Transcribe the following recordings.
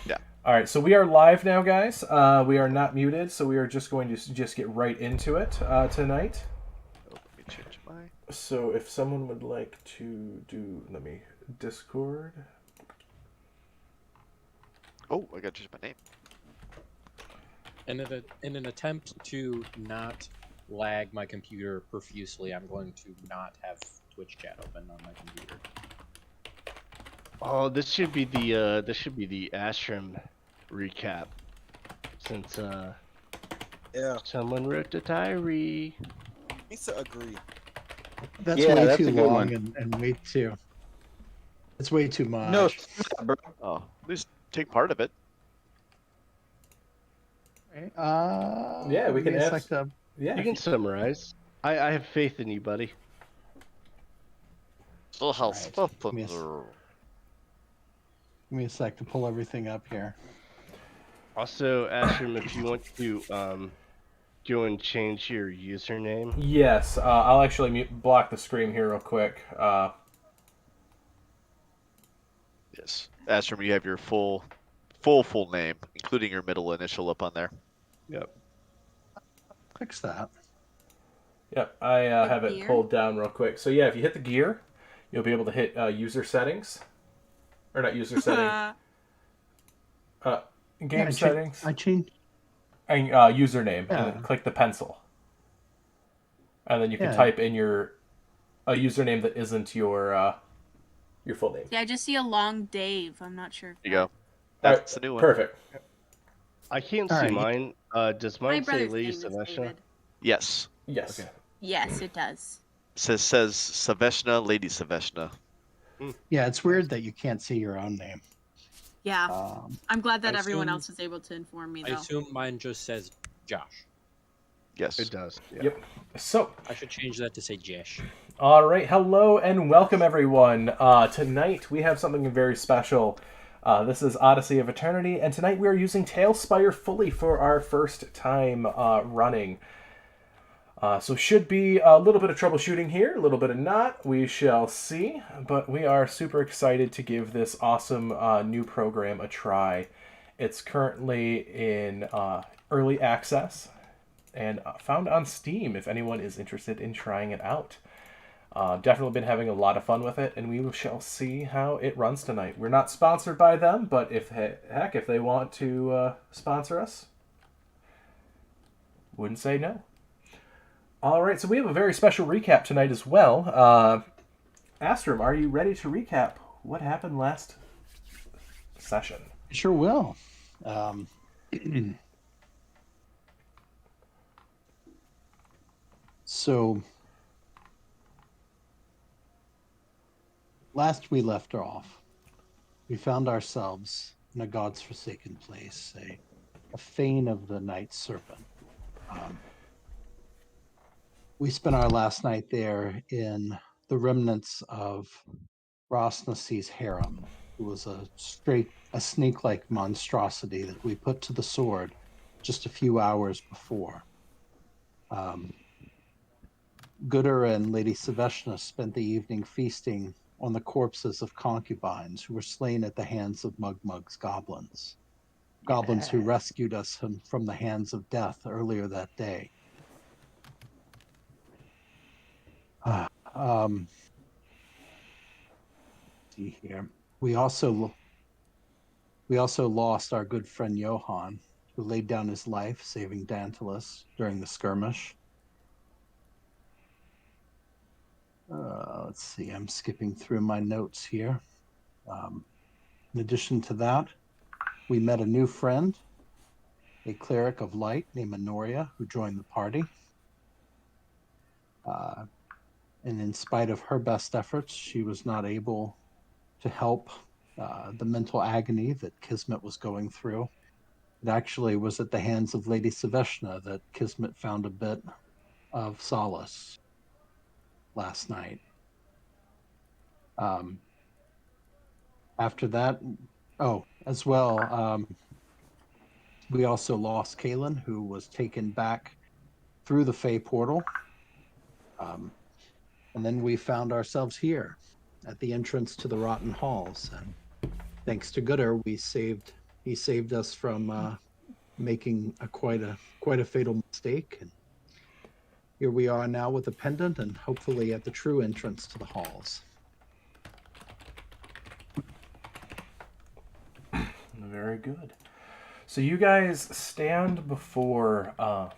Yeah. All right, so we are live now, guys. We are not muted, so we are just going to just get right into it tonight. Oh, let me change my. So if someone would like to let me Discord. Oh, I got to change my name. In an attempt to not lag my computer profusely, I'm going to not have Twitch chat open on my computer. Oh, this should be the Ashram recap, since Yeah, someone wrote the diary. needs to agree. That's Yeah, way that's too a good long one. and way too. It's way too No, much. bro. Oh, at least take part of it. Right? Yeah, we give can me a ask. sec to- Yeah, You can summarize. I have faith in you, buddy. Still Right. Give me a sec to pull everything up here. Also, Ashram, if you want to go and change your username. yes. I'll actually block the screen here real quick. Yes. Astrom, you have your full name, including your middle initial up on there. Yep. Fix that. Yep, I have it pulled down real quick. So yeah, if you hit the gear, you'll be able to hit user settings, or not user settings. Game settings. I changed. And username, Yeah. and then click the pencil, and then you can Yeah. type in a username that isn't your full name. Yeah, I just see a long Dave. I'm not sure. There you go. All That's right, the new one. Perfect. I can't All see right. mine. Does My mine say brother's Lady name is Saveshna? David. Yes. Yes. Okay. Yes, it does. Says Saveshna, Lady Saveshna. Yeah, it's weird that you can't see your own name. Yeah, I'm glad that I everyone assume- else was able to inform me, I though. assume mine just says Josh. Yes. It does. Yeah. Yep. So, I should change that to say Jesh. all right, hello and welcome everyone. Tonight we have something very special. This is Odyssey of Eternity, and tonight we are using talespire fully for our first time running. So should be a little bit of troubleshooting here, a little bit of not. We shall see, but we are super excited to give this awesome new program a try. It's currently in early access and found on Steam if anyone is interested in trying it out. Definitely been having a lot of fun with it, and we shall see how it runs tonight. We're not sponsored by them, but if they want to sponsor us, wouldn't say no. All right, so we have a very special recap tonight as well. Astrom, are you ready to recap what happened last session? Sure will. So, last we left off, we found ourselves in a god's forsaken place, a fane of the night serpent. We spent our last night there in the remnants of Rosnasi's harem, who was a snake-like monstrosity that we put to the sword just a few hours before. Gooder and Lady Saveshna spent the evening feasting on the corpses of concubines who were slain at the hands of Mugmug's goblins. Goblins who rescued us from the hands of death earlier that day. See here. We also lost our good friend Johann, who laid down his life saving Dantalus during the skirmish. Let's see, I'm skipping through my notes here. In addition to that, we met a new friend, a cleric of light named Minoria, who joined the party. And in spite of her best efforts, she was not able to help the mental agony that Kismet was going through. It actually was at the hands of Lady Saveshna that Kismet found a bit of solace last night. After that, as well, we also lost Kalen, who was taken back through the Fey portal. And then we found ourselves here at the entrance to the Rotten Halls. And thanks to Gooder, we saved He saved us from making quite a fatal mistake. And here we are now with a pendant and hopefully at the true entrance to the halls. Very good. So you guys stand before a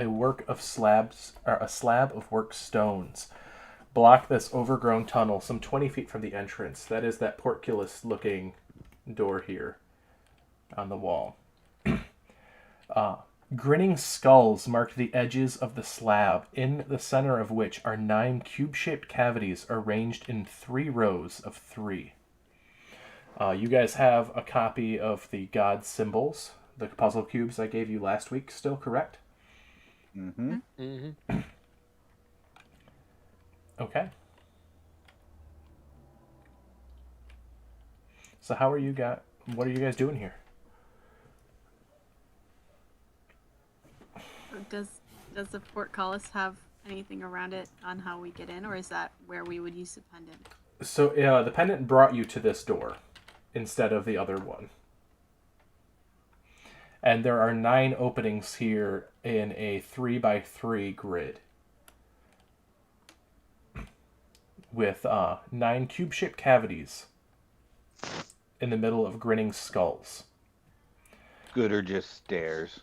work of slabs, or a slab of work stones, block this overgrown tunnel some 20 feet from the entrance. That is that portcullis-looking door here on the wall. Grinning skulls mark the edges of the slab, in the center of which are 9 cube-shaped cavities arranged in 3 rows of 3. You guys have a copy of the god symbols, the puzzle cubes I gave you last week, still correct? Mm-hmm. Mm-hmm. Okay. So what are you guys doing here? Does the portcullis have anything around it on how we get in, or is that where we would use the pendant? So the pendant brought you to this door instead of the other one. And there are 9 openings here in a 3x3 grid. With 9 cube-shaped cavities in the middle of grinning skulls. Good or just stairs?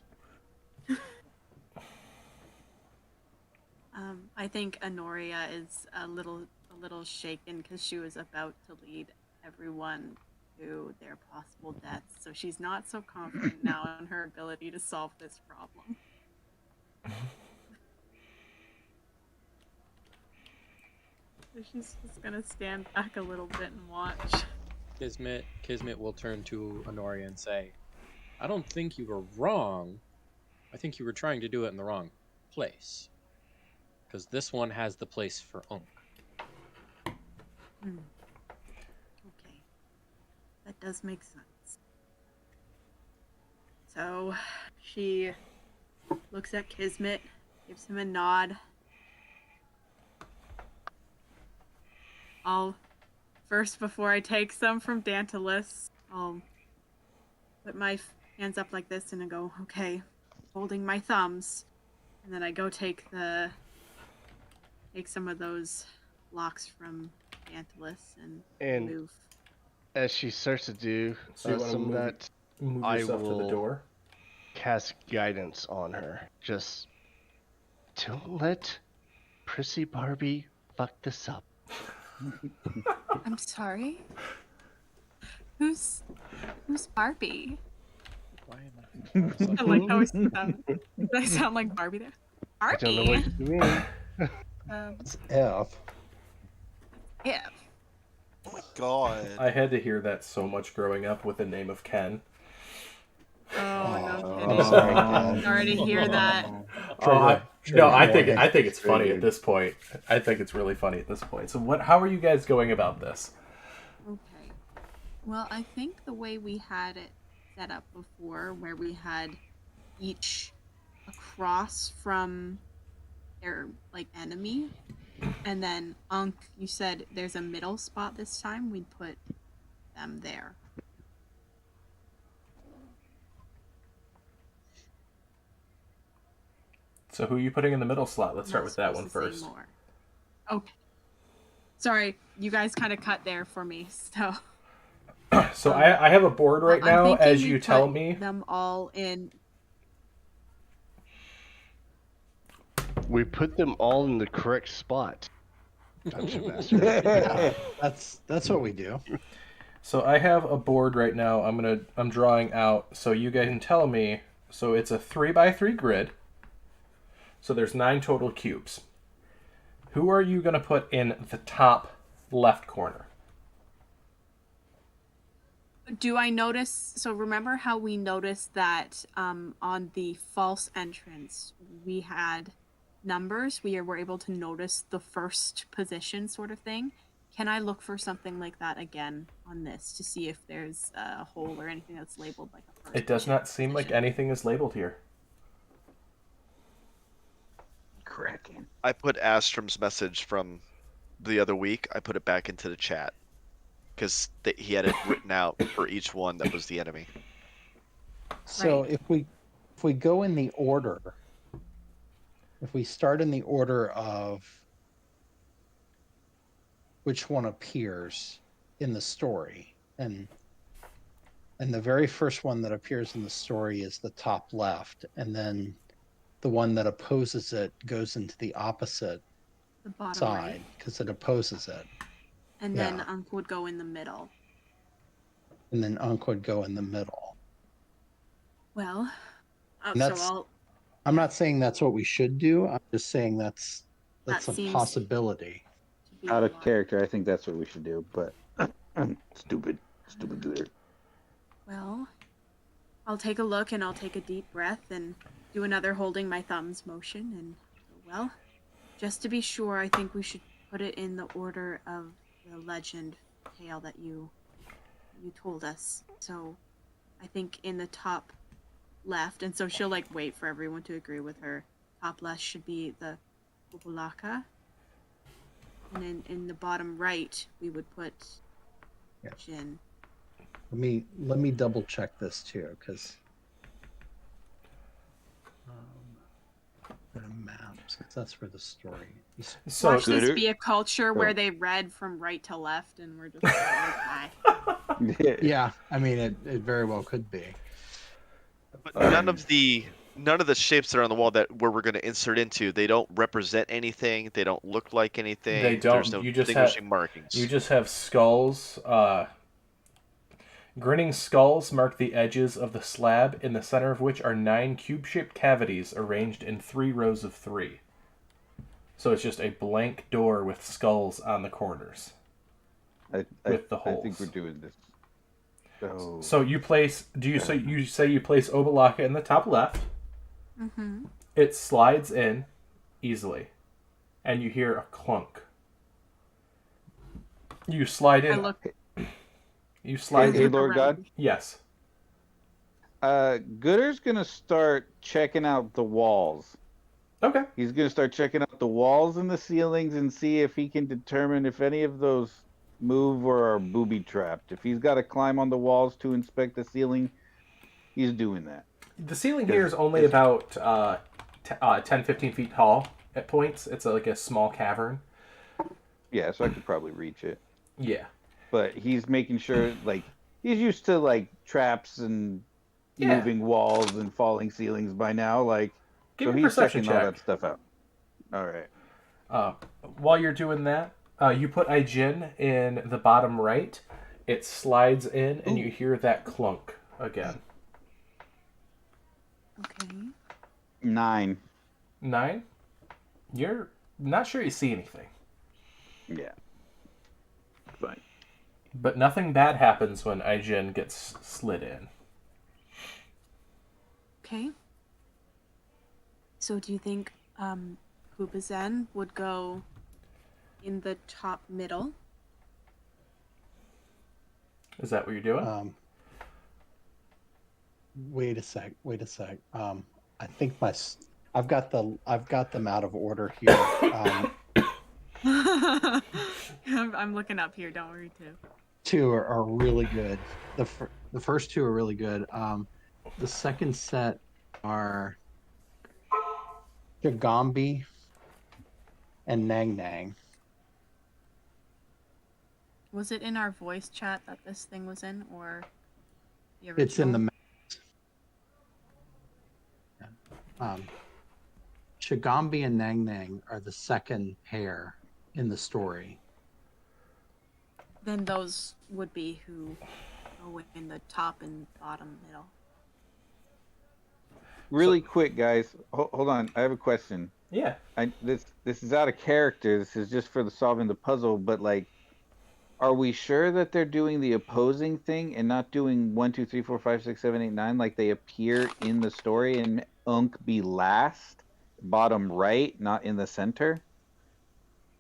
I think Honoria is a little shaken because she was about to lead everyone to their possible deaths, so she's not so confident now in her ability to solve this problem. So she's just gonna stand back a little bit and watch. Kismet will turn to Honoria and say, I don't think you were wrong. I think you were trying to do it in the wrong place. Because this one has the place for Unk. Okay. That does make sense. So she looks at Kismet, gives him a nod. First, before I take some from Dantalus, I'll put my hands up like this and I go, okay, holding my thumbs. And then I go take some of those blocks from Dantalus and move. As she starts to do So you want to some of move, that, move I yourself to the will door? cast guidance on her. Just don't let Prissy Barbie fuck this up. I'm sorry? Who's Barbie? Why am I like how I sound. Did I sound like Barbie there? I Barbie? don't know what you mean. It's F. Yeah. Oh my god. I had to hear that so much growing up with the name of Ken. Oh, no I'm kidding. sorry, Ken. Sorry to hear that. I think it's funny Triggered. at this point. I think it's really funny at this point. So how are you guys going about this? Okay. Well, I think the way we had it set up before, where we had each across from their enemy, and then Unk, you said there's a middle spot this time. We'd put them there. So who are you putting in the middle slot? Let's start Not with that one supposed to say first. more. Okay. Sorry, you guys kind of cut there for me. So. So I have a board right I'm now thinking as we you tell put me. them all in. We put them all in the correct spot. Dungeon Master. Yeah, that's what we do. So I have a board right now. I'm drawing out. So you guys can tell me. So it's a 3x3 grid. So there's 9 total cubes. Who are you going to put in the top left corner? Do I notice? So remember how we noticed that on the false entrance we had numbers. We were able to notice the first position, sort of thing. Can I look for something like that again on this to see if there's a hole or anything that's labeled like a first? It does not seem like anything is labeled here. I put Astrom's message from the other week. I put it back into the chat. because he had it written out for each one that was the enemy. So Right. if we go in the order, if we start in the order of which one appears in the story, and the very first one that appears in the story is the top left, and then the one that opposes it goes into the opposite The bottom side right. because it opposes it, And then yeah. Unk would go in the middle. and then Unk would go in the middle. Well, And so that's I'll. I'm not saying that's what we should do. I'm just saying That that's a seems possibility. to be Out the of logic. character, I think that's what we should do, but stupid Gooder. Well, I'll take a look and I'll take a deep breath and do another holding my thumbs motion and well, just to be sure, I think we should put it in the order of the legend tale that you told us. So, I think in the top left, and so she'll like wait for everyone to agree with her. Top left should be the Bubulaka. And then in the bottom right, we would put Yeah. Jin. Let me double check this too, because maps, 'cause that's where the story is. So Watch this Gooder- be a culture where Oh. they read from right to left, and we're just like, "Bye." Yeah, I mean it very well could be. But none of the shapes that are on the wall where we're going to insert into, they don't represent anything. They don't look like anything. they don't. There's no You just distinguishing markings. You just have skulls. Grinning skulls mark the edges of the slab, in the center of which are 9 cube-shaped cavities arranged in 3 rows of 3. So it's just a blank door with skulls on the corners. With the I think holes. we're doing this. Oh. So you place. You say you place Obalaka in the top left. Mm-hmm. It slides in easily, and you hear a clunk. You slide in. I look. You slide Hey, in. Lord God. Yes. Gooder's gonna start checking out the walls. Okay. He's gonna start checking out the walls and the ceilings and see if he can determine if any of those move or are booby trapped. If he's got to climb on the walls to inspect the ceiling, he's doing that. The ceiling here is only about 10, 15 feet tall at points. It's like a small cavern. Yeah, so I could probably reach it. Yeah. But he's making sure, like, he's used to, like, traps and moving walls and falling ceilings by now. Like, Give so me a he's perception checking all check. that stuff out. All right. While you're doing that, you put Ijin in the bottom right. It slides in, and you hear that clunk again. Okay. 9. 9? You're not sure you see anything. Yeah. Fine. But nothing bad happens when Ijin gets slid in. Okay. So do you think Pubazen would go in the top middle? Is that what you're doing? Wait a sec. I think I've got them out of order here. I'm looking up here. Don't worry, too. 2 are really good. The first 2 are really good. The second set are Jagambi and Nang Nang. Was it in our voice chat that this thing was in, or the original? It's in the Shagambi and Nang Nang are the second pair in the story. Then those would be who go in the top and bottom middle. Really quick, guys. Hold on. I have a question. Yeah. This is out of character. This is just for the solving the puzzle. But like, are we sure that they're doing the opposing thing and not doing 1, 2, 3, 4, 5, 6, 7, 8, 9 like they appear in the story and Unk be last, bottom right, not in the center?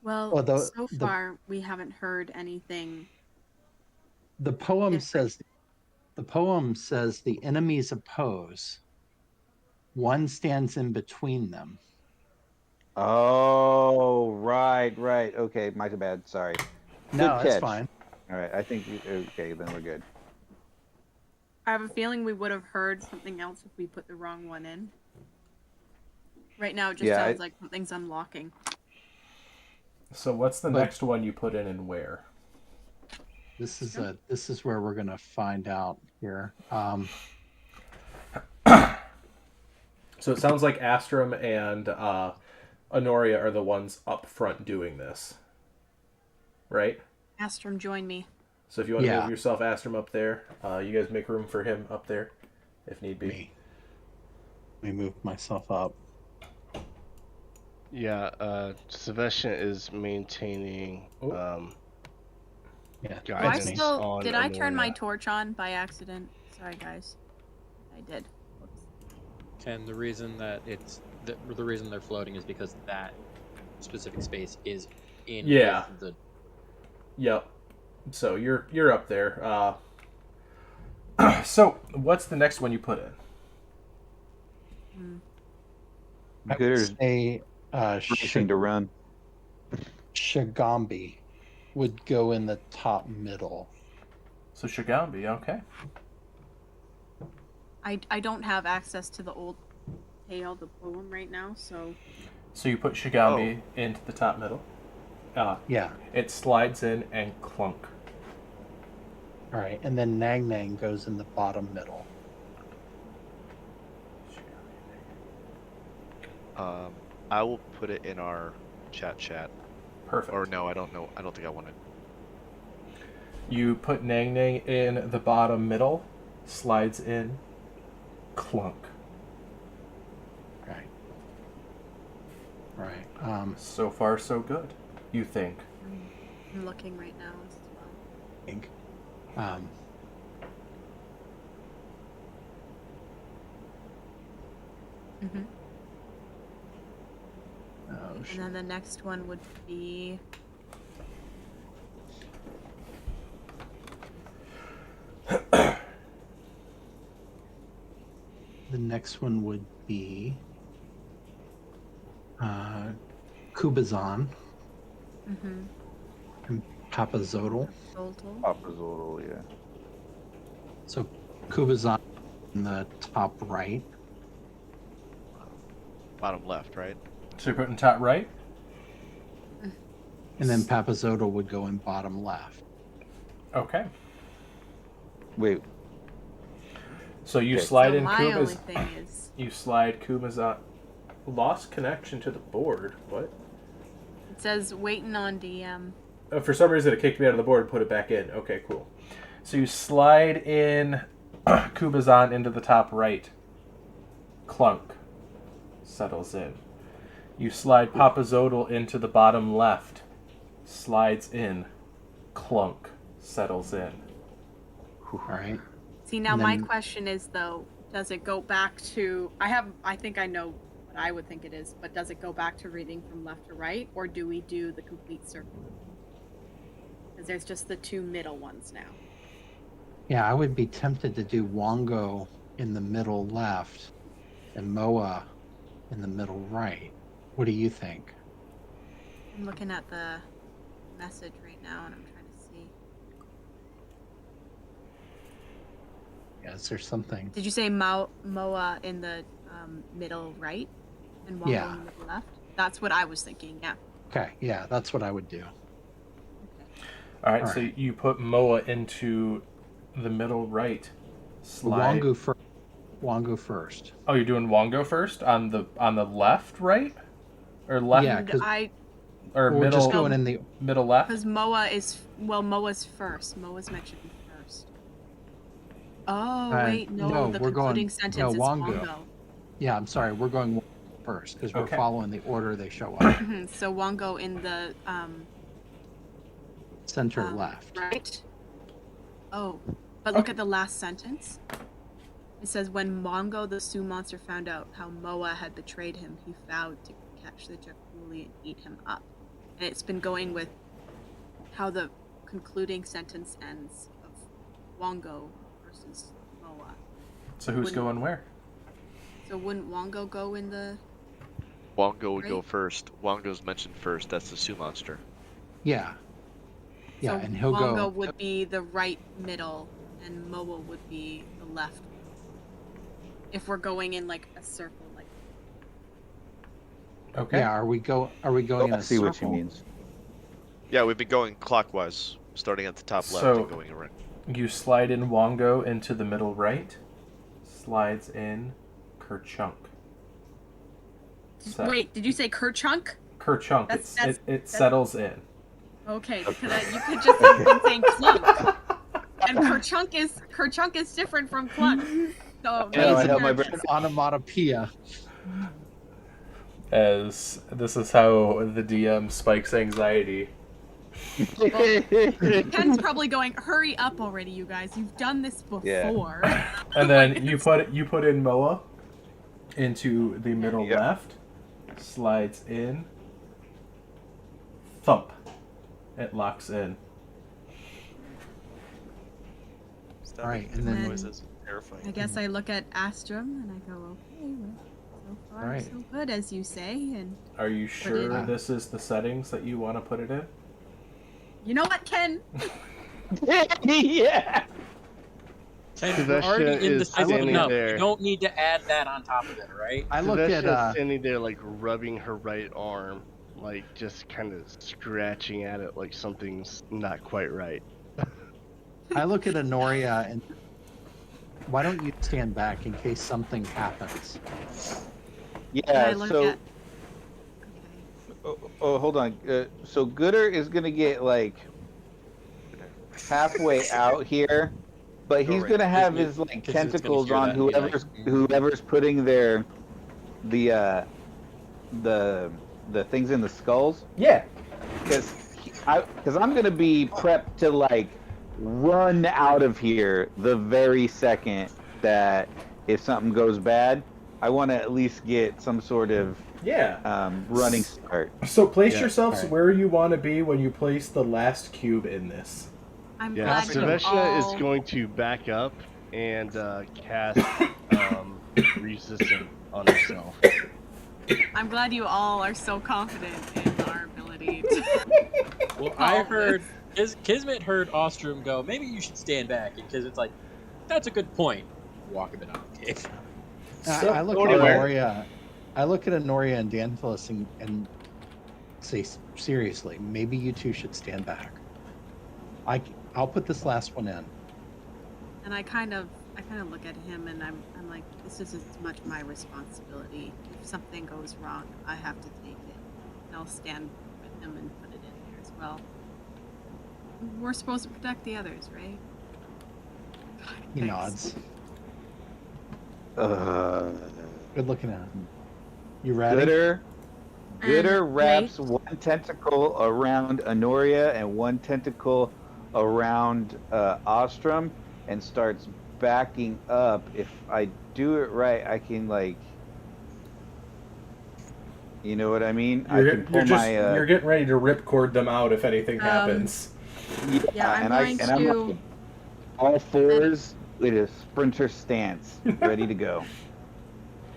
Well, so far we haven't heard anything. The poem says the enemies oppose. One stands in between them. Oh, right. Okay, my bad. Sorry. No, Good that's catch. fine. All right, I think okay, then we're good. I have a feeling we would have heard something else if we put the wrong one in. Right now, it just Yeah, sounds like something's unlocking. So what's the But- next one you put in and where? This is where we're gonna find out here. So it sounds like Astrum and Honoria are the ones up front doing this, right? Astrum, join me. So if you want to Yeah. move yourself, Astrum, up there, you guys make room for him up there, if need be. Me. Let me move myself up. Yeah, Sebastian is maintaining Yeah. Do I guidance still on did I turn my Honoria. torch on by accident? Sorry, guys. I did. Whoops. And the reason that the reason they're floating is because that specific space is in Yeah. with the Yep. So you're up there. So what's the next one you put in? I Good would or say racing to run. Shigambi would go in the top middle. So Shigambi, okay. I don't have access to the old tale, the poem right now, so So you put Shigambi into the top middle. Yeah. It slides in and clunk. All right, and then Nang Nang goes in the bottom middle. I will put it in our chat. Perfect. Or no, I don't know. I don't think I want it. You put Nang Nang in the bottom middle, slides in, clunk. Right. Right. So far, so good. You think? I'm looking right now as well. I think. Um, Mm-hmm. oh, And then the next one would be the next one would be Kubazan mm-hmm. and Papazodal. Zoltal. Papazotl, yeah. So Kubazan in the top right. Bottom left, right? So you're putting top right? And then Papazodal would go in bottom left. Okay. Wait, So you Okay. slide So in my only Kuba's. thing is You slide Kuba's on. Lost connection to the board. What? it says waiting on DM. Oh, for some reason, it kicked me out of the board and put it back in. Okay, cool. So you slide in Kubazan into the top right. Clunk. Settles in. You slide Papazodal into the bottom left. Slides in. Clunk. Settles in. All right. See, now And my then- question is though, does it go back to I think I know what I would think it is, but does it go back to reading from left to right, or do we do the complete circle? Because there's just the two middle ones now. Yeah, I would be tempted to do Wongo in the middle left and Moa in the middle right. What do you think? I'm looking at the message right now and I'm trying to see. Yeah, is there something? Did you say Moa in the middle right and Wongo Yeah. in the middle left? That's what I was thinking, yeah. Okay, yeah, that's what I would do. All right, All so right. you put Moa into the middle right. Slide. Wongo first. Oh, you're doing Wongo first on the left, right, or left, Yeah, And 'cause or we're middle just going in the middle left. Because Moa's first. Moa's mentioned first. Oh wait, no, no, the we're going- concluding sentence no, is Wongo. Wongo. Yeah, I'm sorry, we're going first because we're Okay. following the order they show up. Mhm, so Wongo in the Center left. right. Oh, but look Okay. at the last sentence. It says, when Mongo the Sioux monster found out how Moa had betrayed him, he vowed to catch the Jakuli and eat him up. And it's been going with how the concluding sentence ends of Wongo versus Moa. So who's Wouldn't- going where? So wouldn't Wongo go in the... Wongo would go Right. first. Wongo's mentioned first. That's the Sioux monster. Yeah. Yeah, So and he'll Wongo go. would be the right middle, and Moa would be the left. If we're going in like a circle, like Okay. Yeah, are we going in I a see what she circle? means. Yeah, we've been going clockwise, starting at the top left So- and going around. You slide in Wongo into the middle right. Slides in Kerchunk. Wait, did you say Kerchunk? Kerchunk. That's- It settles in. Okay, because you could just have been saying Clunk. And Kerchunk is different from Clunk. So Yeah, I maybe held my you're- breath. An onomatopoeia. As this is how the DM spikes anxiety. Ken's probably going, hurry up already, you guys. You've done this before. And then you put in Moa into the middle Yep. left. Slides in. Thump. It locks in. Stop All right, making and then- noises. Terrifying. I guess I look at Astrum and I go, okay, well, so far All right. so good, as you say. And Are you sure in. this is the settings that you want to put it in? you know what, Ken? Yeah. Ken, we're Sylvester already is indecisive standing enough. there. You don't need to add that on top of it, right? I look at Sylvester's standing there, like rubbing her right arm, like just kind of scratching at it, like something's not quite right. Honoria and why don't you stand back in case something happens? And I Yeah. look So, at. Okay. oh, hold on. So Gooder is gonna get like halfway out here, but he's right. gonna have Because his like it's gonna tentacles hear on that and be like, whoever's putting the things in the skulls. Yeah. Because I'm gonna be prepped to like run out of here the very second that if something goes bad, I want to at least get some sort of Yeah. running start. So place Yeah, yourselves alright. where you want to be when you place the last cube in this. I'm Yeah, glad you Sylvester all... is going to back up and cast resistance on herself. I'm glad you all are so confident in our ability to... Well, I solve heard this. Kismet heard Ostrom go, maybe you should stand back, and Kismet's like, that's a good point. Walk a bit out of the cave. So- I look at Honoria. I look at Honoria and Dantilus and say, seriously, maybe you two should stand back. I'll put this last one in. And I kind of look at him and I'm like, this is as much my responsibility. If something goes wrong, I have to take it. And I'll stand with him and put it in there as well. We're supposed to protect the others, right? He Thanks. nods. Uh, Good looking at him. You ready? Gooder And wraps wait. one tentacle around Honoria and one tentacle around Ostrom and starts backing up. If I do it right, I can like, you know what I mean? I can pull my. You're getting ready to ripcord them out if anything happens. Yeah, I'm going I'm to- like, all fours with a sprinter stance, ready to go.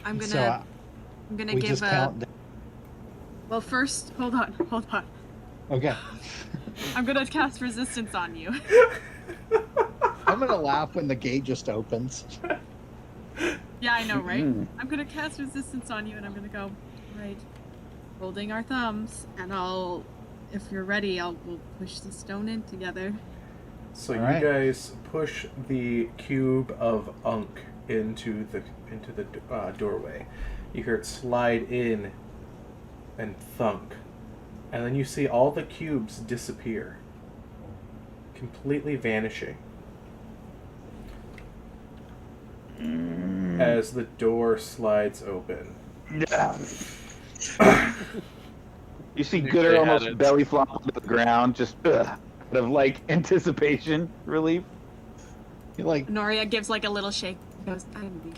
I'm gonna So I'm gonna we give just a count. well first hold on. Okay. I'm gonna cast resistance on you. I'm gonna laugh when the gate just opens. Yeah, I know, right? Mhm. I'm gonna cast resistance on you and I'm gonna go, right, holding our thumbs, and if you're ready, we'll push the stone in together. So All you right. guys push the cube of Unk into the doorway. You hear it slide in and thunk, and then you see all the cubes disappear, completely vanishing as the door slides open. You see They Gooder had almost it. belly flop to the ground, just out of like anticipation, relief. He like Noria gives like a little shake. Goes, I didn't do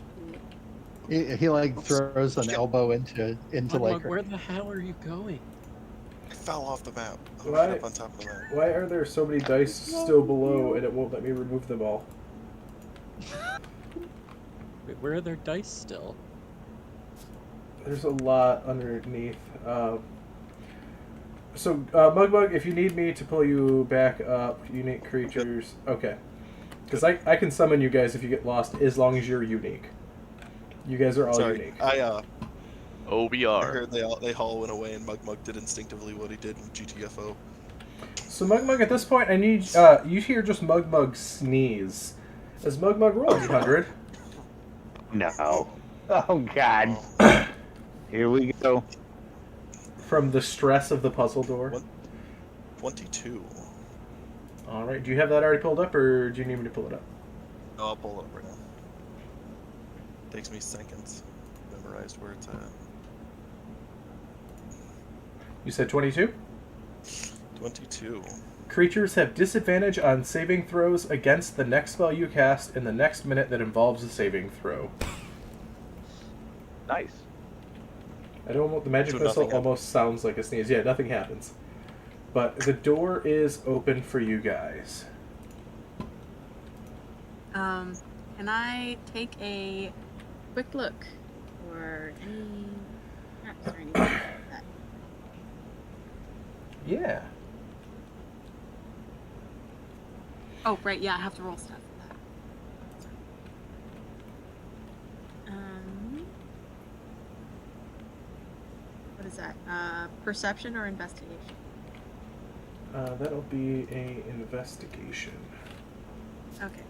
it. he like throws an elbow into Mudmug, like where the hell are you going? I fell off the map. I Why? went up on top of the map. Why are there so many dice still below and it won't let me remove them all? Wait, where are their dice still? There's a lot underneath. So, Mugbug, if you need me to pull you back up, unique creatures. Okay. Because I can summon you guys if you get lost, as long as you're unique. You guys are all Sorry, unique. I OBR. heard they all went away and Mug did instinctively what he did in GTFO. So, Mugmug, at this point, I need you hear just Mugmug sneeze. As Mugmug roll 100. No. Oh God. Here we go. From the stress of the puzzle door. What? 22. All right. Do you have that already pulled up, or do you need me to pull it up? No, I'll pull it up right now. Takes me seconds. Memorized where it's at. You said 22? 22. Creatures have disadvantage on saving throws against the next spell you cast in the next minute that involves a saving throw. Nice. I don't. The magic So missile nothing almost sounds like a sneeze. Yeah, nothing happens. But the door is open for you guys. Can I take a quick look for any traps or anything like that? Yeah. Oh, right, yeah, I have to roll stuff for that. What is that? Perception or investigation? That'll be a investigation. Okay.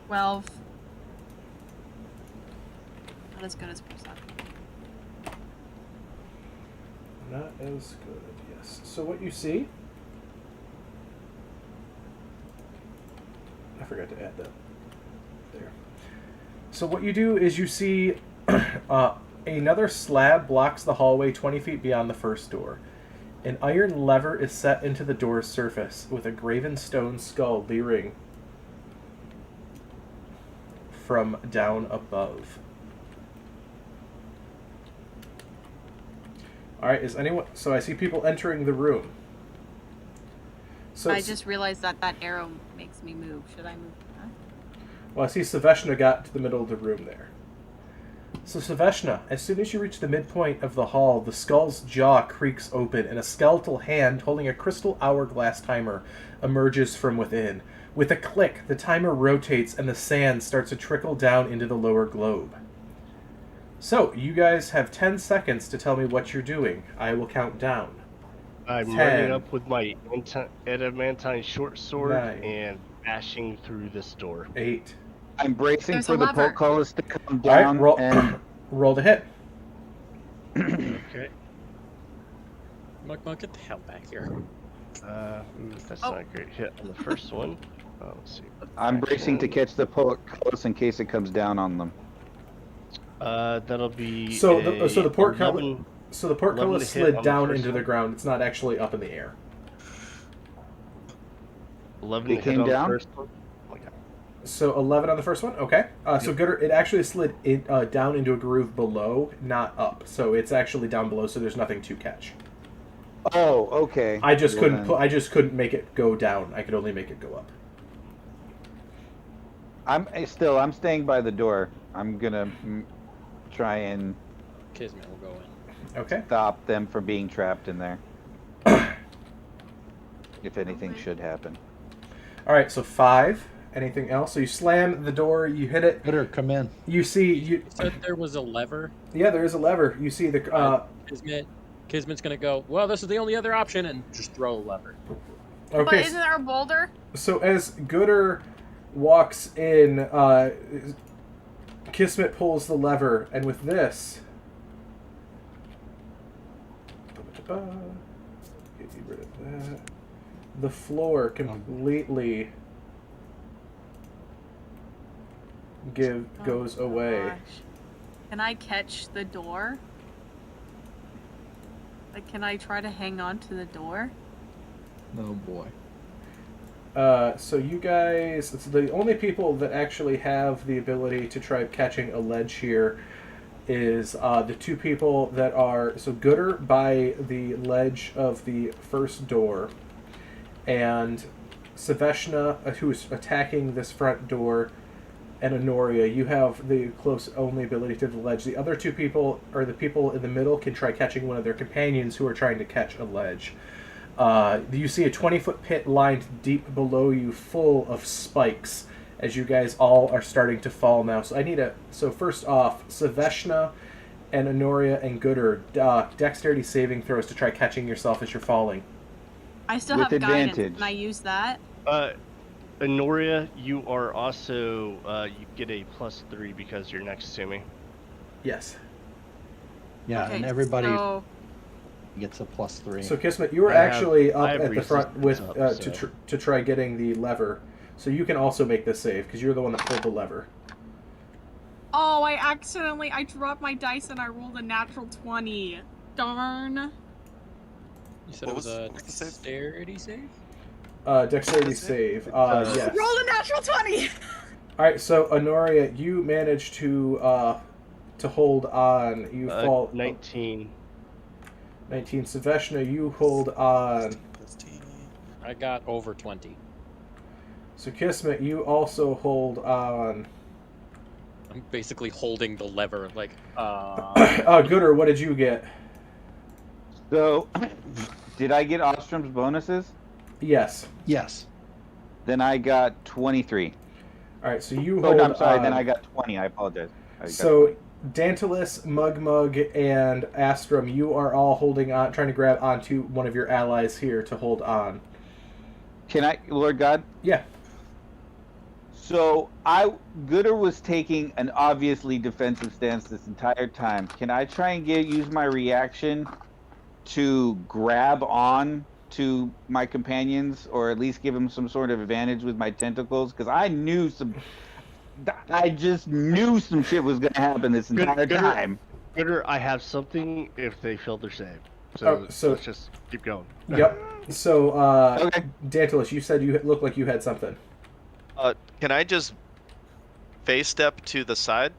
12. Not as good as perception. Not as good, yes. So what you see... I forgot to add that. There. So what you do is you see another slab blocks the hallway 20 feet beyond the first door. An iron lever is set into the door's surface with a graven stone skull leering from down above. Alright, is anyone... So I see people entering the room. So I just realized that that arrow makes me move. Should I move back? Well, I see Saveshna got to the middle of the room there. So Saveshna, as soon as you reach the midpoint of the hall, the skull's jaw creaks open and a skeletal hand holding a crystal hourglass timer emerges from within. With a click, the timer rotates and the sand starts to trickle down into the lower globe. So, you guys have 10 seconds to tell me what you're doing. I will count down. I'm 10, running up with my adamantine short sword 9, and bashing through this door. 8. I'm bracing There's for a the lever. portcullis to come Alright, down roll, and roll to hit. Okay. Mug, get the hell back here. That's Oh. not a great hit on the first one. Let's see. I'm bracing to catch the portcullis in case it comes down on them. That'll be So the portcullis 11. So the portcullis 11 to hit slid on the down first into the one. ground. It's not actually up in the air. 11 It to hit came on down? the first one. Oh my god. So 11 on the first one? Okay. So Gooder, it actually slid down into a groove below, not up. So it's actually down below, so there's nothing to catch. Oh, okay. I just Well, couldn't then. I just couldn't make it go down. I could only make it go up. I'm staying by the door. I'm gonna try and Kismet will go in. Okay. stop them from being trapped in there. If anything Okay. should happen. All right, so 5. Anything else? So you slam the door, you hit it. Better come in. You see You said there was a lever. yeah, there is a lever. You see the Kismet's gonna go, well, this is the only other option, and just throw a lever. But okay. isn't there a boulder? So as Gooder walks in, Kismet pulls the lever, and with this, get rid of that. The floor completely goes Oh, away. gosh. Can I catch the door? Like, can I try to hang on to the door? Oh boy. So you guys, it's the only people that actually have the ability to try catching a ledge here is the 2 people that are, so Gooder by the ledge of the first door, and Saveshna, who's attacking this front door, and Honoria, you have the close only ability to the ledge. The other two people, or the people in the middle, can try catching one of their companions who are trying to catch a ledge. You see a 20-foot pit lined deep below you, full of spikes, as you guys all are starting to fall now. So first off, Saveshna and Honoria and Gooder, dexterity saving throws to try catching yourself as you're falling. I still With have guidance. advantage. Can I use that? Honoria, you are also you get a +3 because you're next to me. Yes. Yeah, Okay, and everybody so gets a +3. So Kismet, you were I have- actually I up have at the front with resistance up, to try getting the lever. So you can also make this save because you're the one that pulled the lever. oh, I dropped my dice and I rolled a natural 20. Darn. You said What it was was- a what was the save? dexterity save? Dexterity Yes, save. Uh, Yes. Rolled a natural 20. All right. So Honoria, you managed to hold on. You fall 19. 19. Saveshna, you hold on. Plus T. I got over 20. So Kismet, you also hold on. I'm basically holding the lever, like, Gooder, what did you get? So, did I get Ostrom's bonuses? Yes. Yes. Then I got 23. All right. So you Oh, hold no, I'm sorry. on. Then I got 20. I apologize. I got So 20. Dantalus, Mugmug, and Astrum, you are all holding on, trying to grab onto one of your allies here to hold on. Can I, Lord God? Yeah. So Gooder was taking an obviously defensive stance this entire time. Can I try and use my reaction to grab on to my companions, or at least give them some sort of advantage with my tentacles? Because I just knew some shit was gonna happen this entire time. Gooder, I have something if they fail their save. So, so- let's just keep going. Yep. So, Okay. Dantalus, you said you looked like you had something. Can I just face step to the side?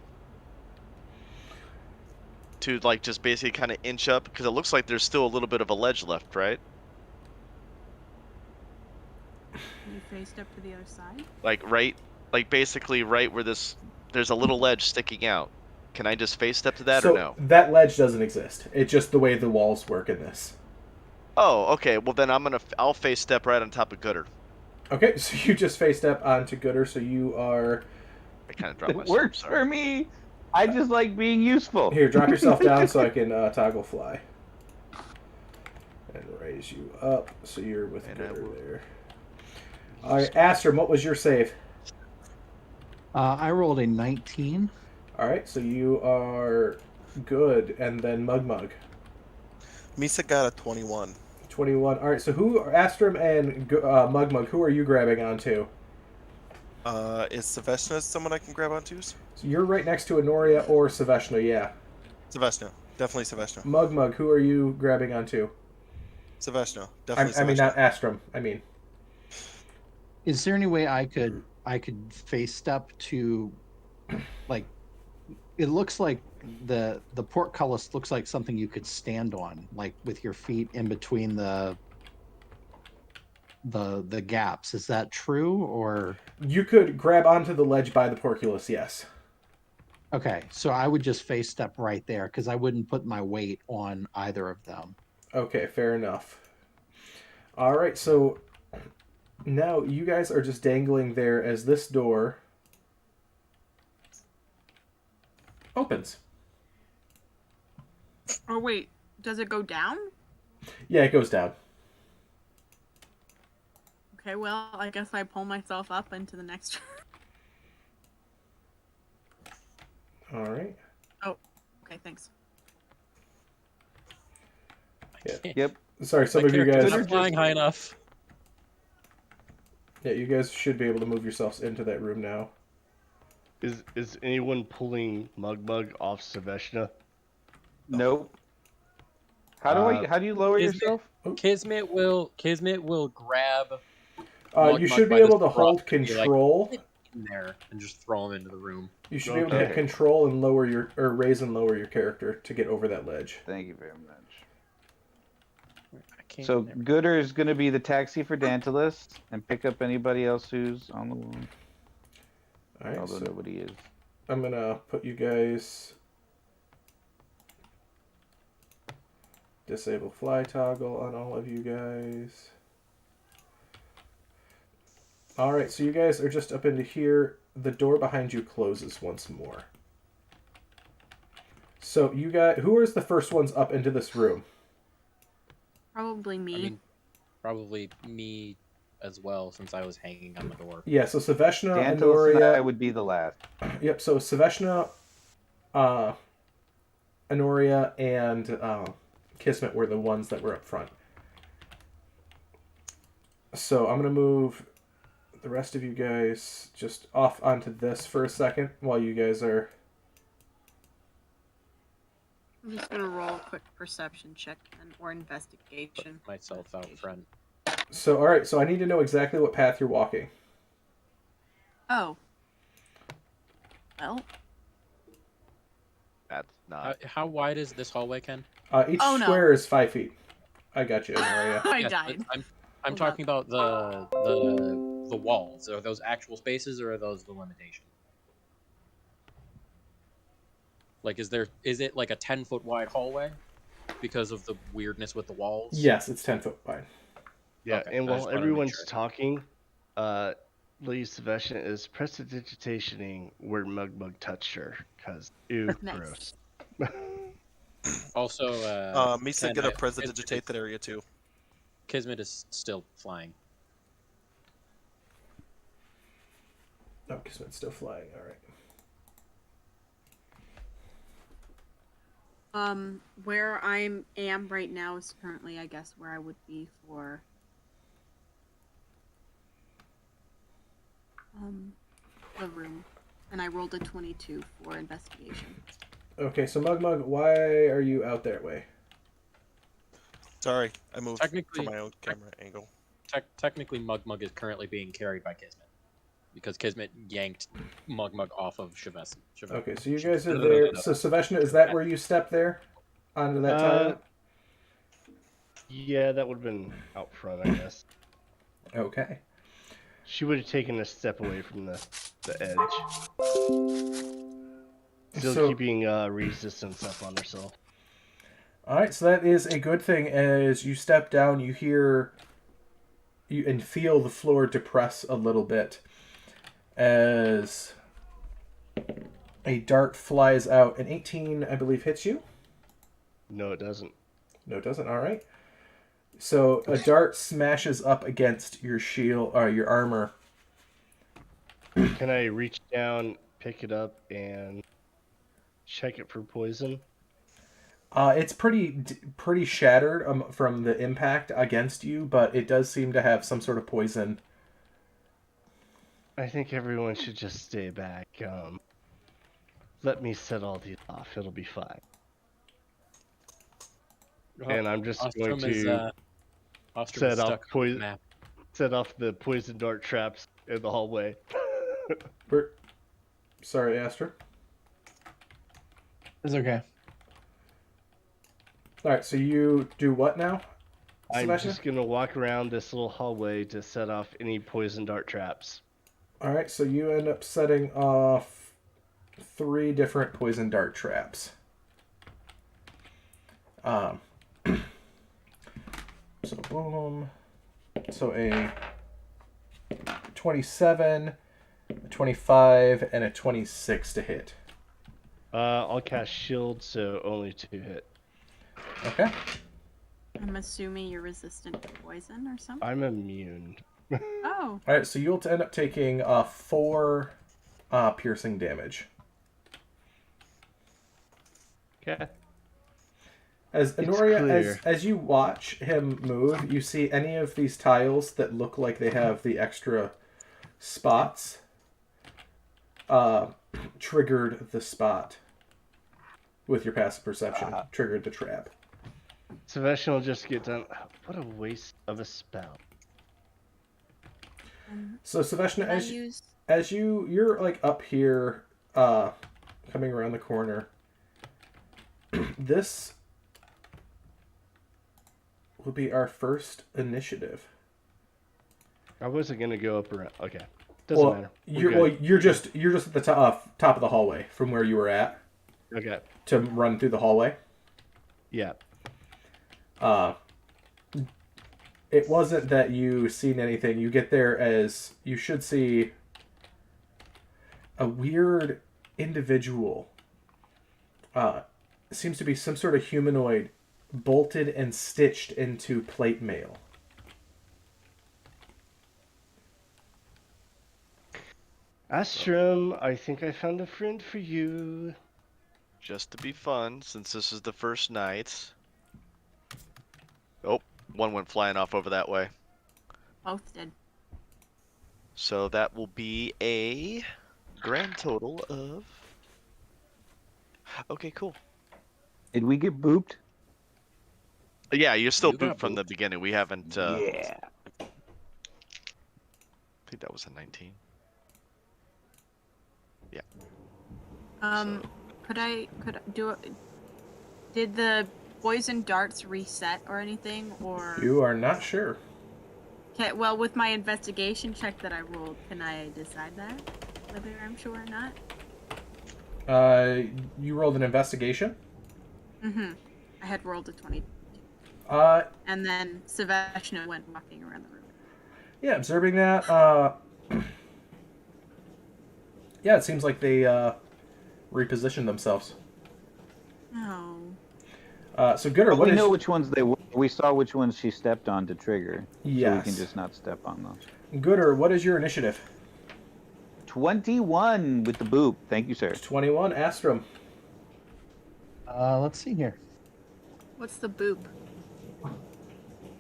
To like just basically kind of inch up because it looks like there's still a little bit of a ledge left, right? You faced up to the other side? Like basically right where there's a little ledge sticking out. Can I just face step to that so or no? that ledge doesn't exist. It's just the way the walls work in this. Oh, okay. Well then I'll face step right on top of Gooder. Okay, so you just face step onto Gooder, so you are... I kind of dropped It myself. works Sorry. for me. I just like being useful. Here, drop yourself down so I can toggle fly. And raise you up, so you're with And I Gooder will- there. Alright, Astrum, what was your save? I rolled a 19. Alright, so you are good, and then Mugmug. Misa got a 21. 21. Alright, so Astrum and Mugmug, who are you grabbing onto? Is Saveshna someone I can grab onto? So you're right next to Honoria or Saveshna, yeah. Saveshna. Definitely Saveshna. Mugmug, who are you grabbing onto? Saveshna. Definitely I mean, Saveshna. not Astrum. I mean, Is there any way I could face step to, like, it looks like the portcullis looks like something you could stand on, like with your feet in between the gaps. Is that true, or you could grab onto the ledge by the portcullis, yes. okay? So I would just face step right there because I wouldn't put my weight on either of them. Okay, fair enough. Alright, so now you guys are just dangling there as this door opens. Oh, wait. Does it go down? Yeah, it goes down. Okay, well, I guess I pull myself up into the next Alright. Okay, thanks. Yeah. Yep. Sorry, some My of you character's guys... not flying high enough. Yeah, you guys should be able to move yourselves into that room now. Is anyone pulling Mugmug off Saveshna? Nope. How do you lower Kismet- yourself? Kismet will grab You should be able to hold control. in there and just throw him into the room. You should be able to hit Okay. control and lower your... or raise and lower your character to get over that ledge. Thank you very much. I can't. So never- Gooder is going to be the taxi for Dantalus and pick up anybody else who's on the wall. All right, although so nobody is. I'm gonna put you guys disable fly toggle on all of you guys. All right, so you guys are just up into here. The door behind you closes once more. So you guys, who is the first ones up into this room? Probably me. I mean, probably me as well, since I was hanging on the door. Yeah, so Saveshna, Dantos and I Honoria. would be the last. Yep, so Saveshna, Honoria, and Kismet were the ones that were up front. So I'm going to move the rest of you guys just off onto this for a second while you guys are... I'm just gonna roll a quick perception check then, or investigation. Put myself out front. So, all right, so I need to know exactly what path you're walking. Oh. Well. That's not. How wide is this hallway, Ken? Each Oh, no. square is 5 feet. I got you, Honoria. I Yes, died. I'm Hold talking about the walls. Are those actual spaces, or are those the limitation? Like, is it like a 10-foot wide hallway because of the weirdness with the walls? Yes, it's 10 foot wide. Yeah, Okay, and I just while wanted to make everyone's sure. talking, Lady Sebastian is prestidigitationing where Mug touched her, because ew, Nice. gross. Also, Misa Ken, gonna Kismet prestidigitate that area too. Kismet is still flying. Oh, Kismet's still flying, all right. Where I am right now is currently, I guess, where I would be for the room, and I rolled a 22 for investigation. Okay, so Mug, why are you out that way? Sorry, I moved Technically- from my own camera angle. Technically, Mug is currently being carried by Kismet, because Kismet yanked Mug off of Shavess. Okay, so you guys are there. So, Saveshna, is that where you step there? Onto that tile? Yeah, that would have been out front, I guess. Okay. She would have taken a step away from the edge. Still So- keeping resistance up on herself. Alright, so that is a good thing. As you step down, you hear and feel the floor depress a little bit as a dart flies out. An 18, I believe, hits you. No, it doesn't. No, it doesn't. Alright. So a dart smashes up against your shield, or your armor. Can I reach down, pick it up, and check it for poison? It's pretty shattered from the impact against you, but it does seem to have some sort of poison. I think everyone should just stay back. Let me set all these off. It'll be fine. And I'm just going to Ostrom is set off stuck on the map. set off the poison dart traps in the hallway. Sorry, Astra. It's okay. Alright, so you do what now? I'm Sebastian? just gonna walk around this little hallway to set off any poison dart traps. Alright, so you end up setting off 3 different poison dart traps. So boom. So a 27, a 25, and a 26 to hit. I'll cast shield, so only 2 hit. Okay. I'm assuming you're resistant to poison or something. I'm immune. Oh, Alright, so you'll end up taking 4 piercing damage. Okay. As It's Honoria, clear. as you watch him move, you see any of these tiles that look like they have the extra spots triggered the spot with your passive perception. Triggered the trap. Sebastian will just get done. What a waste of a spell. So Saveshna, I use. as you're like up here, coming around the corner, this will be our first initiative. I wasn't gonna go up around. Okay. Doesn't matter. We're good. you're just at the top of the hallway from where you were at Okay. to run through the hallway. Yeah. It wasn't that you seen anything. You get there as you should see a weird individual. Seems to be some sort of humanoid, bolted and stitched into plate mail. Astrum, I think I found a friend for you. Just to be fun, since this is the first night. Oh, one went flying off over that way. Both did. So that will be a grand total of... Okay, cool. Did we get booped? Yeah, you're still You got booped from the booped. beginning. We haven't... Yeah. I think that was a 19. Yeah. Could I do it? Did the poison darts reset or anything, or? You are not sure. Okay, well, with my investigation check that I rolled, can I decide that? Whether I'm sure or not? You rolled an investigation. Mm-hmm. I had rolled a 20. Uh, And then Savashna went walking around the room. yeah, observing that. Yeah, it seems like they repositioned themselves. Oh. So Gooder, But what we is? know which ones they were. We saw which ones she stepped on to trigger. So we Yes. can just not step on those. Gooder, what is your initiative? 21 with the boop. Thank you, sir. 21. Astrum. Let's see here. What's the boop?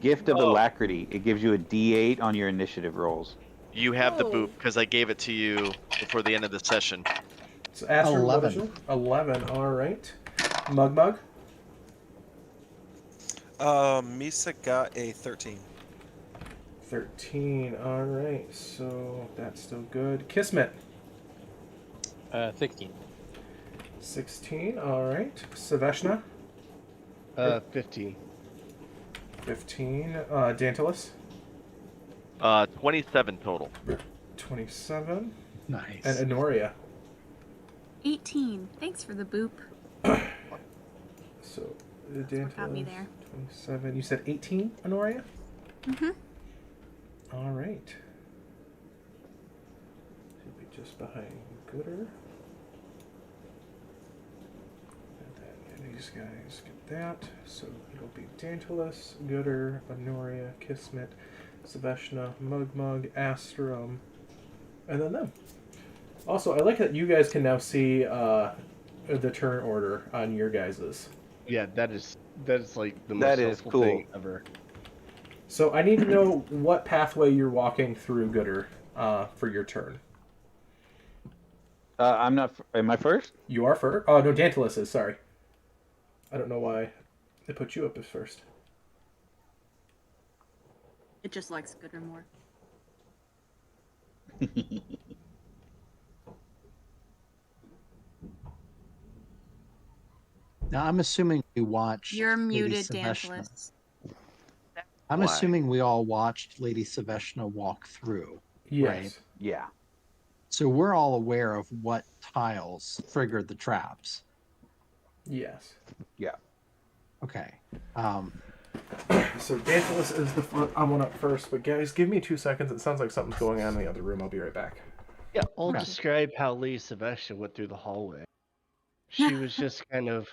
Gift of Oh. Alacrity. It gives you a D8 on your initiative rolls. You have the Oh. boop because I gave it to you before the end of the session. So Astrum, what is 11. your? 11. All right. Mug. Misa got a 13. 13. All right. So that's still good. Kismet. 16. 16. All right. Savashna. 15. 15. Dantalus. 27 total. 27. Nice. And Honoria. 18. Thanks for the boop. So What got me Dantalus. there? 27. You said 18, Honoria? Mm-hmm. All right. Should be just behind Gooder. And these guys get that. So it'll be Dantalus, Gooder, Honoria, Kismet, Savashna, Mug, Astrum, and then them. Also, I like that you guys can now see the turn order on your guys's. Yeah, that is like the most That is helpful cool. thing ever. So I need to know what pathway you're walking through, Gooder, for your turn. I'm not. Am I first? You are first. Oh no, Dantalus is. Sorry. I don't know why they put you up as first. It just likes Gooder more. Now I'm assuming we watched. You're Lady muted, Saveshna. Dantalus. I'm Why? assuming we all watched Lady Saveshna walk through. Yes. Right. Yeah. So we're all aware of what tiles triggered the traps. Yes. Yeah. Okay. So Dantalus is the one up first, but guys, give me 2 seconds. It sounds like something's going on in the other room. I'll be right back. Yeah, I'll Okay. describe how Lady Sebastian went through the hallway. She was just kind of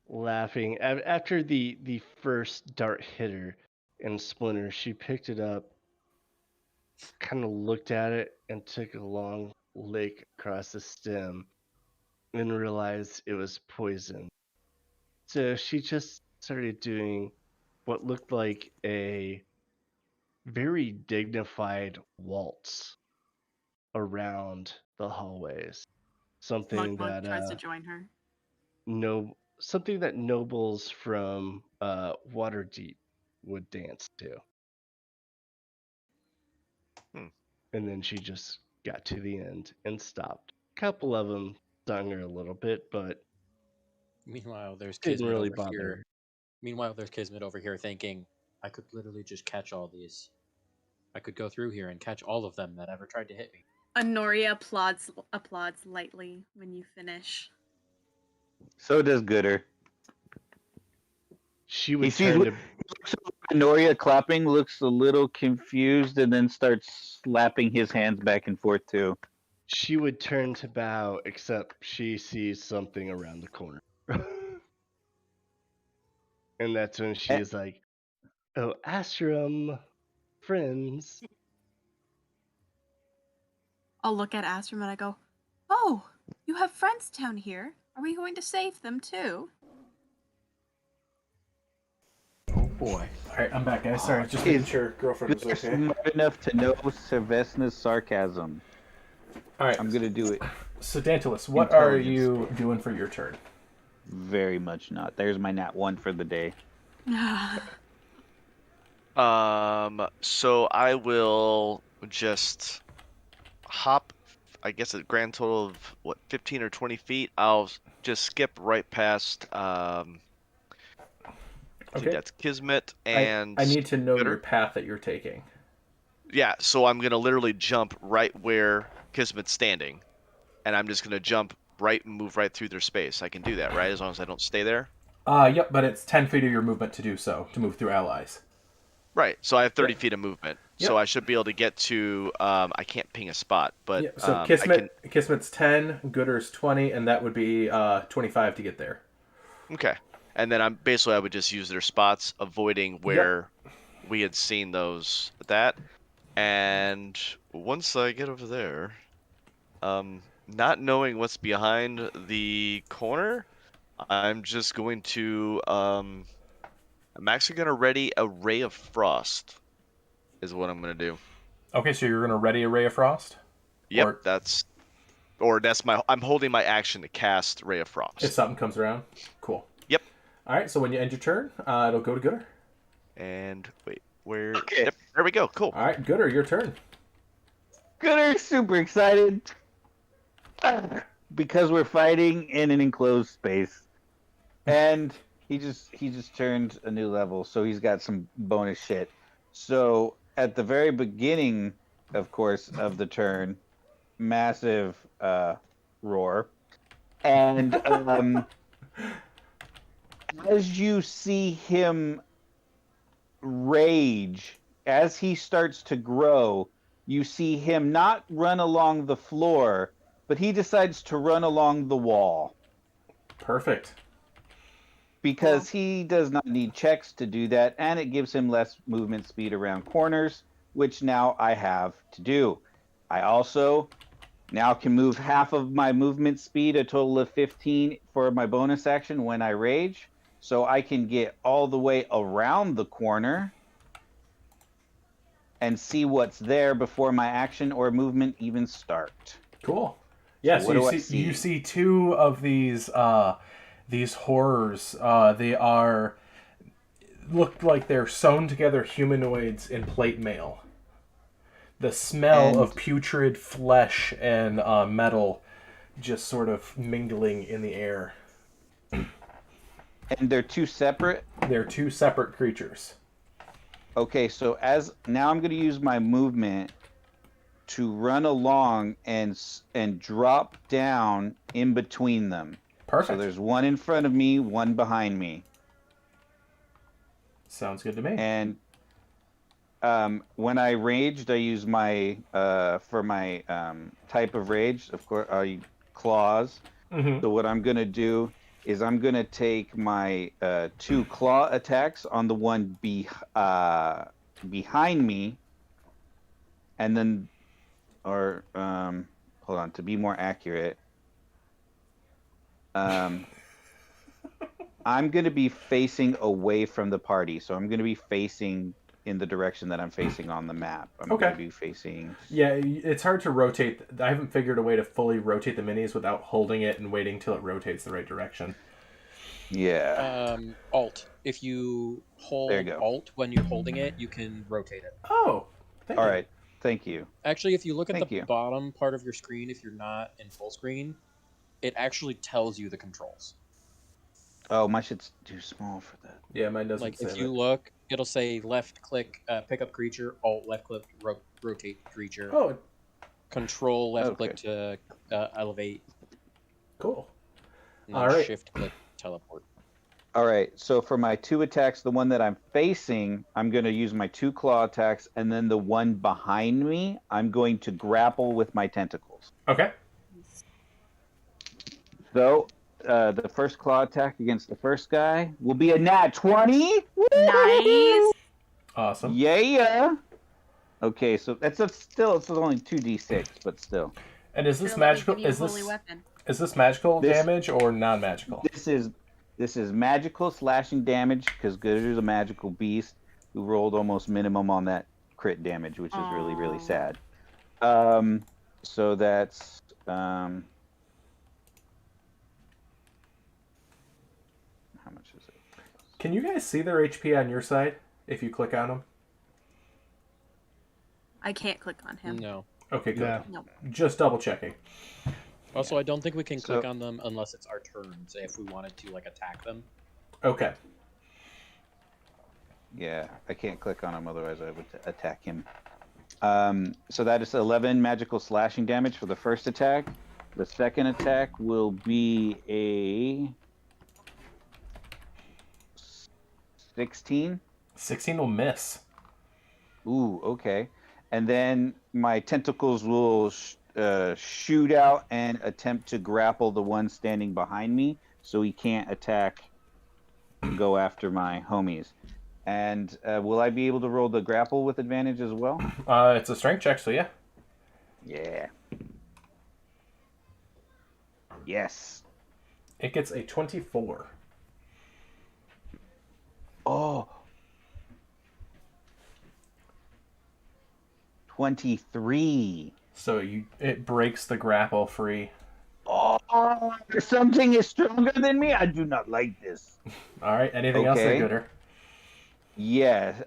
laughing. After the first dart hit her in Splinter, she picked it up, kind of looked at it, and took a long lick across the stem and realized it was poison. So she just started doing what looked like a very dignified waltz around the hallways. Something Mug that tries to join her. something that nobles from Waterdeep would dance to. Hmm. And then she just got to the end and stopped. A couple of them stung her a little bit, but Meanwhile, there's didn't Kismet really over bother here. her. Meanwhile, there's Kismet over here thinking, I could literally just catch all these. I could go through here and catch all of them that ever tried to hit me. Honoria applauds lightly when you finish. So does Gooder. She He would sees turn to Noria clapping, looks a little confused, and then starts slapping his hands back and forth too. she would turn to bow, except she sees something around the corner. And that's when she is like, "Oh, Astrum, friends." I'll look at Astrum and I go, "Oh, you have friends down here. Are we going to save them too?" Oh boy. All right, I'm back, guys. Sorry, just making Is sure girlfriend was Gooder okay. smart enough to know Sylvestna's sarcasm? All right. I'm gonna do it. So Dantalus, what are Intelligence. you doing for your turn? Very much not. There's my nat 1 for the day. So I will just hop, I guess a grand total of what, 15 or 20 feet. I'll just skip right past I think Okay. that's Kismet and I need to know Gooder. your path that you're taking. Yeah, so I'm gonna literally jump right where Kismet's standing, and I'm just gonna jump right and move right through their space. I can do that, right? As long as I don't stay there. Yep, but it's 10 feet of your movement to do so, to move through allies. Right. So I have 30 Yep. feet of movement. Yep. So I should be able to get to. I can't ping a spot, but Yeah, so I can. Kismet's 10, Gooder's 20, and that would be 25 to get there. Okay. And then I would just use their spots, avoiding where we had seen that. And once I get over there, not knowing what's behind the corner, I'm just going to I'm actually gonna ready a ray of frost, is what I'm gonna do. Okay, so you're going to ready a Ray of Frost? Yep, Or I'm holding my action to cast Ray of Frost. if something comes around? Cool. Yep. All right, so when you end your turn, it'll go to Gooder. And wait, where? Okay. Yep, there we go. Cool. All right, Gooder, your turn. Gooder's super excited because we're fighting in an enclosed space, and he just turned a new level, so he's got some bonus shit. So at the very beginning, of course, of the turn, massive roar, and as you see him rage, as he starts to grow, you see him not run along the floor, but he decides to run along the wall. Perfect. Because he does not need checks to do that, and it gives him less movement speed around corners, which now I have to do. I also now can move half of my movement speed, a total of 15 for my bonus action when I rage. So I can get all the way around the corner and see what's there before my action or movement even start. Cool. Yeah, So so what do I you see? see two of these horrors. They look like they're sewn together humanoids in plate mail. The smell of putrid flesh and metal just sort of mingling in the air. And they're two separate? They're two separate creatures. Okay, so now I'm going to use my movement to run along and drop down in between them. Perfect. So there's one in front of me, one behind me. Sounds good to me. And when I raged, I use my for my type of rage, of course, claws. Mm-hmm. So what I'm going to do is I'm going to take my 2 claw attacks on the one behind me, and then, hold on, to be more accurate, I'm going to be facing away from the party. So I'm going to be facing in the direction that I'm facing on the map. I'm going to be facing... Yeah, it's hard to rotate. I haven't figured a way to fully rotate the minis without holding it and waiting till it rotates the right direction. Yeah. Alt. If you hold Alt when you're holding it, you can rotate it. Oh, thank you. All right. Thank you. Actually, if you look at the bottom part of your screen, if you're not in full screen, it actually tells you the controls. Oh, my shit's too small for that. Yeah, mine doesn't Like, if save you it. look, it'll say left click, pick up creature, alt left click, rotate creature, Oh, control left Okay. click to elevate, cool. and All then right. shift click teleport. All right. So for my 2 attacks, the one that I'm facing, I'm going to use my 2 claw attacks, and then the one behind me, I'm going to grapple with my tentacles. Okay. So the first claw attack against the first guy will be a nat 20. Nice. Awesome. Yeah. Okay, so it's only 2d6, but still. And is this Here, let me magical? give you a Is holy this weapon. magical This- damage or non-magical? This is magical slashing damage because Guzer's a magical beast who rolled almost minimum on that crit damage, which is really, really Aw. sad. So that's how much is it? Can you guys see their HP on your side if you click on them? I can't click on him. No. Okay, good. Yeah. No. Just double checking. Also, I don't think we can click So- on them unless it's our turn. Say if we wanted to like attack them. Okay. Yeah, I can't click on him, otherwise I would attack him. So that is 11 magical slashing damage for the first attack. The second attack will be a 16. 16 will miss. Ooh, okay. And then my tentacles will shoot out and attempt to grapple the one standing behind me, so he can't attack and go after my homies. And will I be able to roll the grapple with advantage as well? It's a strength check, so yeah. Yeah. Yes. It gets a 24. Oh. 23. So it breaks the grapple free. Oh, something is stronger than me? I do not like this. All right. Anything else, Okay. then, Gooder? Yes.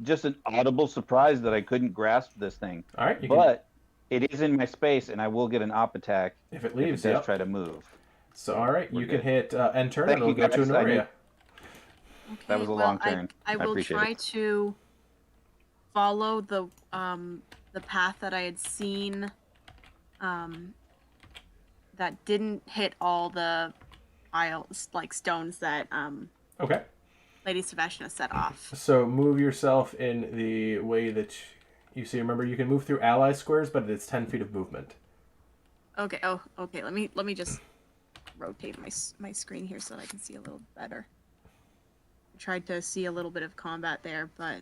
Just an audible surprise that I couldn't grasp this thing. All right. But it is in my space, and I will get an op attack if it if leaves, it does yep. try to move. So all right, We're you can good. hit end turn, Thank and it'll you, go to guys. I Honoria. Okay, That was a well, long turn. I I will appreciate try it. to follow the path that I had seen that didn't hit all the piles, like stones that Okay. Lady Sebastian set off. So move yourself in the way that you see. Remember, you can move through ally squares, but it's 10 feet of movement. Okay. Oh, okay. Let me just rotate my screen here so that I can see a little better. I tried to see a little bit of combat there, but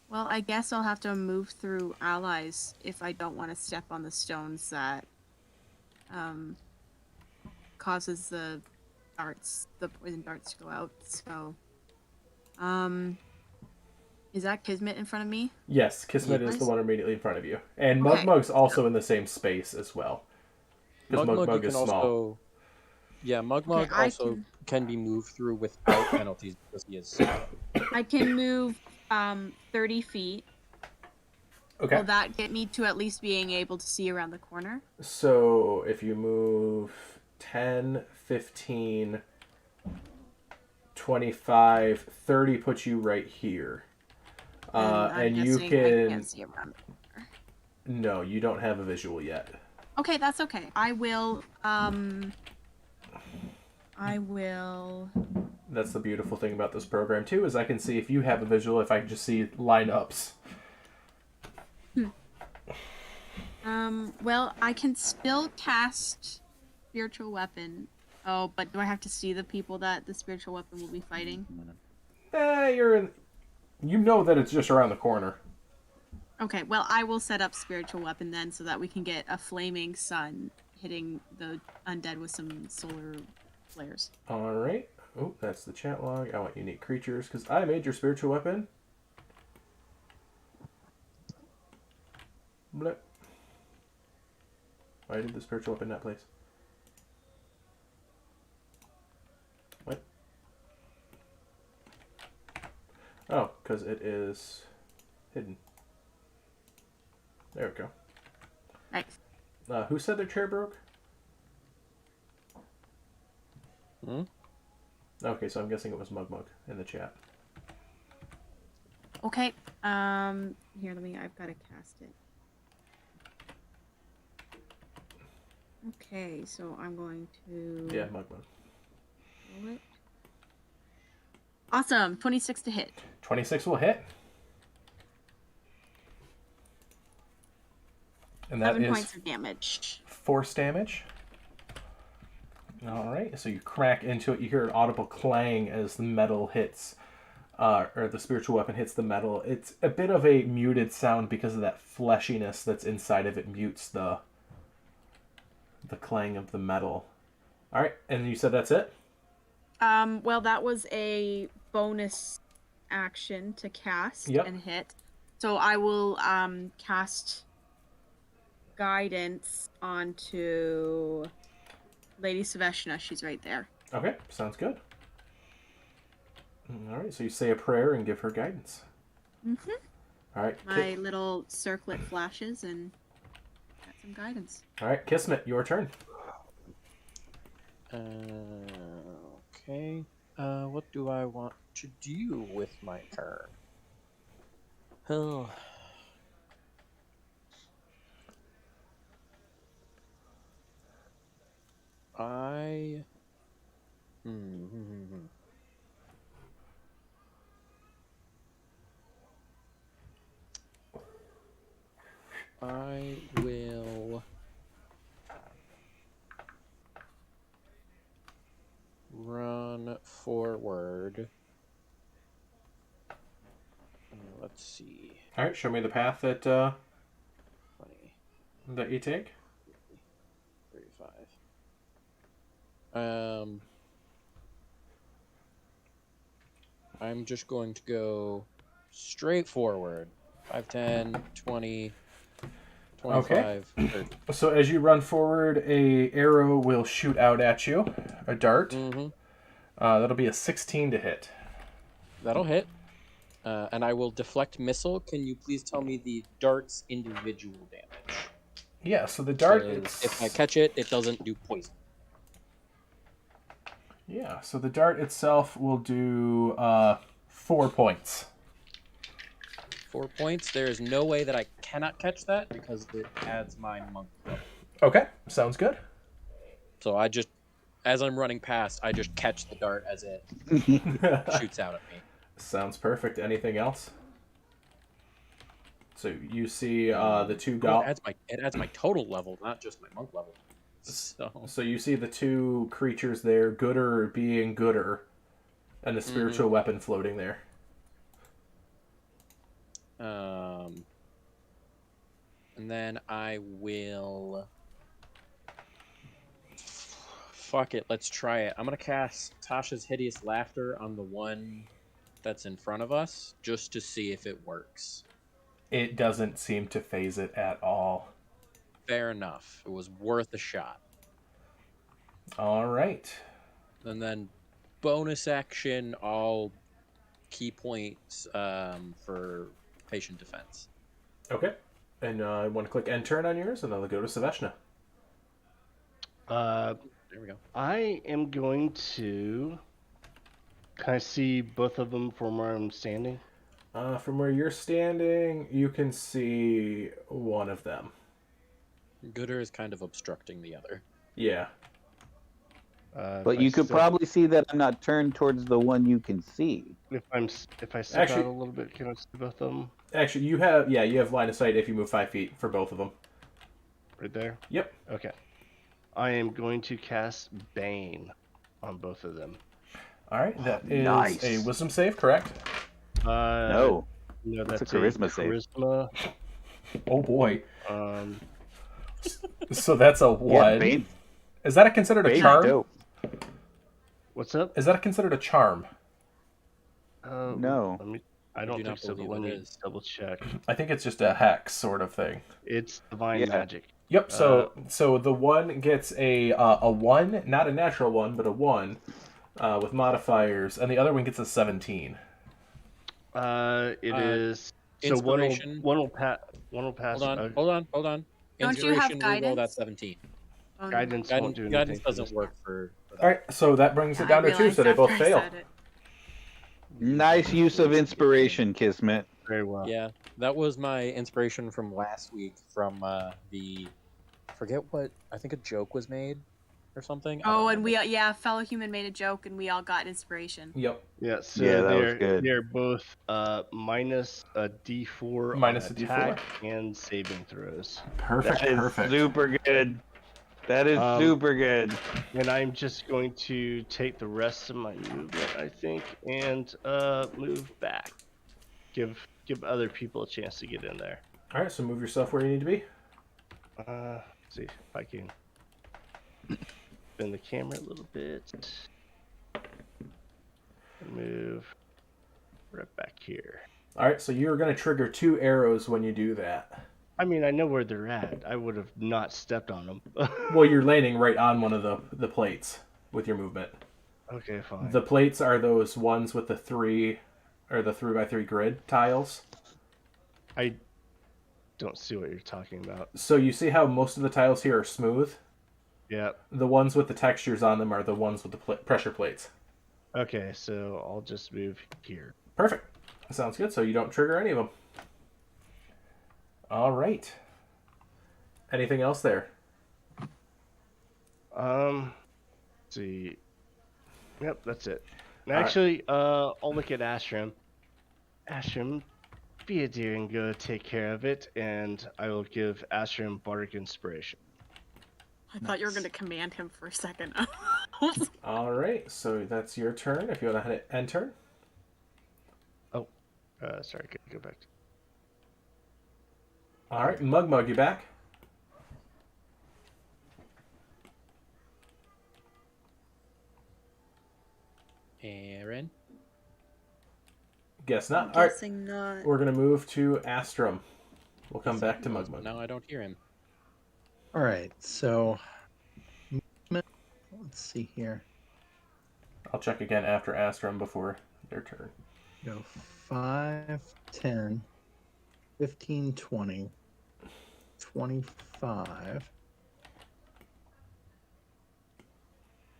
well, I guess I'll have to move through allies if I don't want to step on the stones that causes the poison darts to go out. So is that Kismet in front of me? Yes, Kismet is Nice. the one immediately in front of you, and Okay. Mugmug's also in the same space as well. Because Mugmug you Mugmug can is small. also. Yeah, Mugmug Okay, I also can be moved through without penalties because he is small. I can move 30 feet. Okay. Will that get me to at least being able to see around the corner? So if you move 10, 15, 25, 30 puts you right here. I'm And you guessing I can... can't see around the corner. No, you don't have a visual yet. Okay, that's okay. I will. That's the beautiful thing about this program too, is I can see if you have a visual, if I can just see lineups. Well, I can still cast spiritual weapon. Oh, but do I have to see the people that the spiritual weapon will be fighting? You're in... You know that it's just around the corner. Okay, well, I will set up spiritual weapon then so that we can get a flaming sun hitting the undead with some solar flares. Alright. Oh, that's the chat log. I want unique creatures, because I made your spiritual weapon. Blip. Why did the spiritual weapon not place? What? Oh, because it is hidden. There we go. Nice. Who said their chair broke? Hmm? Okay, so I'm guessing it was Mugmug in the chat. Okay. Here, I've got to cast it. Okay, so I'm going to. Yeah, Mugmug. Roll it. Awesome. 26 to hit. 26 will hit. And that 7 is points of damage. force damage. All right, so you crack into it. You hear an audible clang as the metal hits, or the spiritual weapon hits the metal. It's a bit of a muted sound because of that fleshiness that's inside of it mutes the clang of the metal. All right, and you said that's it? Well, that was a bonus action to cast and hit. So I will cast guidance onto Lady Saveshna. She's right there. Okay, sounds good. All right, so you say a prayer and give her guidance. Mm-hmm. All right. My little circlet flashes and got some guidance. All right, Kismet, your turn. Okay. What do I want to do with my turn? Oh. I will run forward. Let's see. All right, show me the path that 20, that you take. 35. I'm just going to go straight forward. 5, 10, 20, 25, 30. So as you run forward, a arrow will shoot out at you, a dart. Mm-hmm. That'll be a 16 to hit. That'll hit. And I will deflect missile. Can you please tell me the dart's individual damage? Yeah, so the dart... If I catch it, it doesn't do poison. Yeah, so the dart itself will do 4 points. 4 points. There is no way that I cannot catch that because it adds my monk level. Okay, sounds good. So I just, as I'm running past, I just catch the dart as it shoots out at me. Sounds perfect. Anything else? So you see the two goblins. It adds my total level, not just my monk level. So you see the two creatures there, Gooder being Gooder, and the spiritual weapon floating there. And then I will... Fuck it, let's try it. I'm going to cast Tasha's Hideous Laughter on the one that's in front of us, just to see if it works. It doesn't seem to phase it at all. Fair enough. It was worth a shot. All right. And then bonus action, all key points for patient defense. Okay. And I want to click end turn on yours, and then I'll go to Saveshna. There we go. I am going to... Can I see both of them from where I'm standing? From where you're standing, you can see one of them. Gooder is kind of obstructing the other. Yeah. But you could probably see that I'm not turned towards the one you can see. If I step out a little bit, can I see both of them? Actually, you have line of sight if you move 5 feet for both of them. Right there? Yep. Okay. I am going to cast Bane on both of them. All right, that is Nice. a wisdom save, correct? No, that's a charisma save. Charisma. Oh boy. So that's a 1. Yeah, Bane. Is that considered a Bane's charm? dope. What's up? Is that considered a charm? No. I don't do think not so, but believe let it me is. double check. I think it's just a hex sort of thing. It's divine Yeah. magic. Yep. So the one gets a 1, not a natural 1, but a 1 with modifiers, and the other one gets a 17. It is so Inspiration. one will pass. Hold on. Don't you have Inspiration, we rolled at guidance? 17. Oh, no. Guidance won't do anything. Guidance for doesn't this. work for that. All right, so that brings it I down to 2, realized so they both after I fail. said it. Nice use of inspiration, Kismet. Very well. Yeah, that was my inspiration from last week from forget what, I think a joke was made or something. I don't Oh, and remember. fellow human made a joke, and we all got inspiration. Yep. Yeah, so Yeah, that was good. they're both minus a D4 Minus on a D4. attack and saving throws. Perfect. That is Perfect. super good. That is super good. And I'm just going to take the rest of my movement, I think, and move back. Give other people a chance to get in there. All right, so move yourself where you need to be. See if I can bend the camera a little bit. Move right back here. All right, so you're going to trigger 2 arrows when you do that. I mean, I know where they're at. I would have not stepped on them. Well, you're landing right on one of the plates with your movement. Okay, fine. The plates are those ones with the 3 or the 3x3 grid tiles. I don't see what you're talking about. So you see how most of the tiles here are smooth? Yeah. The ones with the textures on them are the ones with the pressure plates. Okay, so I'll just move here. Perfect. Sounds good. So you don't trigger any of them. All right. Anything else there? Let's see. Yep, that's it. And actually, I'll look at Astrum. Astrum, be a dear and go take care of it, and I will give Astrum bardic inspiration. I thought you were going to command him for a second. All right. So that's your turn. If you want to hit end turn. Oh, sorry, go back. All right, Mug, you back? Aaron? Guess not. I'm All right, guessing not. we're gonna move to Astrum. We'll come back to Mug. Now I don't hear him. All right, so let's see here. I'll check again after Astrum before their turn. Go 5, 10, 15, 20, 25.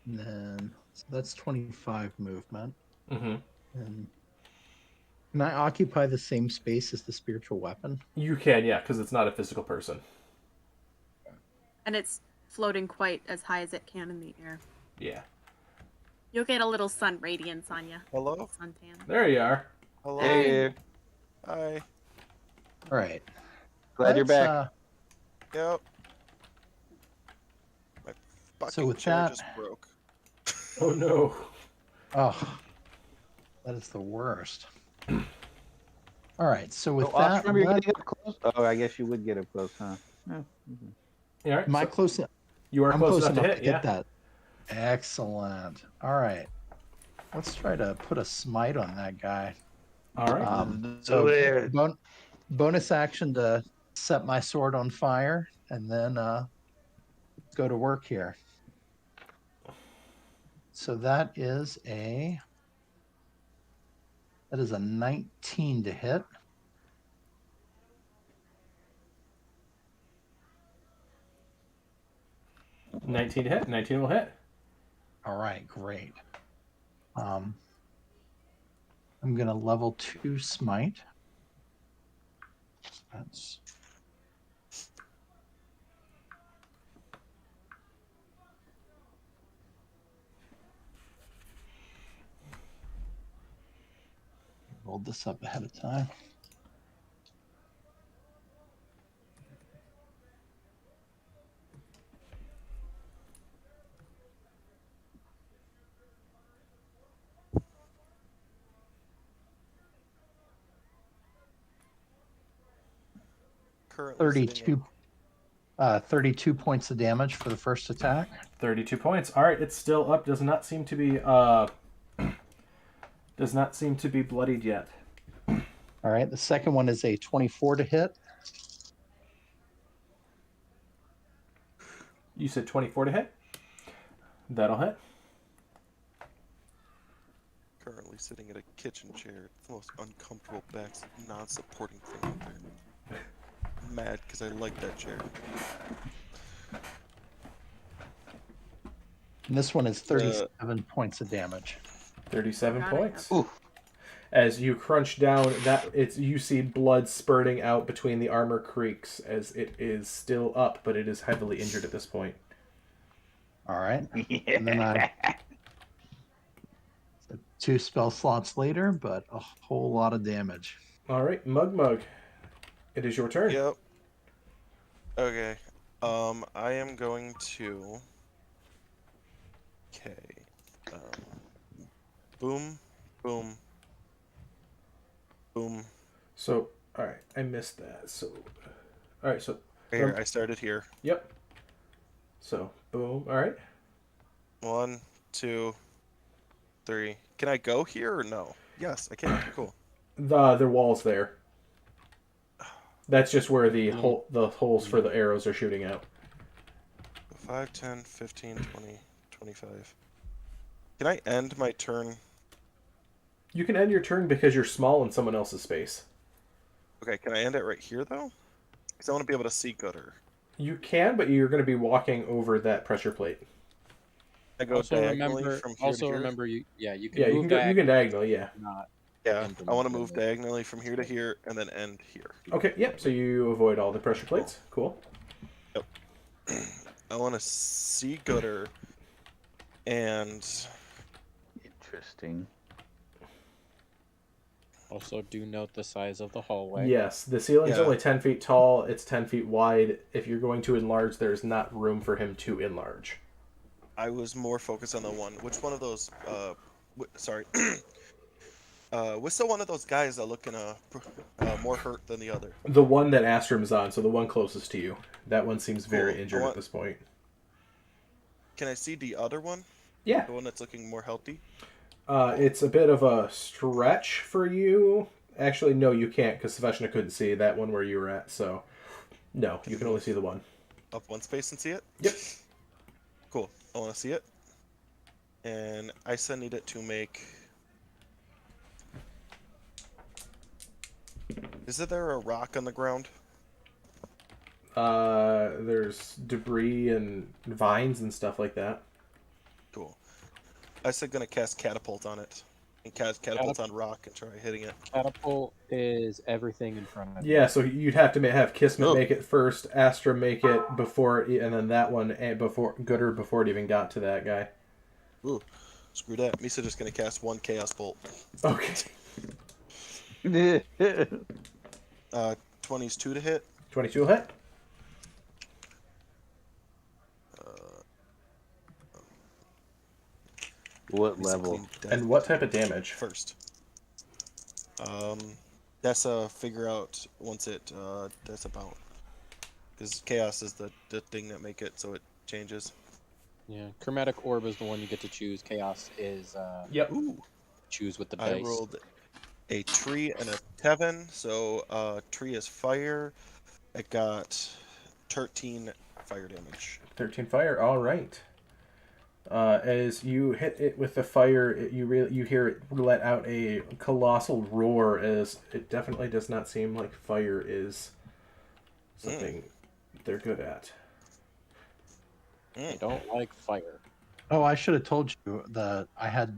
And then, so that's 25 movement. Mm-hmm. And can I occupy the same space as the spiritual weapon? You can, yeah, because it's not a physical person. And it's floating quite as high as it can in the air. Yeah. You'll get a little sun radiance on you. Hello? Suntan. There you are. Hello? Hey, Hi. All right. glad you're back. Yep. My fucking So with chair that- just broke. Oh no. Oh, that is the worst. All right, so with Oh, that, Ostrom, you're getting up close. Oh, I guess you would get up close, huh? Yeah. All right. am I so close? you are I'm close enough to hit. Yeah. that. Excellent. All right, let's try to put a smite on that guy. All right. So bonus action to set my sword on fire, and then go to work here. So that is a 19 to hit. – 19 to hit. 19 will hit. All right, great. I'm gonna level 2 smite. That's rolled this up ahead of time. Currently sitting 32 points of damage for the first attack. 32 points. All right, it's still up. Does not seem to be bloodied yet. All right, the second one is a 24 to hit. You said 24 to hit. That'll hit. currently sitting at a kitchen chair. It's the most uncomfortable back non-supporting thing out there. mad because I like that chair. And this one is 37 points of damage. 37 Forgot I points. have- Oof. As you crunch down, you see blood spurting out between the armor creaks as it is still up, but it is heavily injured at this point. All right. And then I 2 spell slots later, but a whole lot of damage. All right, Mug, it is your turn. Yep. Okay. I am going to. Okay. Boom, boom, boom. So, all right, I missed that. So, all right, so Here, I started here. yep. So, boom. All right. 1, 2, 3. Can I go here or no? Yes, I can. Cool. The wall's there. That's just where the Mm. the holes for the arrows are shooting out. 5, 10, 15, 20, 25. Can I end my turn? You can end your turn because you're small in someone else's space. Okay, can I end it right here though? Because I want to be able to see gooder. You can, but you're going to be walking over that pressure plate. I go Also diagonally remember, from here to here. you can Yeah, you move can go. You can diagonally. Yeah. not Yeah, end them I want to move together. diagonally from here to here and then end here. Okay. Yep. So you avoid all the pressure plates. Cool. I want to see gooder and Interesting. Also, do note the size of the hallway. Yes, the ceiling's Yeah. only 10 feet tall. It's 10 feet wide. If you're going to enlarge, there's not room for him to enlarge. I was more focused on the one. Which one of those? Sorry. What's the one of those guys that looking more hurt than the other? The one that Astrom's on, so the one closest to you. That one seems very Cool. injured at this point. Can I see the other one? Yeah. The one that's looking more healthy? It's a bit of a stretch for you. Actually, no, you can't, because Saveshna couldn't see that one where you were at, so... No, you can only see the one. Up one space and see it? Yep. Cool. I want to see it. And I still need it to make... Isn't there a rock on the ground? There's debris and vines and stuff like that. Cool. I said gonna cast catapult on it. And cast catapult on rock and try hitting it. Catapult is everything in front of you. Yeah, so you'd have to have Kismet Oh. make it first, Astra make it before, and then that one before it even got to that guy. Ooh, screw that. Misa just gonna cast one chaos bolt. Okay. 20's 2 to hit. 22 will hit. What Misa level? clean death And what type of damage? first? That's a figure out once it that's about, because chaos is the thing that make it so it changes. Yeah, chromatic orb is the one you get to choose. Chaos is Yep. Ooh, choose with the I dice. rolled a tree and a 7, so tree is fire. I got 13 fire damage. 13 fire. All right. As you hit it with the fire, you hear it let out a colossal roar, as it definitely does not seem like fire is something they're good at. I don't like fire. Oh, I should have told you that I had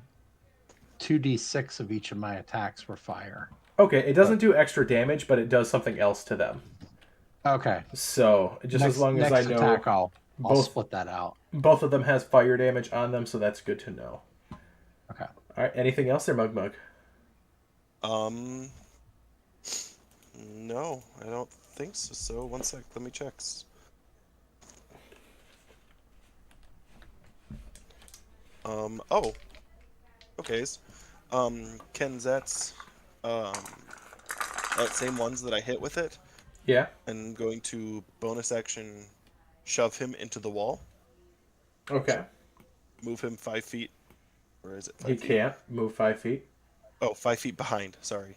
2d6 of each of my attacks were fire. Okay, it doesn't do extra damage, but it does something else to them. Okay. So just as long as I next know attack, I'll both split that out. both of them has fire damage on them, so that's good to know. Okay. All right. Anything else there, Mug? No, I don't think so. So one sec, let me check. Oh, okay. Kenzet's, same ones that I hit with it, Yeah. and going to bonus action, shove him into the wall, Okay. move him 5 feet, or is it 5 He feet? can't move 5 feet. Oh, 5 feet behind. Sorry.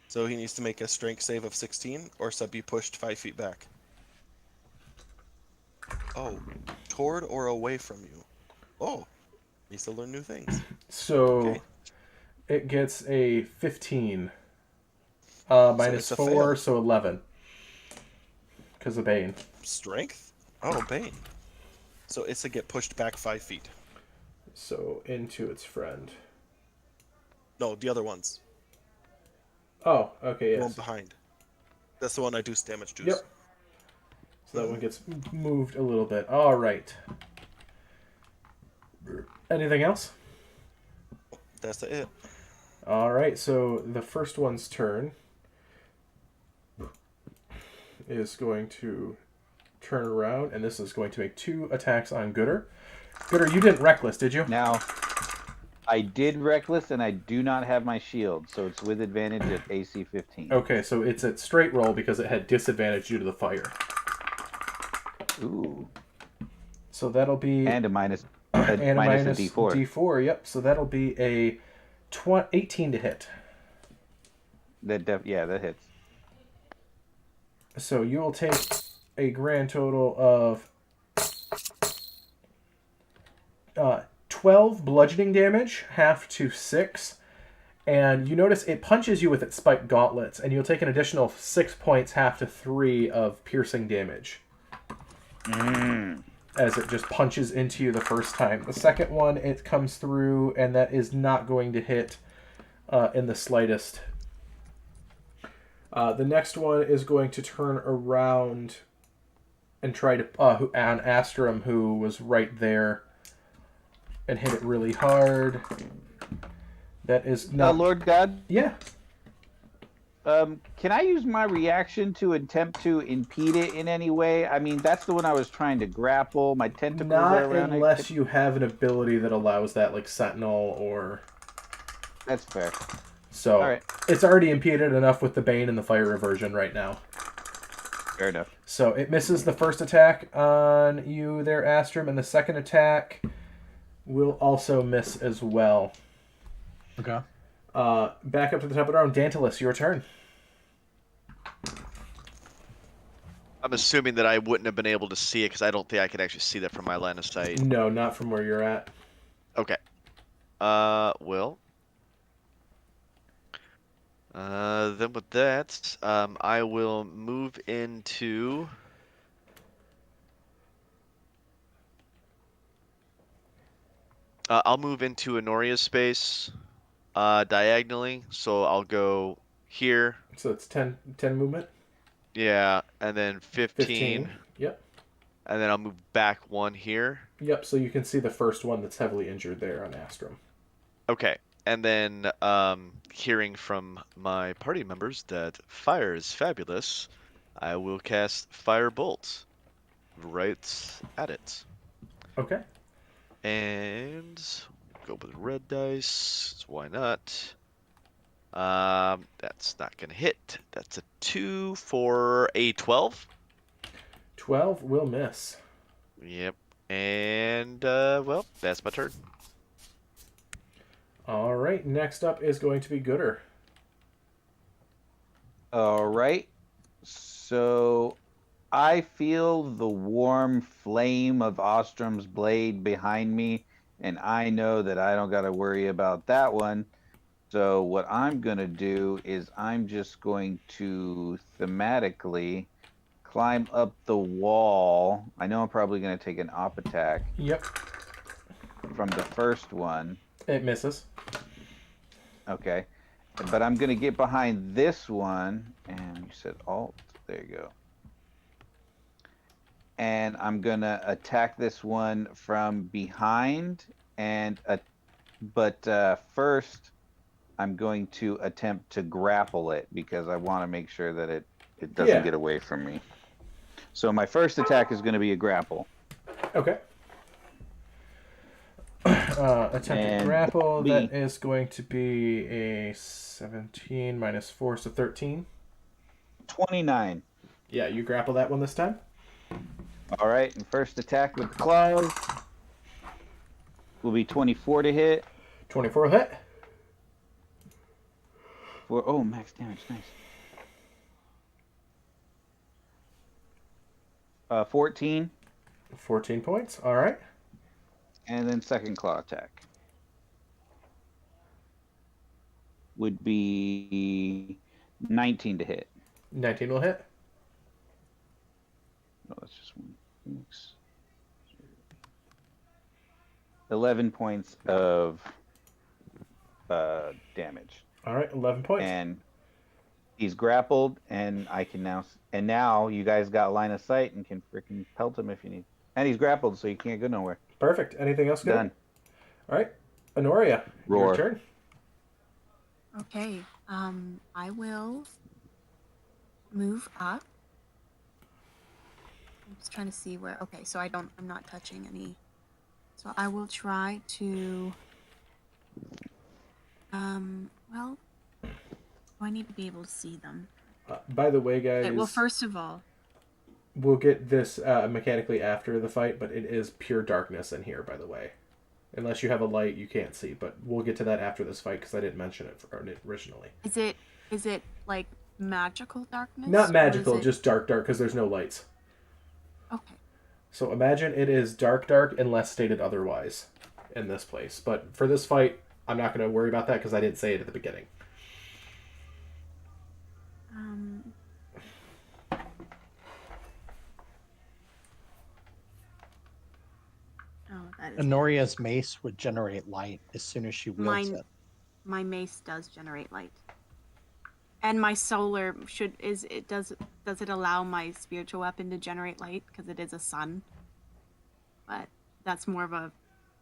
So he needs to make a strength save of 16, or be pushed 5 feet back. Oh, toward or away from you. Oh, needs to learn new things. So Okay. it gets a 15. So Minus it's a 4, fail. so 11. because of Bane. Strength? Oh, Bane. So it's to get pushed back 5 feet. So into its friend. No, the other ones. Oh, okay, The one yes. behind. That's the one I do damage to. Yep. So that one gets moved a little bit. All right. Anything else? That's it. All right. So the first one's turn is going to turn around, and this is going to make 2 attacks on Gooder. Gooder, you didn't reckless, did you? Now, I did reckless, and I do not have my shield, so it's with advantage at AC 15. Okay, so it's at straight roll because it had disadvantage due to the fire. Ooh. So that'll be And a minus and a minus minus a D4. D4. Yep. So that'll be a 18 to hit. That hits. So you will take a grand total of 12 bludgeoning damage, half to 6. And you notice it punches you with its spiked gauntlets, and you'll take an additional 6 points, half to 3 of piercing damage. As it just punches into you the first time. The second one, it comes through, and that is not going to hit in the slightest. The next one is going to turn around and try to on Astrum, who was right there, and hit it really hard. That is not. Lord God? Yeah. Can I use my reaction to attempt to impede it in any way? I mean, that's the one I was trying to grapple. My tentacles are Not around unless it. you have an ability that allows that, like Sentinel or. That's fair. So All right. It's already impeded enough with the Bane and the Fire Reversion right now. Fair enough. So it misses the first attack on you there, Astrum, and the second attack will also miss as well. Okay. Back up to the top of the round. Dantalus, your turn. I'm assuming that I wouldn't have been able to see it because I don't think I could actually see that from my line of sight. No, not from where you're at. Okay. Well. Then with that, I will move into. I'll move into Honoria's space, diagonally. So I'll go here. So it's 10 movement. Yeah, and then 15. Yep. And then I'll move back 1 here. Yep, so you can see the first one that's heavily injured there on Astrum. Okay. And then, hearing from my party members that fire is fabulous, I will cast Firebolt right at it. Okay. And go with red dice. Why not? That's not gonna hit. That's a 2 for a 12. 12 will miss. Yep. And well, that's my turn. All right, next up is going to be Gooder. All right. So I feel the warm flame of Ostrom's blade behind me, and I know that I don't got to worry about that one. So what I'm going to do is I'm just going to thematically climb up the wall. I know I'm probably going to take an op attack. Yep. From the first one. It misses. Okay. But I'm going to get behind this one. And you said Alt. There you go. And I'm going to attack this one from behind. But first, I'm going to attempt to grapple it because I want to make sure that it doesn't get away from me. So my first attack is going to be a grapple. Okay. Attempt to grapple. That is going to be a 17 minus 4, so 13. 29. Yeah, you grapple that one this time. All right, and first attack with the claws will be 24 to hit. 24 will hit. Max damage, nice. 14. 14 points, all right. And then second claw attack would be 19 to hit. 19 will hit. No, that's just one. Thanks. 11 points of damage. All right, 11 points. And he's grappled, and I can now. And now you guys got line of sight and can freaking pelt him if you need. And he's grappled, so you can't go nowhere. Perfect. Anything else good? Done. All right, Honoria, your Roar. turn. Okay. I will move up. I'm just trying to see where. Okay, so I'm not touching any. So I will try to. Well, I need to be able to see them. By the way, guys, Okay, well, first of all, we'll get this mechanically after the fight, but it is pure darkness in here, by the way. Unless you have a light, you can't see, but we'll get to that after this fight because I didn't mention it originally. is it like magical darkness? Not or magical, is it... just dark because there's no lights. Okay. So imagine it is dark unless stated otherwise in this place. But for this fight, I'm not going to worry about that because I didn't say it at the beginning. Oh, that is... Honoria's mace would generate light as soon as she wields it. My mace does generate light. And my solar does it allow my spiritual weapon to generate light because it is a sun? But that's more of a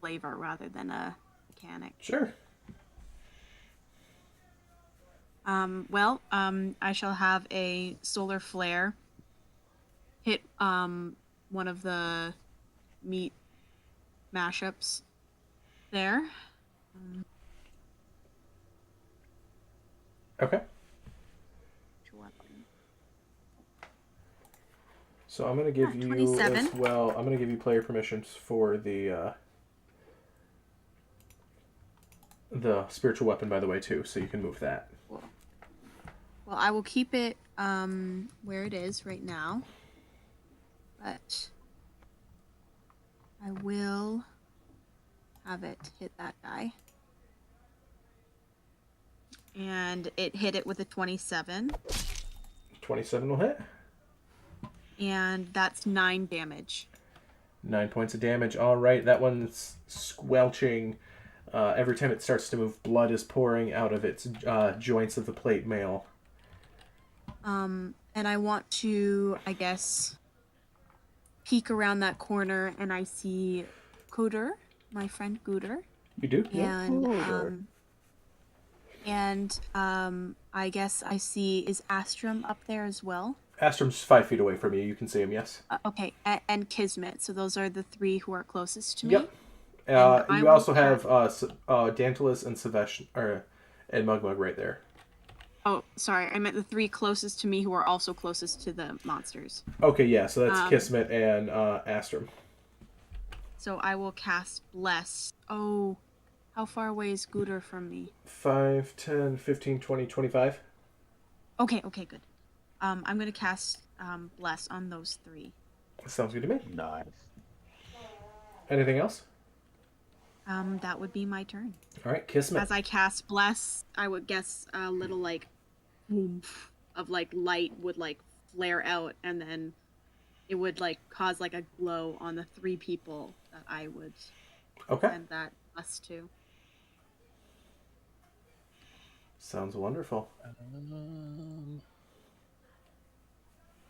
flavor rather than a mechanic. Sure. I shall have a solar flare hit one of the meat mashups there. Okay. So I'm going to give you 27. as well. I'm going to give you player permissions for the spiritual weapon, by the way, too, so you can move that. Cool. Well, I will keep it where it is right now, but I will have it hit that guy. And it hit it with a 27. 27 will hit. And that's 9 damage. 9 points of damage. All right, that one's squelching. Every time it starts to move, blood is pouring out of its joints of the plate mail. And I want to, I guess, peek around that corner, and I see Cooter, my friend Cooter. You do? And I guess I see, is Astrum up there as well? Astrum's 5 feet away from you. You can see him, yes. Okay, and Kismet. So those are the 3 who are closest to me. Yep. You also have Dantalus and Sevesh, and Mugmug right there. Oh, sorry. I meant the 3 closest to me who are also closest to the monsters. Okay, yeah. So that's Kismet and Astrum. So I will cast Bless. Oh, how far away is Gooter from me? 5, 10, 15, 20, 25. Okay, good. I'm going to cast Bless on those 3. Sounds good to me. Nice. Anything else? That would be my turn. All right, Kismet. As I cast Bless, I would guess a little, like, oomph of, like, light would, like, flare out, and then it would, like, cause, like, a glow on the 3 people that I would send that Bless to. Sounds wonderful.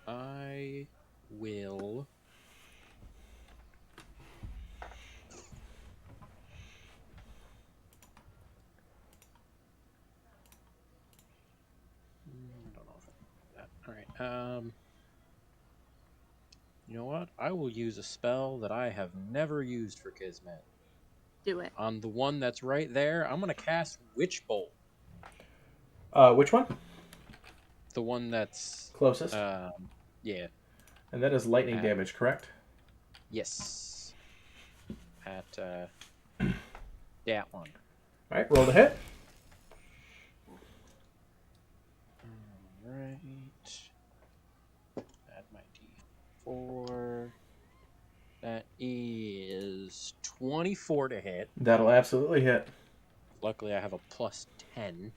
I will... I don't know if I can do that. Alright, you know what? I will use a spell that I have never used for Kismet. Do it. On the one that's right there, I'm going to cast Witch Bolt. Which one? The one that's... Closest? Yeah. And that is lightning damage, correct? Yes. At, that one. Alright, roll the hit. Alright. Add my d4. That is 24 to hit. That'll absolutely hit. Luckily, I have a plus 10.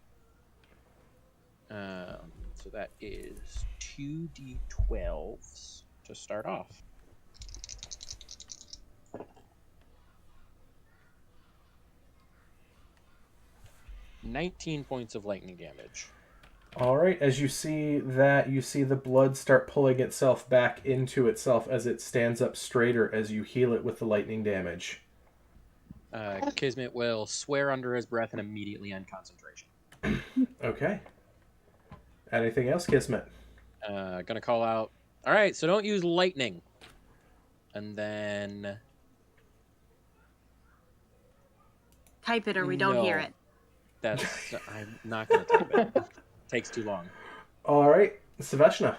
So that is 2d12s. to start off. 19 points of lightning damage. All right, as you see that, you see the blood start pulling itself back into itself as it stands up straighter as you heal it with the lightning damage. Kismet will swear under his breath and immediately end concentration. Okay. Anything else, Kismet? Gonna call out, all right, so don't use lightning. And then... Type it or we don't hear No. it. That's... I'm not gonna type it. Takes too long. All right, Saveshna.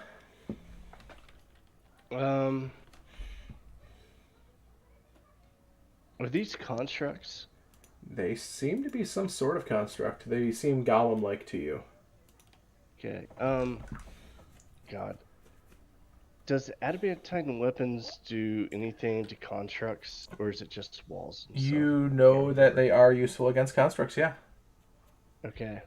Are these constructs? They seem to be some sort of construct. They seem golem-like to you. Okay. God. Does adamantine weapons do anything to constructs, or is it just walls? And stuff? You know that they are useful against constructs, yeah. Okay.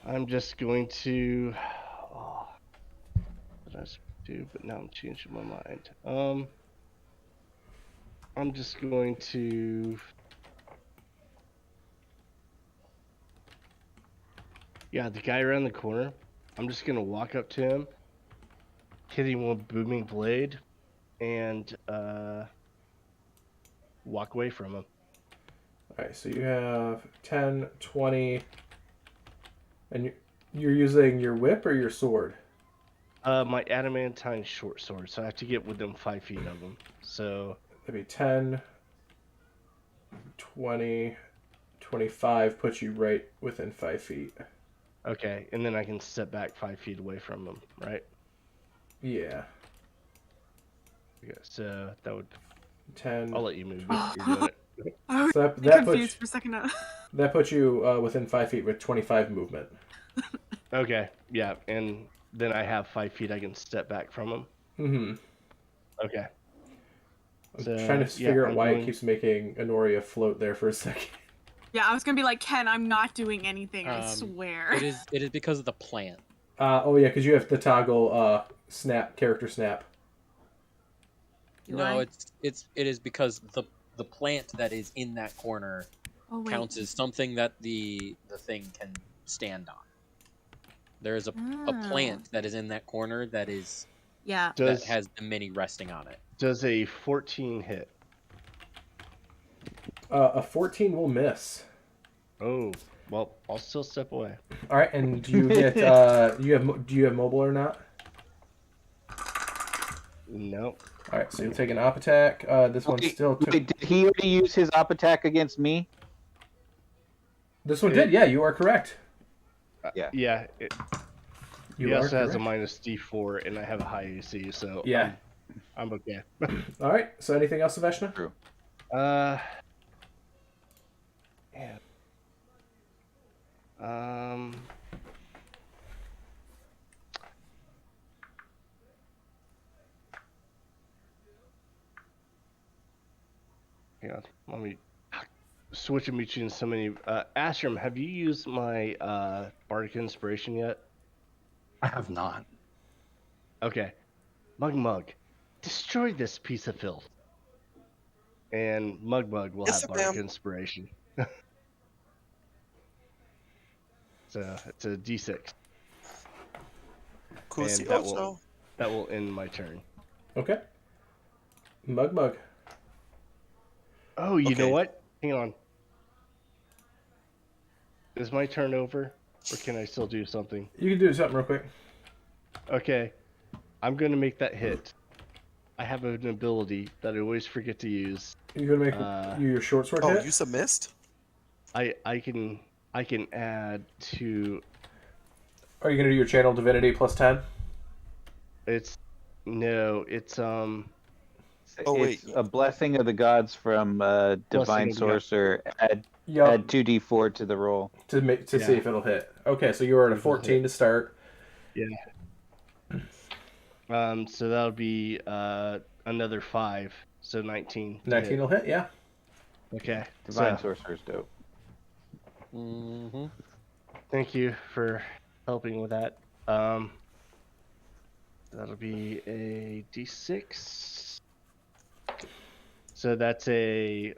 I'm just going to. Oh, what I was gonna do, but now I'm changing my mind. I'm just going to. Yeah, the guy around the corner. I'm just gonna walk up to him, hit him with booming blade, and walk away from him. Alright, so you have 10, 20, and you're using your whip or your sword? My adamantine short sword, so I have to get within 5 feet of him. So That'd be 10, 20, 25 puts you right within 5 feet. okay, and then I can step back 5 feet away from him, right? Yeah. Okay, so that would. 10. I'll let you move. You're doing it. I was So that confused for a second. that puts you within 5 feet with 25 movement. Okay, yeah, and then I have 5 feet I can step back from him. Mm-hmm. Okay. I'm So, trying to figure out I'm why it going- keeps making Honoria float there for a second. Yeah, I was gonna be like, Ken, I'm not doing anything, I Um, swear. It is because of the plant. Oh yeah, because you have the toggle character snap. Do No, I? it is because the plant that is in that corner Oh, wait. counts as something that the thing can stand on. There is a plant that is in that corner that is Yeah. that has the mini resting on it. Does a 14 hit? A 14 will miss. Oh, well, I'll still step away. All right, and do you get do you have mobile or not? Nope. All right, so you'll take an op attack. This one still took. Wait, did he already use his op attack against me? This one did. Yeah, you are correct. Yeah. You He are also has a correct. minus D4, and I have a high AC, so Yeah. I'm okay. All right. So anything else, Saveshna? True. Yeah. Hang on. Let me switching between so many. Astrum, have you used my Bardic Inspiration yet? I have not. Okay. Mug, destroy this piece of filth. And Mug will Yes, have ma'am. Bardic Inspiration. So it's a D6. And that will end my turn. Okay. Mug. Oh, you know Okay. what? Hang on. Is my turn over? Or can I still do something? You can do something real quick. Okay. I'm going to make that hit. I have an ability that I always forget to use. You're gonna make your short sword Oh, hit. use a mist? I can add to Are you gonna do your channel divinity plus 10? it's Oh, wait. It's a blessing of the gods from divine of the gods. sorcerer. Add Yep. 2d4 to the roll. To see if it'll hit. Okay, so you were at a 14 to start. Yeah. So that'll be another 5, so 19. to 19 hit. will hit. Yeah. Okay. Divine So, sorcerer's dope. Mm-hmm. thank you for helping with that. That'll be a d6. So that's a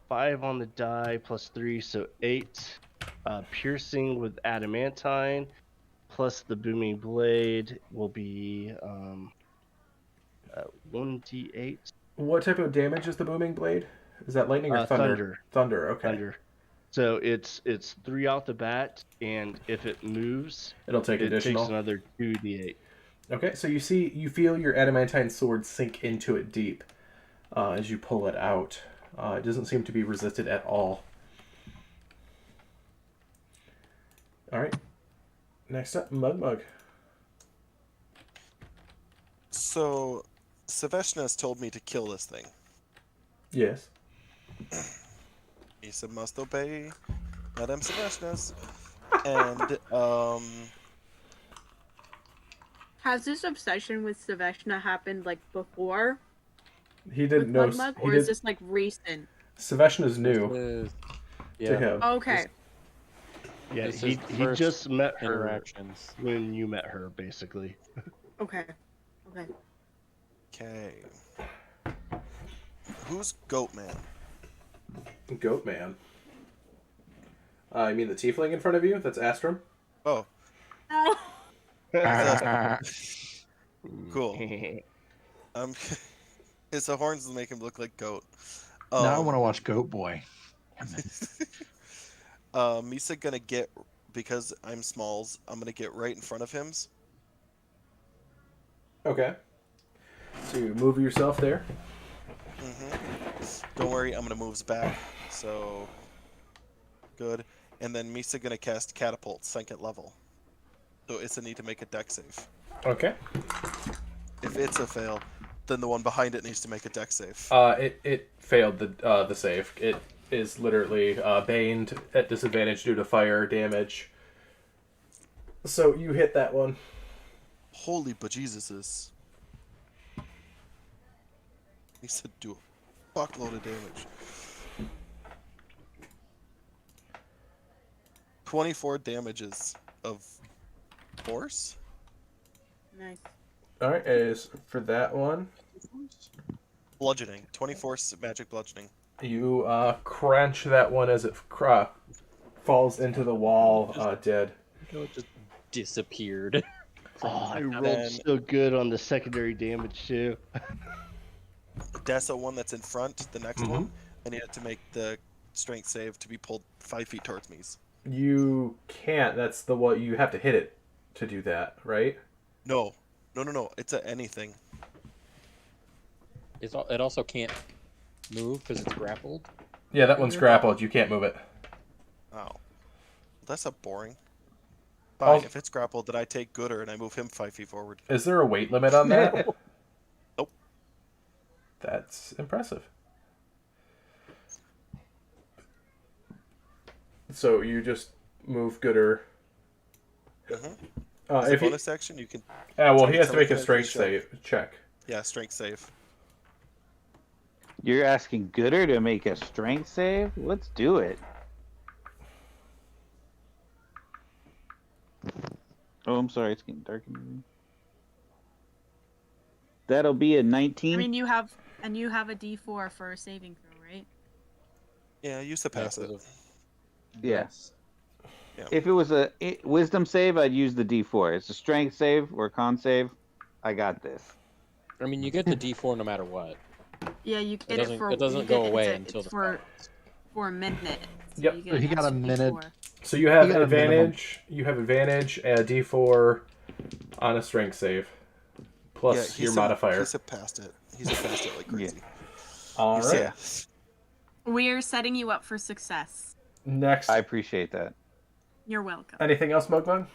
5 on the die plus 3, so 8. Piercing with adamantine plus the booming blade will be 1d8. What type of damage is the booming blade? Is that lightning or thunder? Thunder. Thunder. Okay. Thunder. So it's 3 off the bat, and if it moves, It'll take it additional. takes another 2d8. Okay, so you feel your adamantine sword sink into it deep as you pull it out. It doesn't seem to be resisted at all. All right. Next up, Mugmug. So, Saveshna has told me to kill this thing. Yes. He said must obey Madame Saveshna's. And, Has this obsession with Saveshna happened like before He didn't with know. Mugmug, He or is did. this like recent? Saveshna's new This is- to him. Okay. Yeah, This he is the he first just met her interactions. when you met her, basically. Okay. Okay. okay. Who's Goat Man? Goat man. You mean the tiefling in front of you? That's Astrum? Oh, Oh. cool. His horns make him look like goat. Now I want to watch Goat Boy. Misa gonna get, because I'm smalls, I'm gonna get right in front of him. Okay. So you move yourself there. Don't worry, I'm gonna moves back. So good. And then Misa gonna cast Catapult, 2nd level. So it's a need to make a deck save. Okay. If it's a fail, then the one behind it needs to make a deck save. It failed the save. It is literally baned at disadvantage due to fire damage. So you hit that one. Holy bejesuses. Misa do a fuckload of damage. 24 damages of force? Nice. All right, is for that one, Bludgeoning. 24 magic bludgeoning. you crunch that one as it falls into the wall, dead. It just disappeared. Oh, I rolled then- so good on the secondary damage too. Dessa one that's in front, the next Mhm. one, I need it to make the strength save to be pulled 5 feet towards me. You can't. That's the what you have to hit it to do that, right? No. It's a anything. It also can't move because it's grappled. Yeah, that one's grappled. You can't move it. Oh. That's a boring. Fine, Also- if it's grappled, then I take Gooder and I move him 5 feet forward. Is there a weight limit on that? Nope. That's impressive. So you just move Gooder. As a If he, bonus action, you can. well, take he has to some make a of it, strength just shove. check. Yeah, strength save. You're asking Gooder to make a strength save? Let's do it. Oh, I'm sorry. It's getting dark in the room. That'll be a 19. I mean, you have a D4 for a saving throw, right? Yeah, I used to pass it. Yes. Yeah. If it was a wisdom save, I'd use the D4. It's a strength save or con save. I got this. I mean, you get the D4 no matter what. Yeah, you get doesn't- it for. it doesn't you go get, away it's until the for a minute. So Yep. you get So he an got a extra minute. D4. So you have You got a minimum. advantage. You have advantage at D4 on a strength save, plus your modifier. He's passed it. He's passed it like crazy. All He's right. Yeah. We're setting you up for success. Next. I appreciate that. You're welcome. Anything else, Mugmug?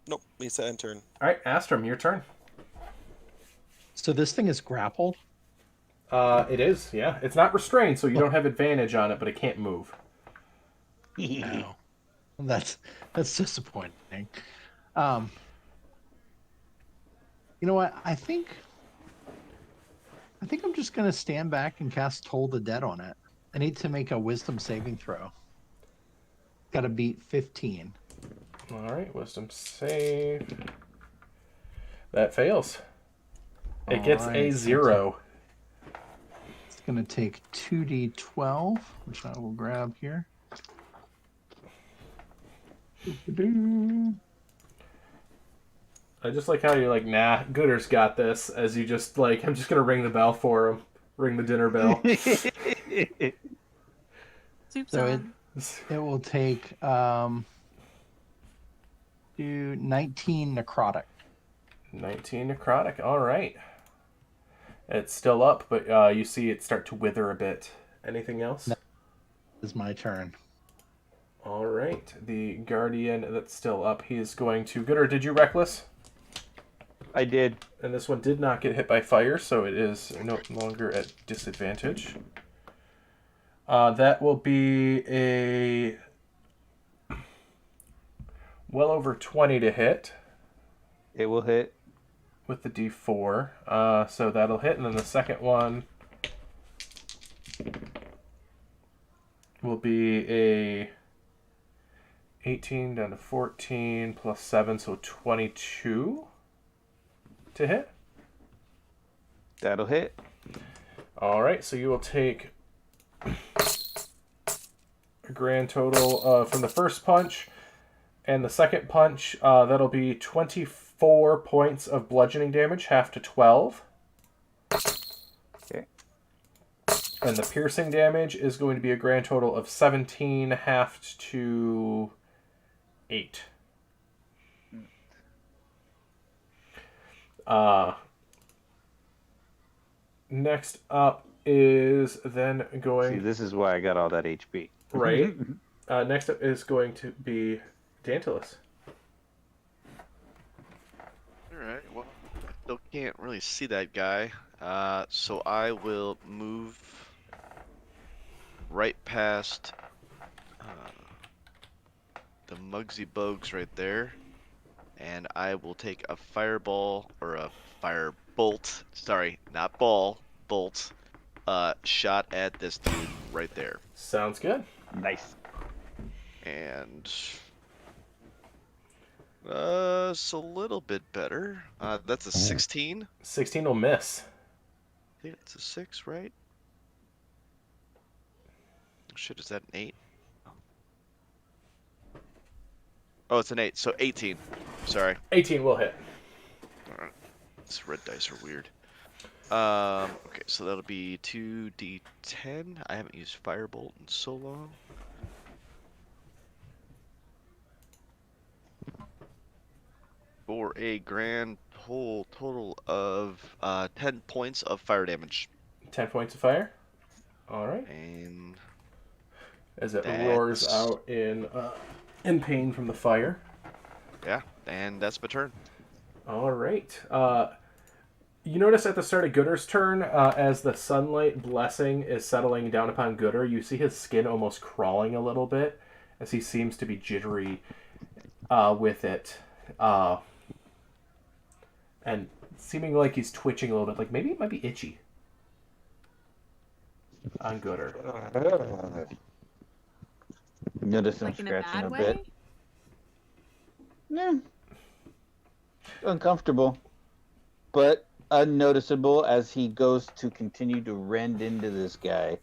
Nope, Misa end turn. All right, Astrum, your turn. So this thing is grappled. It is. Yeah, it's not restrained, so you don't have advantage on it, but it can't move. No. That's disappointing. You know what? I think I'm just gonna stand back and cast Toll the Dead on it. I need to make a Wisdom saving throw. Got to beat 15. All right, wisdom save. That fails. It gets a Alright, 0. It's going to take 2d12, which I will grab here. I just like how you're like, nah, Gooder's got this, as you just like, I'm just going to ring the bell for him. Ring the dinner bell. Soup So song. it will take do 19 necrotic. 19 necrotic, alright. It's still up, but you see it start to wither a bit. Anything else? That is my turn. Alright, the Guardian that's still up, he's going to... Gooder, did you Reckless? I did. And this one did not get hit by fire, so it is no longer at disadvantage. That will be a... well over 20 to hit. It will hit. With the D4. So that'll hit, and then the second one will be a 18 down to 14 plus 7, so 22 to hit. That'll hit. Alright, so you will take a grand total from the first punch and the second punch. That'll be 24 points of bludgeoning damage, half to 12. Okay. And the piercing damage is going to be a grand total of 17, halved to 8. Next up is then going... See, this is why I got all that HP. Right. Next up is going to be Dantalus. Alright, well, I still can't really see that guy. So I will move right past the Mugsy Bogues right there. And I will take a fireball, or a fire bolt, sorry, not ball, bolt, shot at this dude right there. Sounds good. Nice. And it's a little bit better. That's a 16. 16 will miss. I think it's a 6, right? Shit, is that an 8? Oh, it's an 8, so 18. Sorry. 18 will hit. Alright. These red dice are weird. Okay, so that'll be 2d10. I haven't used Firebolt in so long. For a grand whole total of 10 points of fire damage. 10 points of fire. Alright. And as it roars out in pain from the fire. Yeah, and that's my turn. Alright. You notice at the start of Gooder's turn, as the sunlight blessing is settling down upon Gooder, you see his skin almost crawling a little bit, as he seems to be jittery with it. And seeming like he's twitching a little bit, like maybe it might be itchy on Gooder. Notice him Like in a scratching bad a way? bit. Yeah. Uncomfortable, but unnoticeable as he goes to continue to rend into this guy.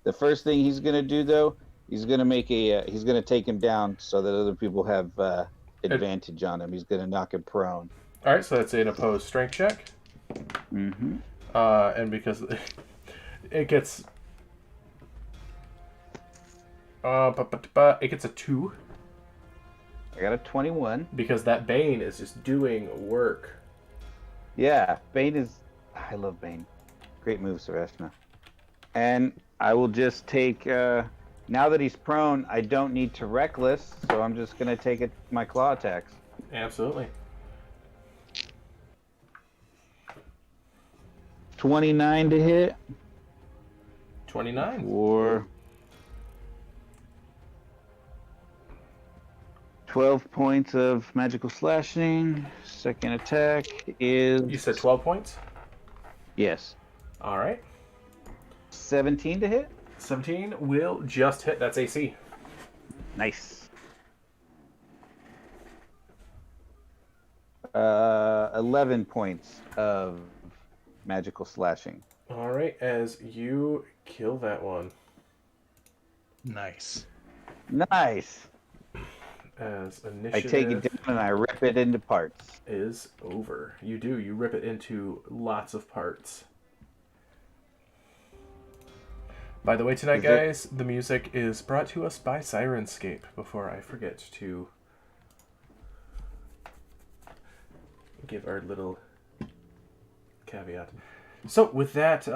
The first thing he's gonna do, though, he's gonna make he's gonna take him down so that other people have advantage on him. He's gonna knock him prone. All right, so that's an opposed strength check. Mm-hmm. And because it gets it gets a 2 I got a 21. because that Bane is just doing work. Yeah, Bane is... I love Bane. Great move, Savashna. And I will just take... now that he's prone, I don't need to Reckless, so I'm just going to take my claw attacks. Absolutely. 29 to hit. 29. Or 12 points of magical slashing. Second attack is... You said 12 points? Yes. All right. 17 to hit. 17 will just hit. That's AC. Nice. 11 points of magical slashing. All right, as you kill that one. Nice. Nice. As I take it initiative down and I rip it into parts. is over. You do. You rip it into lots of parts. By the way, tonight, guys, the music is brought to us by Sirenscape. Before I forget to give our little caveat. So, with that,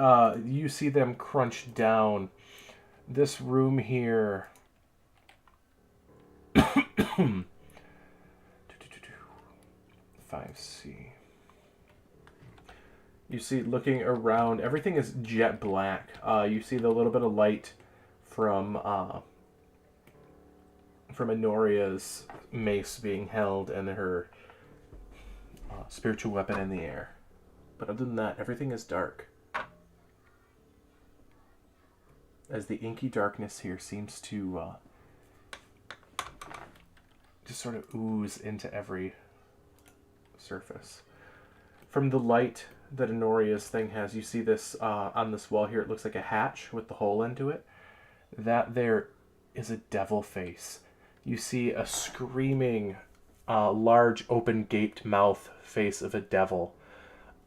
you see them crunch down. This room here. 5C. You see, looking around, everything is jet black. You see the little bit of light from Honoria's mace being held and her spiritual weapon in the air. But other than that, everything is dark. As the inky darkness here seems to just sort of ooze into every surface. From the light that Honoria's thing has, you see this on this wall here. It looks like a hatch with the hole into it. That there is a devil face. You see a screaming, large, open-gaped mouth face of a devil.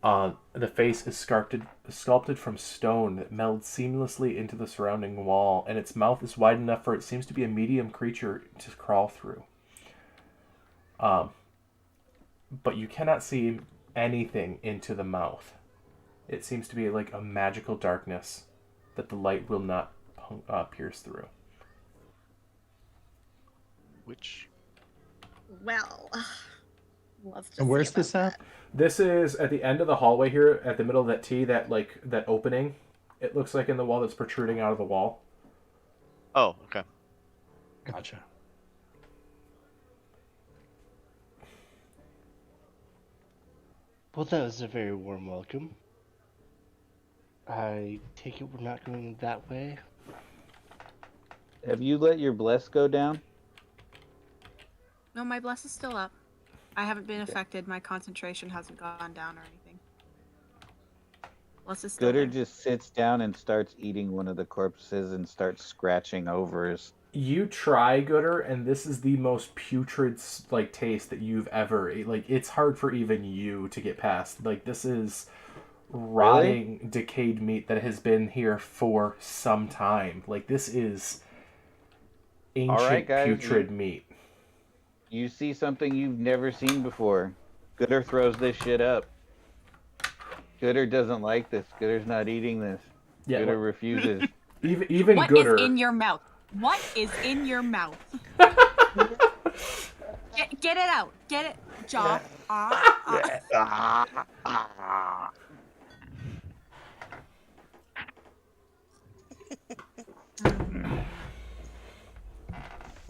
The face is sculpted from stone that melds seamlessly into the surrounding wall, and its mouth is wide enough for it seems to be a medium creature to crawl through. But you cannot see anything into the mouth. It seems to be like a magical darkness that the light will not pierce through. Which? Well, let's just And where's see this about at? This is at the end of the hallway here, at the middle of that T, that opening. It looks like in the wall that's protruding out of the wall. Oh, okay. Gotcha. Well, that was a very warm welcome. I take it we're not going that way. Have you let your bless go down? No, my bless is still up. I haven't been affected. My concentration hasn't gone down or anything. Bless is still Gooder there. just sits down and starts eating one of the corpses and starts scratching over his. You try, Gooder, and this is the most putrid taste that you've ever it's hard for even you to get past. This is rotting, decayed meat that has been here for some time. This is ancient, All right, guys, putrid meat. You see something you've never seen before. Gooder throws this shit up. Gooder doesn't like this. Gooder's not eating this. Yeah, Gooder refuses. even What Gooder. is in your mouth? What is in your mouth? Get it out. Get it. Jaw.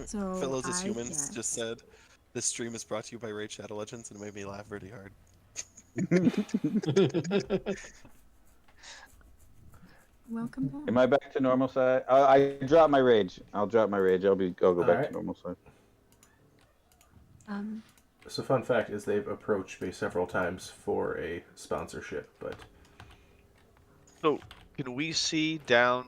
So Fellows as I humans guess- just said, this stream is brought to you by Raid Shadow Legends, and it made me laugh really hard. Welcome back. Am I back to normal side? I dropped my rage. I'll drop my rage. I'll go back Alright. to normal side. So fun fact is they've approached me several times for a sponsorship, but So, can we see down,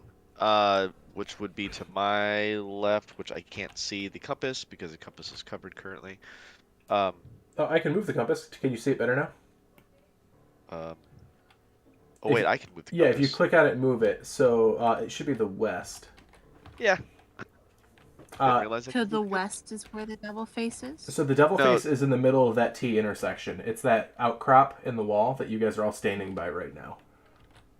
which would be to my left, which I can't see the compass because the compass is covered currently. oh, I can move the compass. Can you see it better now? Oh If wait, you- I can move the Yeah, compass. if you click on it and move it, so it should be the west. Yeah. Didn't realize I To could the move it. west is where the devil face is. So the devil No. face is in the middle of that T intersection. It's that outcrop in the wall that you guys are all standing by right now.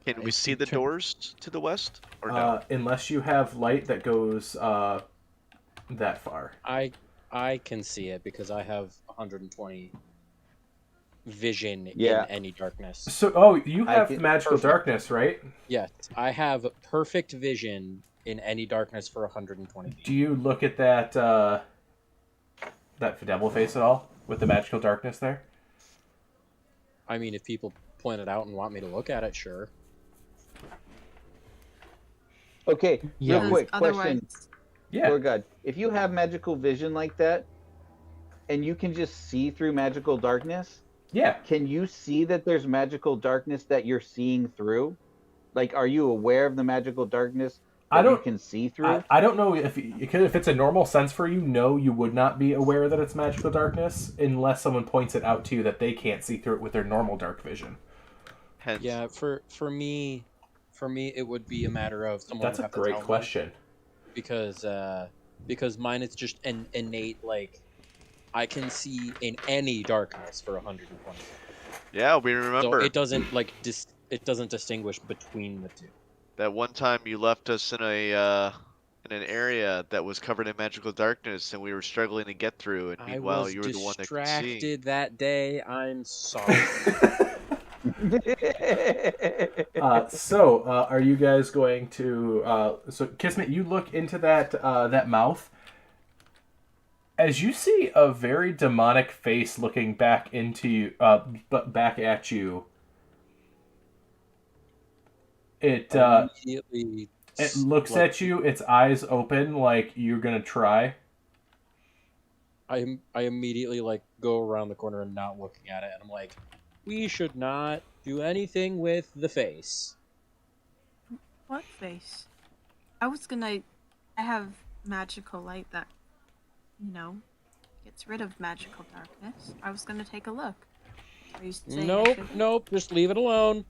Can we see the check- doors to the west, or no? Unless you have light that goes that far. I can see it because I have 120 vision Yeah. in any darkness. So, you I have can- magical perfect. darkness, right? Yes, I have perfect vision in any darkness for 120 feet. Do you look at that devil face at all with the magical darkness there? I mean, if people point it out and want me to look at it, sure. Okay, Yeah. real quick question. Otherwise, Yeah. Lord God, if you have magical vision like that, and you can just see through magical darkness, Yeah. Can you see that there's magical darkness that you're seeing through? Like, are you aware of the magical darkness I that you don't. can see through? I don't know if it's a normal sense for you. No, you would not be aware that it's magical darkness unless someone points it out to you that they can't see through it with their normal dark vision. Hence, Yeah, for me, it would be a matter of someone That's would a have to great tell me question. because mine is just an innate like I can see in any darkness for 120 feet. yeah, we So remember it doesn't like it doesn't distinguish between the two. that one time you left us in an area that was covered in magical darkness, and we were struggling to get through. And I meanwhile, was you were the one that could see. distracted that day. I'm sorry. Are you guys going to? So, Kismet, you look into that mouth. As you see a very demonic face looking back into you, back at you. It Immediately, it looks like, at you. Its eyes open, like you're gonna try. I immediately like go around the corner and not looking at it, and I'm like, we should not do anything with the face. What face? I have magical light that, gets rid of magical darkness. I was gonna take a look. Are you saying I Nope, shouldn't? nope. Just leave it alone.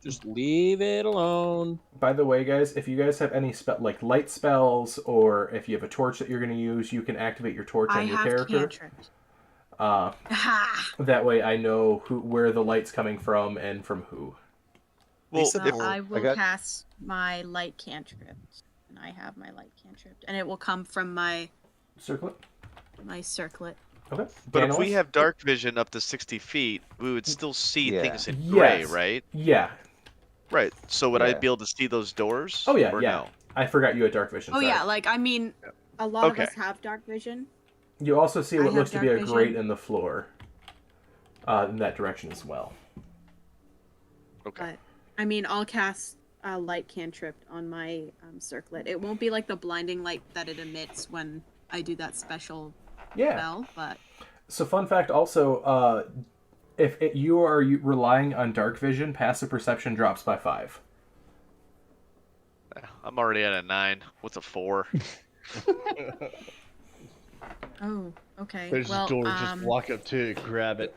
Just leave it alone. By the way, guys, if you guys have any like light spells, or if you have a torch that you're going to use, you can activate your torch I on your have character. cantripped. Uh, that way, I know where the light's coming from and from who. Well, Lisa, Well, before- I will got- cast my light cantrip, and I have my light cantrip, and it will come from my Circlet. circlet. Okay. but if we Danielis? have dark vision up to 60 feet, we would still see Yeah. things in gray, Yes. right? Yeah. Right. So would I Yeah. be able to see those doors? Oh yeah. Or Yeah. no? I forgot you had dark vision. Oh sorry. yeah, like I mean, a lot Okay. of us have dark vision. You also see I what have looks to be dark a grate vision. in the floor. In that direction as well. Okay. But I mean, I'll cast a light cantrip on my circlet. It won't be like the blinding light that it emits when I do that special Yeah. spell, but So, fun fact also, if you are relying on dark vision, passive perception drops by 5. I'm already at a 9. What's a 4? oh, okay. There's well, a door, just walk up to it, grab it.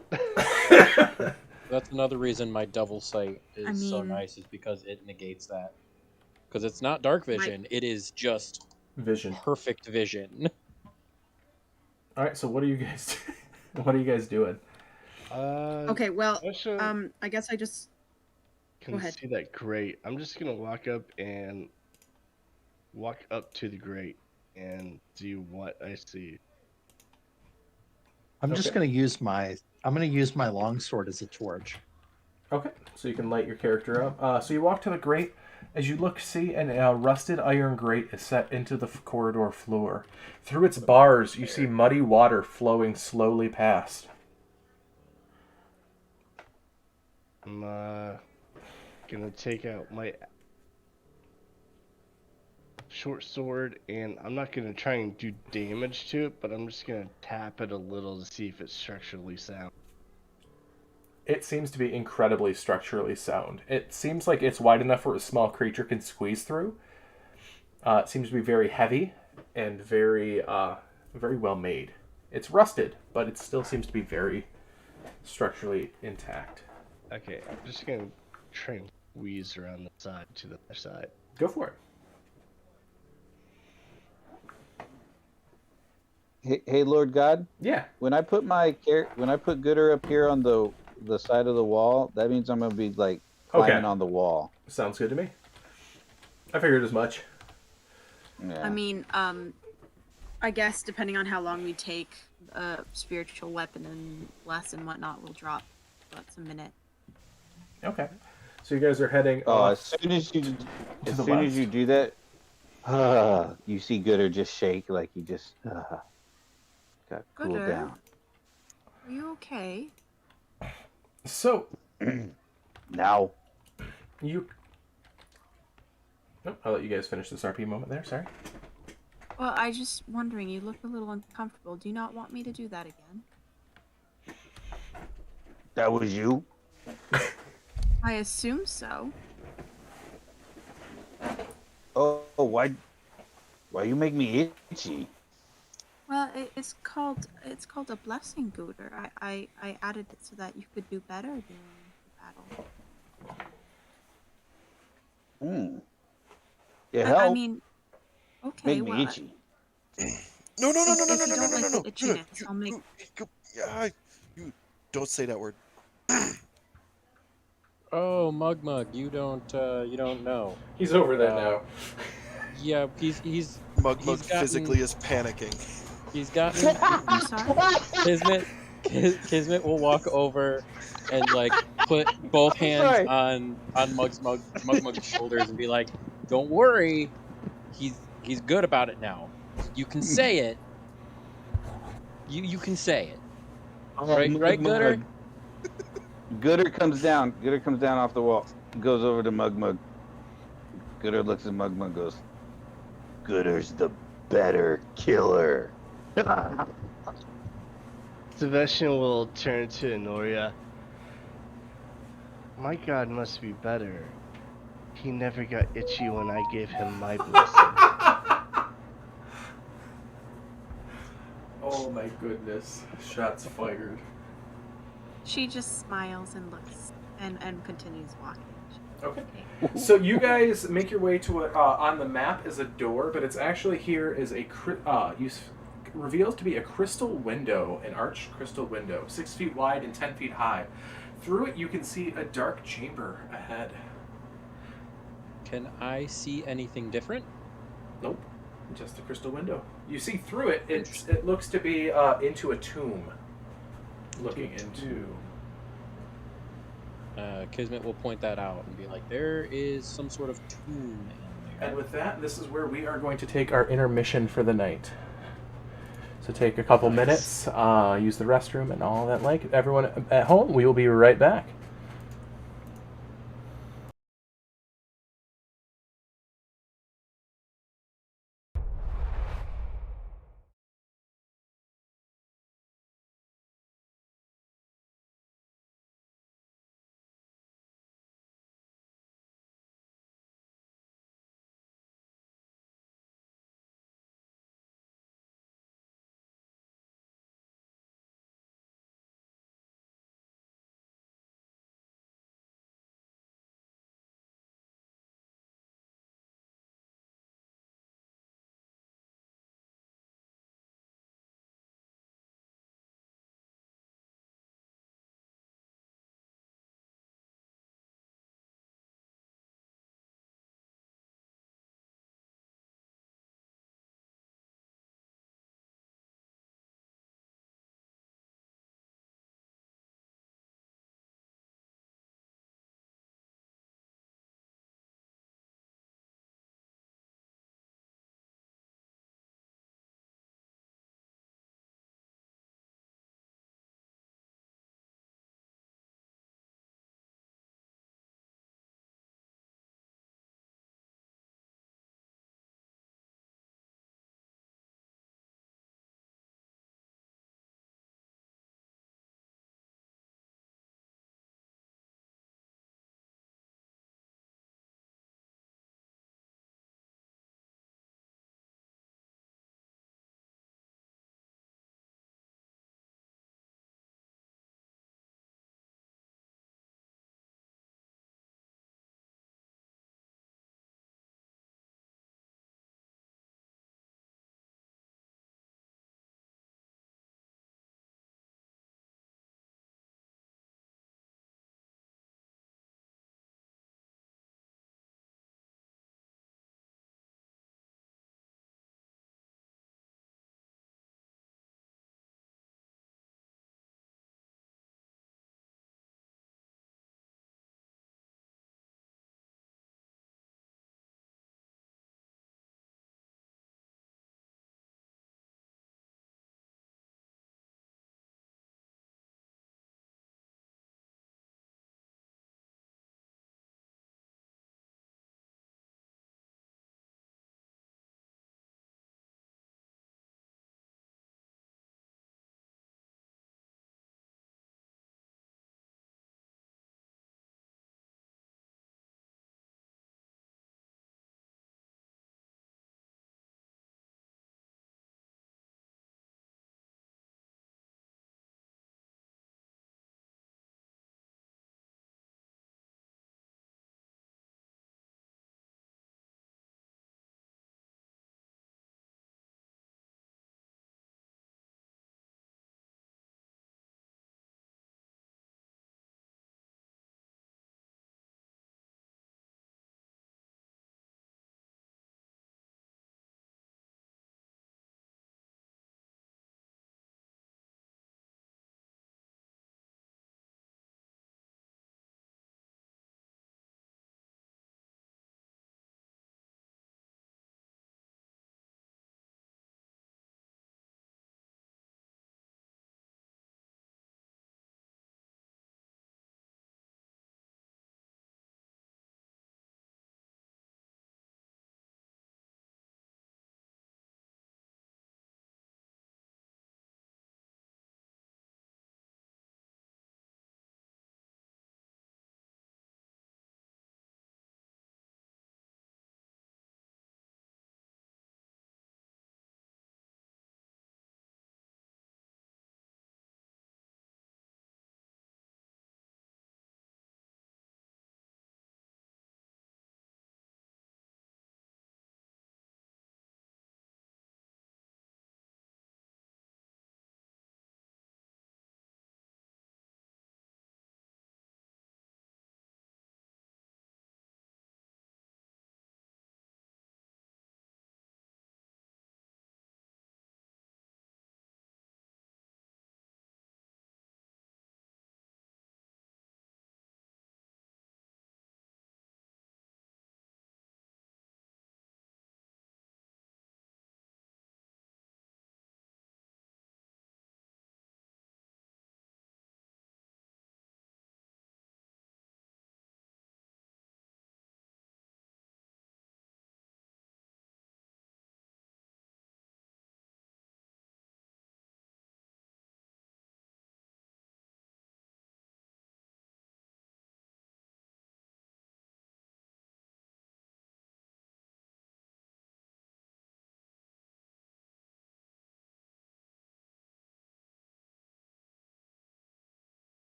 That's another reason my double sight is so mean- nice, is because it negates that. Because it's not dark vision, it is just Vision. perfect vision. All right. So, what are you guys? What are you guys doing? Okay, well, Russia I guess I just can go ahead. see that grate. I'm just gonna walk up to the grate and see what I see. I'm just Okay. going to use my longsword as a torch. Okay. So you can light your character up. So you walk to the grate. As you look, see an rusted iron grate is set into the corridor floor. Through its bars, you see muddy water flowing slowly past. I'm gonna take out my short sword, and I'm not gonna try and do damage to it, but I'm just gonna tap it a little to see if it's structurally sound. It seems to be incredibly structurally sound. It seems like it's wide enough where a small creature can squeeze through. It seems to be very heavy and very well made. It's rusted, but it still seems to be very structurally intact. Okay, I'm just gonna try and squeeze around the side to the other side. Go for it. Hey, Lord God, Yeah. when I put Gooder up here on the side of the wall, that means I'm gonna be like climbing Okay. on the wall. Sounds good to me. I figured as much. Yeah. I mean, I guess depending on how long we take, a spiritual weapon and bless and whatnot will drop. That's a minute. Okay. So you guys are heading Oh, off. as soon as you the west. do that, you see Gooder just shake like he just got cooled Gooder? down. Are you okay? So Now, you. Oh, I'll let you guys finish this RP moment there. Sorry. Well, I just wondering. You look a little uncomfortable. Do you not want me to do that again? That was you? I assume so. Oh, why you make me itchy? Well, it's called a blessing gooder. I added it so that you could do better during the battle. Hmm. It I helped. mean, okay, Make me well, itchy. No, no, no, no, no, if no, you no, no, don't no, no, like the no, no, itchiness, I'll make. yeah, you don't say that word. Oh, Mug, you don't know. He's over that Um, now. yeah, he's Mug gotten physically is panicking. he's gotten I'm sorry. Kismet. Kismet will walk over and like put both I'm hands sorry. on Mug's shoulders and be like, "Don't worry, he's good about it now. You can say it. You can say it, Oh, right, Gooder?" Mug. Gooder comes down. Gooder comes down off the wall. Goes over to Mug. Gooder looks at Mug, goes, Gooder's the better killer. Sebastian will turn to Honoria. My god must be better. He never got itchy when I gave him my blessing. Oh my goodness. Shots fired. She just smiles and looks and continues walking. Okay. So you guys make your way to on the map is a door, but it's actually here is a reveals to be a crystal window, an arched crystal window, 6 feet wide and 10 feet high. Through it, you can see a dark chamber ahead. Can I see anything different? Nope, just a crystal window. You see through it. Interesting. It looks to be into a tomb. Looking into. Kismet will point that out and be like, "There is some sort of tomb in there." And with that, this is where we are going to take our intermission for the night. So take a couple minutes, use the restroom and all that. Like everyone at home, we will be right back.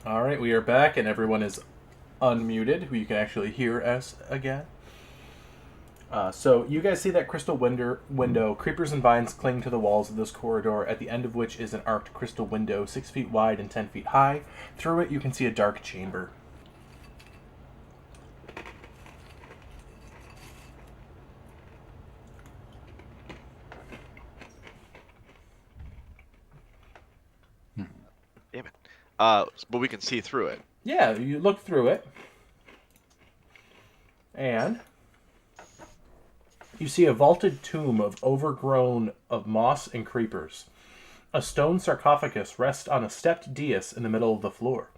All right, we are back, and everyone is unmuted. You can actually hear us again. So you guys see that crystal window. Creepers and vines cling to the walls of this corridor, at the end of which is an arced crystal window 6 feet wide and 10 feet high. Through it, you can see a dark chamber. Damn it. But we can see through it. Yeah, you look through it, and you see a vaulted tomb overgrown of moss and creepers. A stone sarcophagus rests on a stepped dais in the middle of the floor.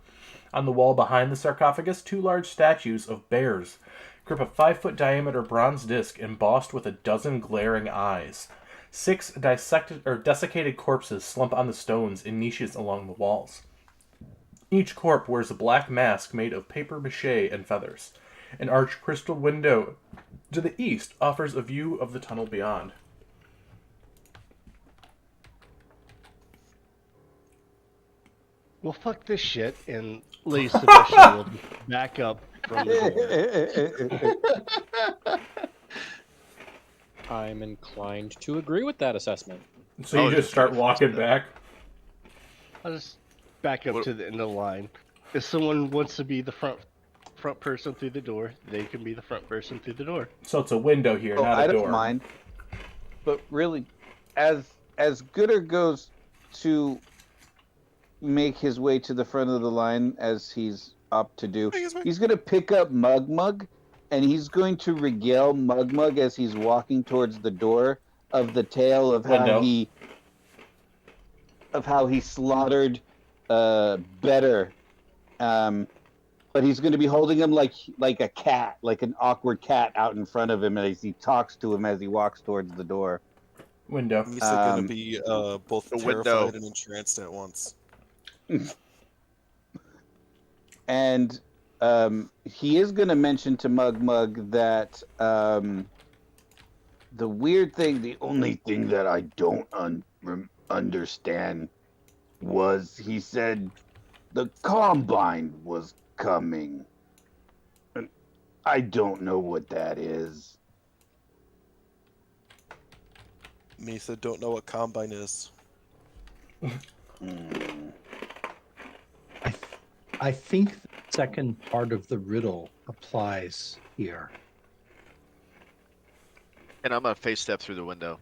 On the wall behind the sarcophagus, 2 large statues of bears grip a 5-foot diameter bronze disc embossed with a dozen glaring eyes. 6 desiccated corpses slump on the stones in niches along the walls. Each corpse wears a black mask made of paper mache and feathers. An arched crystal window to the east offers a view of the tunnel beyond. Well, fuck this shit, and Lady Sebastian will back up from the door. I'm inclined to agree with that assessment. So you Oh, just start okay. walking back. I'll just back up to the end of the line. If someone wants to be the front person through the door, they can be the front person through the door. So it's a window here, not a I door. don't mind. But really, as Gooder goes to make his way to the front of the line, as he's up to do, he's going to pick up Mug, and he's going to regale Mug as he's walking towards the door of the tale of how he slaughtered Better. But he's going to be holding him like a cat, like an awkward cat out in front of him as he talks to him as he walks towards the door. Window. He's gonna be both the terrified window. and entranced at once. And he is going to mention to Mug that the only thing that I don't understand was he said the Combine was coming. And I don't know what that is. Misa don't know what Combine is. I think the second part of the riddle applies here. And I'm going to face step through the window.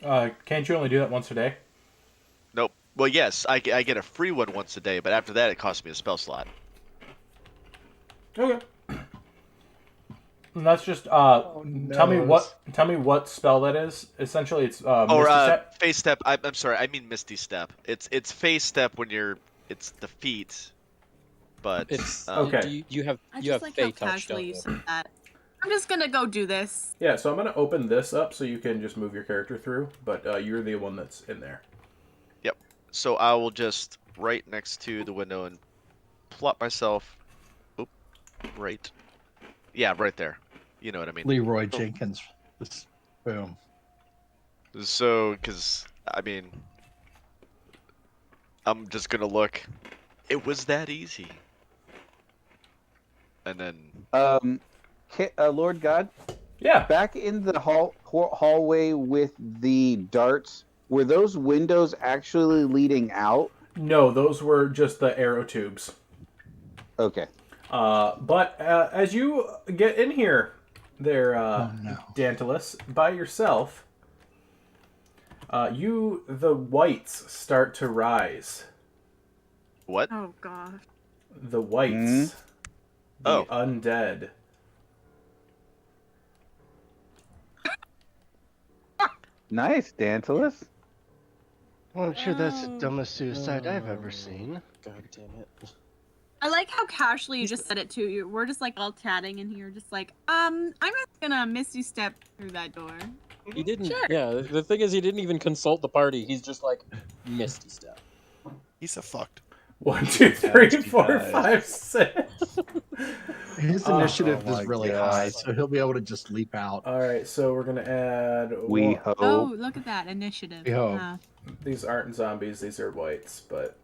Can't you only do that once a day? Nope. Well, yes, I get a free one once a day, but after that, it costs me a spell slot. Okay. And that's just tell me what spell that is. Essentially, it's Misty Step. Face step. I'm sorry, I mean Misty Step. It's face step when it's the feet, but It's okay. You have I you have just like how Fey touch, casually don't you you? said that. I'm just gonna go do this. Yeah, so I'm gonna open this up so you can just move your character through, but you're the one that's in there. Yep. So I will just right next to the window and plop myself. Oop. Right. Yeah, right there. You know what I mean. Leroy Jenkins. Boom. So, because I mean, I'm just gonna look. It was that easy. And then. Lord God, Yeah. back in the hallway with the darts, were those windows actually leading out? No, those were just the arrow tubes. Okay. But as you get in here, there, Dantalus, by yourself, the whites start to rise. What? Oh gosh. The whites. The undead. Nice, Dantalus. Well, I'm sure that's the dumbest suicide I've ever seen. God damn it. I like how casually you just said it too. We're just like all chatting in here, just like, I'm just gonna Misty Step through that door. He didn't. Sure. Yeah, the thing is, he didn't even consult the party. He's just like Misty Step. He's a fucked. 1, 2, 3, 4, 5, 6. His initiative my is really God. high, so he'll be able to just leap out. All right, so we're gonna add. We hope. Oh, look at that initiative. We hope. Wow. These aren't zombies; these are whites. But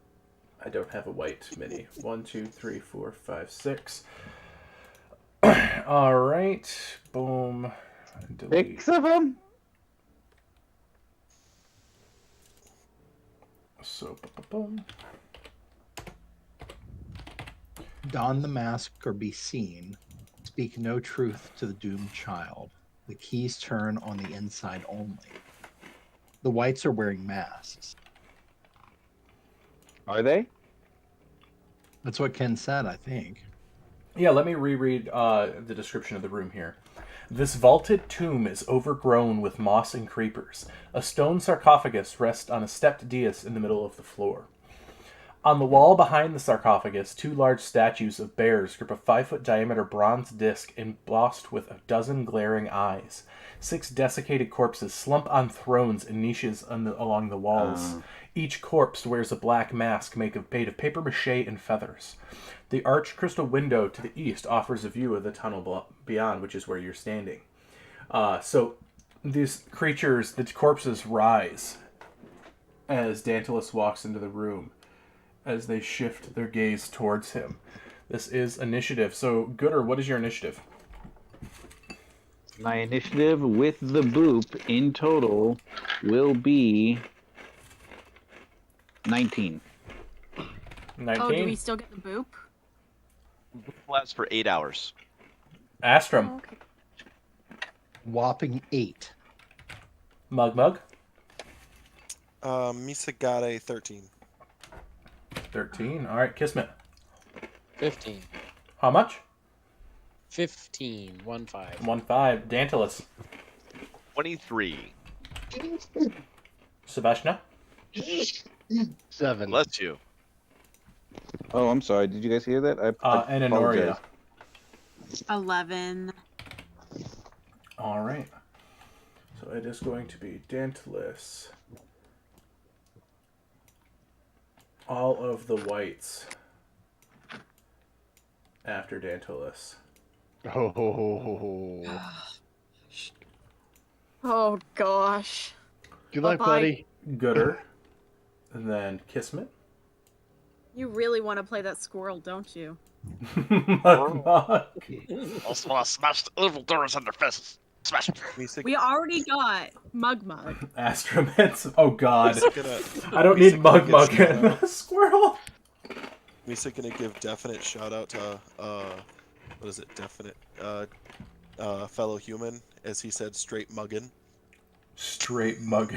I don't have a white mini. 1, 2, 3, 4, 5, 6. All right. Boom. Delete. 6 of them? So, boom. Don the mask or be seen. Speak no truth to the doomed child. The keys turn on the inside only. The whites are wearing masks. Are they? That's what Ken said, I think. Yeah, let me reread the description of the room here. This vaulted tomb is overgrown with moss and creepers. A stone sarcophagus rests on a stepped dais in the middle of the floor. On the wall behind the sarcophagus, 2 large statues of bears grip a 5-foot diameter bronze disc embossed with a dozen glaring eyes. 6 desiccated corpses slump on thrones in niches along the walls. Each corpse wears a black mask made of paper mache and feathers. The arched crystal window to the east offers a view of the tunnel beyond, which is where you're standing. So these creatures, the corpses, rise as Dantalus walks into the room, as they shift their gaze towards him. This is initiative. So, Gooder, what is your initiative? My initiative with the boop in total will be 19. 19. Oh, do we still get the boop? Lasts for 8 hours. Astrum. Oh, okay. Whopping 8. Mug. Misa got a 13. 13. All right, Kismet. 15. How much? 15. 1-5. 1-5. Dantalus. 23. Sebastian. 7. Bless you. Oh, I'm sorry. Did you guys hear that? I And apologize. Honoria. 11. All right. So it is going to be Dantalus. All of the whites after Dantalus. Oh. Oh gosh. Good luck, Bye-bye. buddy. Gooder. And then Kismet. You really want to play that squirrel, don't you? Mug. Also, I smashed evil doors on their fists. Smash them. Misa, We already got Mug. Astroments. Oh god. Misa I don't Misa need gonna Mug give and shout-out. a squirrel. Misa gonna give definite shout out to what is it? Definite fellow human, as he said, straight muggin. Straight Mug.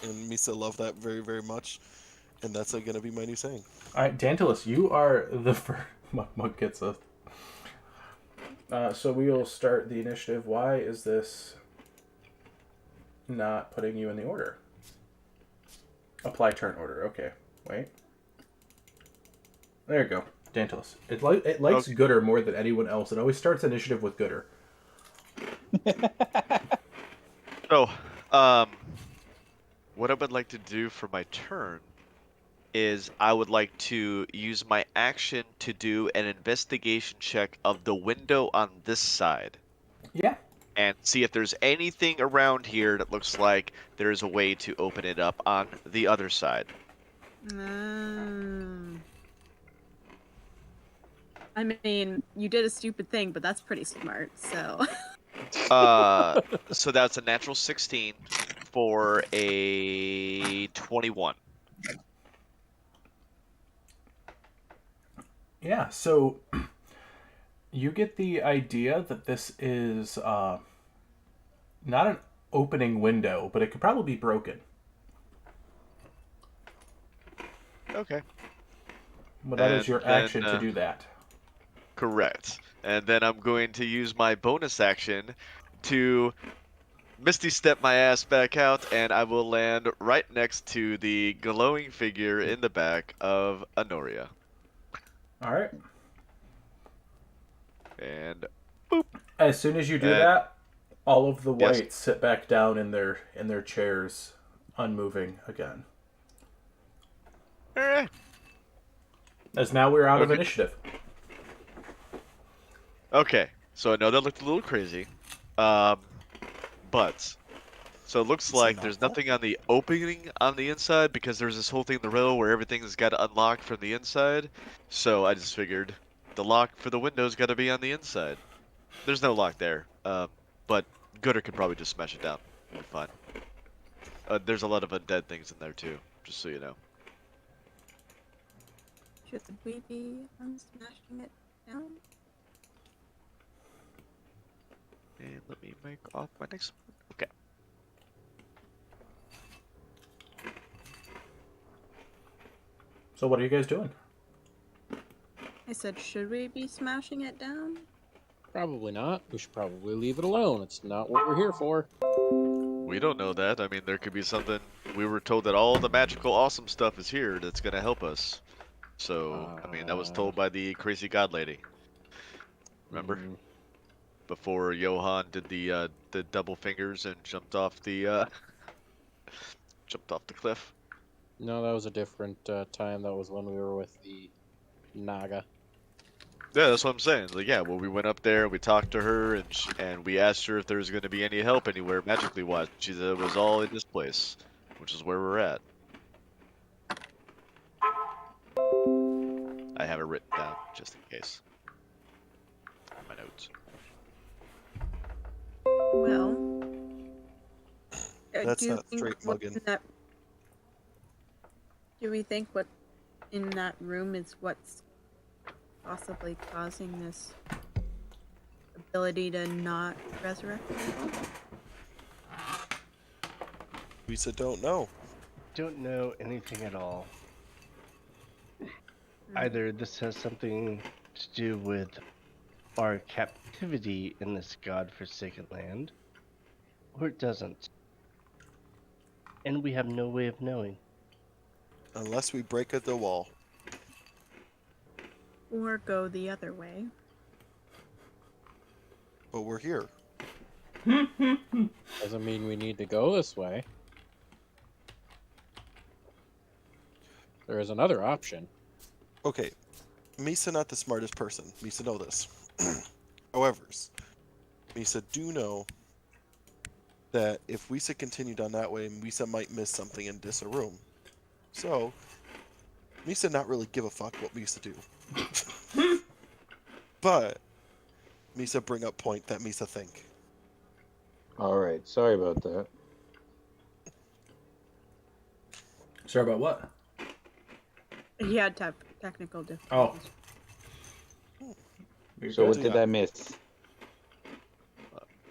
And Misa loved that very, very much. And that's gonna be my new saying. All right, Dantalus, you are the first. Mug gets us. So we will start the initiative. Why is this not putting you in the order? Apply turn order. Okay, wait. There you go, Dantalus. It likes Okay. Gooder more than anyone else. It always starts initiative with Gooder. So, what I would like to do for my turn is I would like to use my action to do an investigation check of the window on this side Yeah. and see if there's anything around here that looks like there's a way to open it up on the other side. I mean, you did a stupid thing, but that's pretty smart, so. So that's a natural 16 for a 21. Yeah, so you get the idea that this is not an opening window, but it could probably be broken. Okay. But that is And your then, action to do that. Correct. And then I'm going to use my bonus action to Misty step my ass back out, and I will land right next to the glowing figure in the back of Honoria. All right. And As soon as you do And- that, all of the Yes. whites sit back down in their chairs, unmoving again. eh, As now we're out of Okay. initiative. okay, so I know that looked a little crazy, but So it looks Is it like not there's that? nothing on the opening on the inside because there's this whole thing in the riddle where everything's got to unlock from the inside. So I just figured the lock for the window's got to be on the inside. There's no lock there, but Gooder could probably just smash it down. It'll be fine. There's a lot of undead things in there too, just so you know. Should we be smashing it down? And let me make off my next one. Okay. So what are you guys doing? I said, should we be smashing it down? Probably not. We should probably leave it alone. It's not what we're here for. We don't know that. I mean, there could be something. We were told that all the magical, awesome stuff is here that's gonna help us. So, I mean, that was told by the crazy god lady. Remember? Before Johann did the double fingers and jumped off the cliff. No, that was a different time. That was when we were with the Naga. Yeah, that's what I'm saying. Like, yeah, well, we went up there, we talked to her, and we asked her if there was going to be any help anywhere magically wise. She said it was all in this place, which is where we're at. I have it written down just in case. My notes. Well, That's do you not think straight what's mugging. in that? Do we think what in that room is what's possibly causing this ability to not resurrect people? We said don't know. Don't know anything at all. Either this has something to do with our captivity in this god-forsaken land, or it doesn't. And we have no way of knowing. Unless we break at the wall. Or go the other way. But we're here. Doesn't mean we need to go this way. There is another option. Okay, Misa not the smartest person. Misa know this. However, Misa do know that if Misa continued on that way, Misa might miss something and diss a room. So, Misa not really give a fuck what Misa do. But, Misa bring up point that Misa think. All right. Sorry about that. Sorry about what? He had technical Oh. difficulties. You're So good. what did I miss?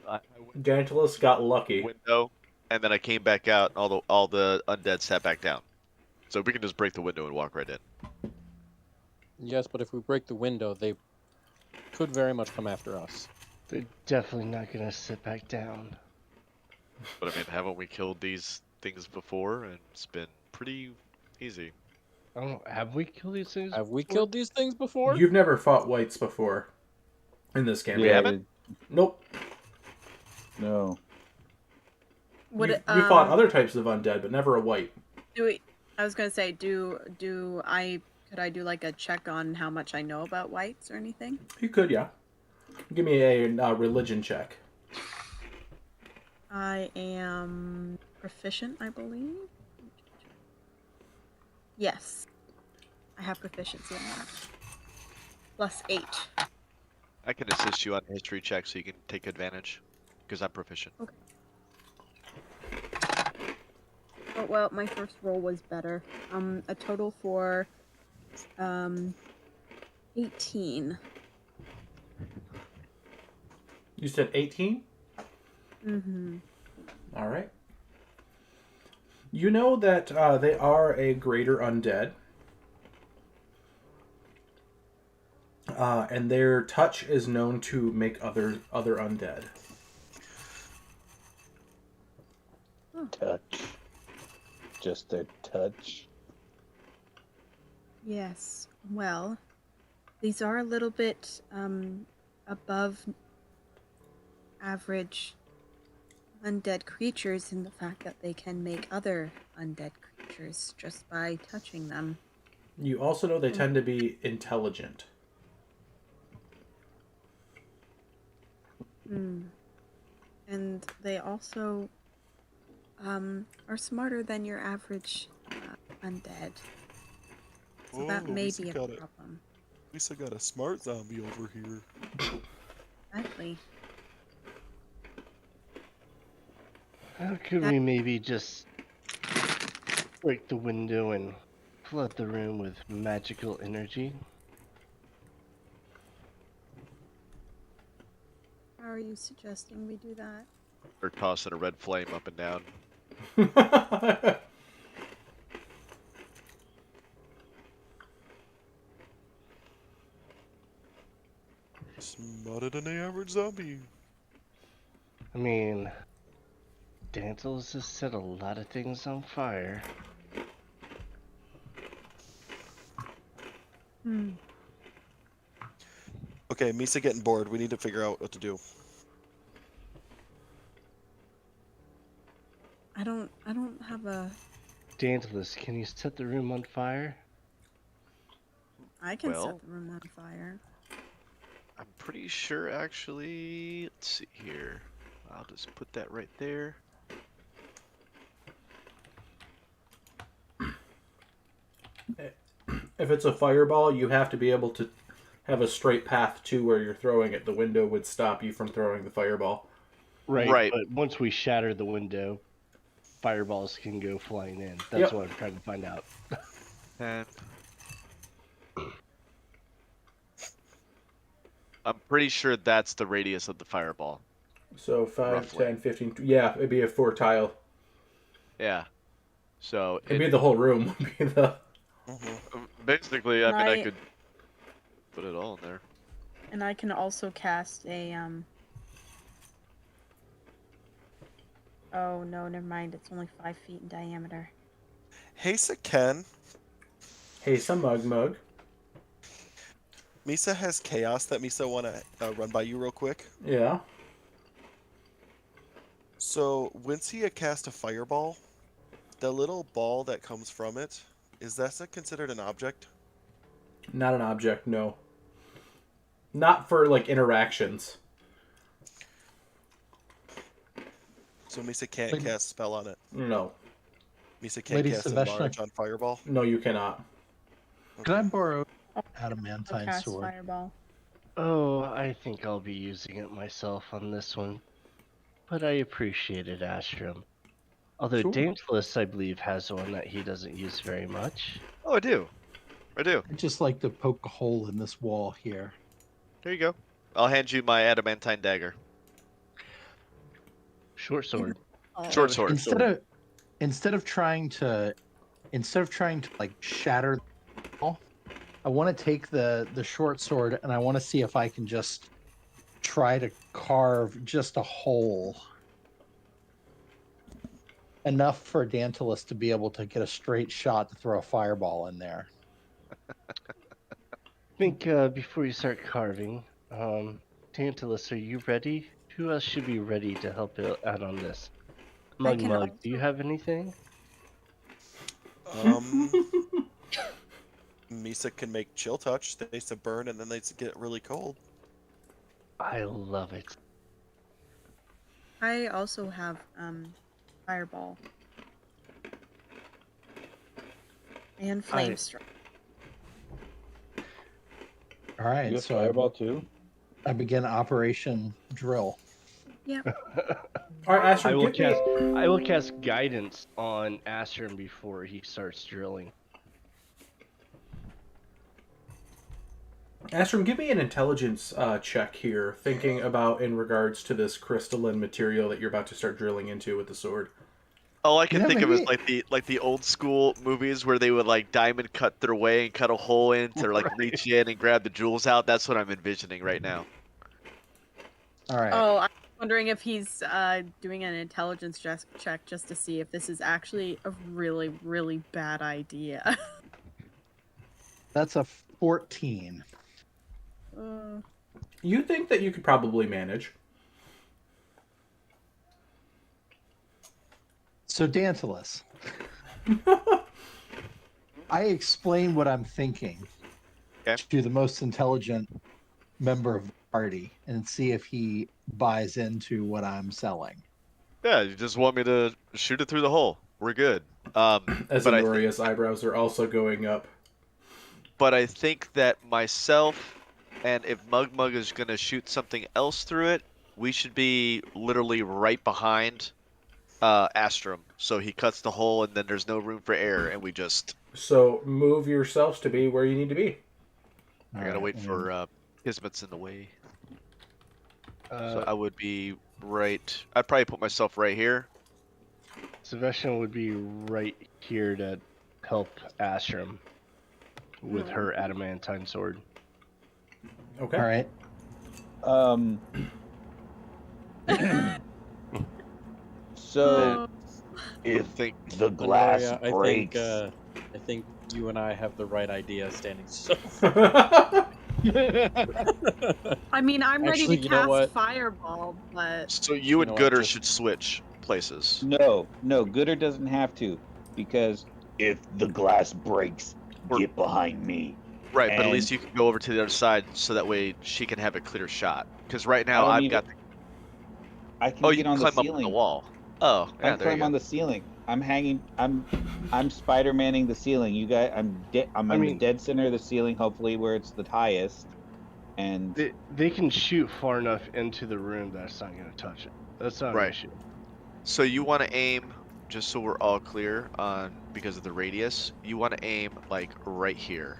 I Dantilus got lucky. window, and then I came back out, and all the undead sat back down. So we can just break the window and walk right in. Yes, but if we break the window, they could very much come after us. They're definitely not gonna sit back down. But I mean, haven't we killed these things before? And it's been pretty easy. I don't know, have we killed these things? Have we before? killed these things before? You've never fought whites before in this campaign. We haven't? Nope. No. Would you, it, you fought other types of undead, but never a white. Do we? I was gonna say, could I do like a check on how much I know about whites or anything? You could, yeah. Give me a religion check. I am proficient, I believe. Yes, I have proficiency in that. +8. I can assist you on a history check so you can take advantage, because I'm proficient. Okay. Oh, well, my first roll was better. A total for 18. You said 18? Mm-hmm. All right. You know that they are a greater undead. And their touch is known to make other undead. Touch. Just a touch. Yes. Well, these are a little bit above average undead creatures in the fact that they can make other undead creatures just by touching them. You also know they tend to be intelligent. And they also are smarter than your average undead. So that Oh, may Misa be a got it. problem. Misa got a smart zombie over here. Exactly. How could we maybe just break the window and flood the room with magical energy? How are you suggesting we do that? Or tossing a red flame up and down. Smarter than the average zombie. I mean, Dantos has set a lot of things on fire. Okay, Misa getting bored. We need to figure out what to do. I don't have a. Dantos, can you set the room on fire? I can Well- set the room on fire. I'm pretty sure, actually. Let's see here. I'll just put that right there. If it's a fireball, you have to be able to have a straight path to where you're throwing it. The window would stop you from throwing the fireball. Right. But once we shatter the window, fireballs can go flying in. That's Yep. what I'm trying to find out. And I'm pretty sure that's the radius of the fireball. So 5, Roughly. 10, 15... Yeah, it'd be a 4 tile. Yeah. So It'd be the whole room. Would be the... basically, I mean, I Right. could put it all in there. And I can also cast a Oh no, never mind. It's only 5 feet in diameter. Hey, Ken. Hey, some mug. Misa has chaos that Misa want to run by you real quick. Yeah. So, when he cast a fireball, the little ball that comes from it, is that considered an object? Not an object, no. Not for, like, interactions. So Misa can't Lady- cast a spell on it. No. Misa can't Lady cast a Saveshna- large on fireball. No, you cannot. Can I borrow I'll adamantine cast sword? fireball. Oh, I think I'll be using it myself on this one. But I appreciate it, Astrum. Although Sure. Dantless, I believe, has one that he doesn't use very much. Oh, I do. I'd just like to poke a hole in this wall here. There you go. I'll hand you my adamantine dagger. Short sword. Short sword. Instead of trying to like shatter the wall, I want to take the short sword and I want to see if I can just try to carve just a hole enough for Dantalus to be able to get a straight shot to throw a fireball in there. I think before you start carving, Tantalus, are you ready? Who else should be ready to help out on this? Mug, can do you have anything? Misa can make chill touch. They used to burn and then they used to get really cold. I love it. I also have fireball and flame strike. All right, You have so fireball too? I begin Operation Drill. Yeah. All right, Astrum, I will cast guidance on Astrum before he starts drilling. Astrum, give me an intelligence check here, thinking about in regards to this crystalline material that you're about to start drilling into with the sword. All I can Yeah, think of is maybe- like the old school movies where they would like diamond cut their way and cut a hole in to like reach in and grab the jewels out. That's what I'm envisioning right now. All right. Oh, I'm wondering if he's doing an intelligence check just to see if this is actually a really, really bad idea. That's a 14. You think that you could probably manage. So, Dantalus, I explain what I'm thinking Okay. to the most intelligent member of the party and see if he buys into what I'm selling. Yeah, you just want me to shoot it through the hole. We're good. As But Honoria's eyebrows are also going up. I think that myself, and if Mug Mug is gonna shoot something else through it, we should be literally right behind Astrum. So he cuts the hole, and then there's no room for air, and we just. So move yourselves to be where you need to be. I gotta wait for Kismet's in the way. So I would be right. I'd probably put myself right here. Sebastian would be right here to help Astrum with her adamantine sword. Okay. All right. So If think the glass Honoria, breaks, I think you and I have the right idea standing so. I mean, I'm ready Actually, to you know cast what? Fireball, but so. You You and know what, Gooder just- should switch places. no, Gooder doesn't have to because if the glass breaks, Or- get behind me. Right, but at and- least you can go over to the other side, so that way she can have a clear shot. Because right I now don't I've need got. it. I can Oh, get you can on the climb up on ceiling. the wall. Oh, I yeah, can there you climb go. on the ceiling. I'm hanging. I'm Spider-Manning the ceiling. You guys, I'm in the dead center of the ceiling, hopefully where it's the highest. And They can shoot far enough into the room that it's not going to touch it. That's not an Right. issue. So you want to aim, just so we're all clear on because of the radius. You want to aim like right here,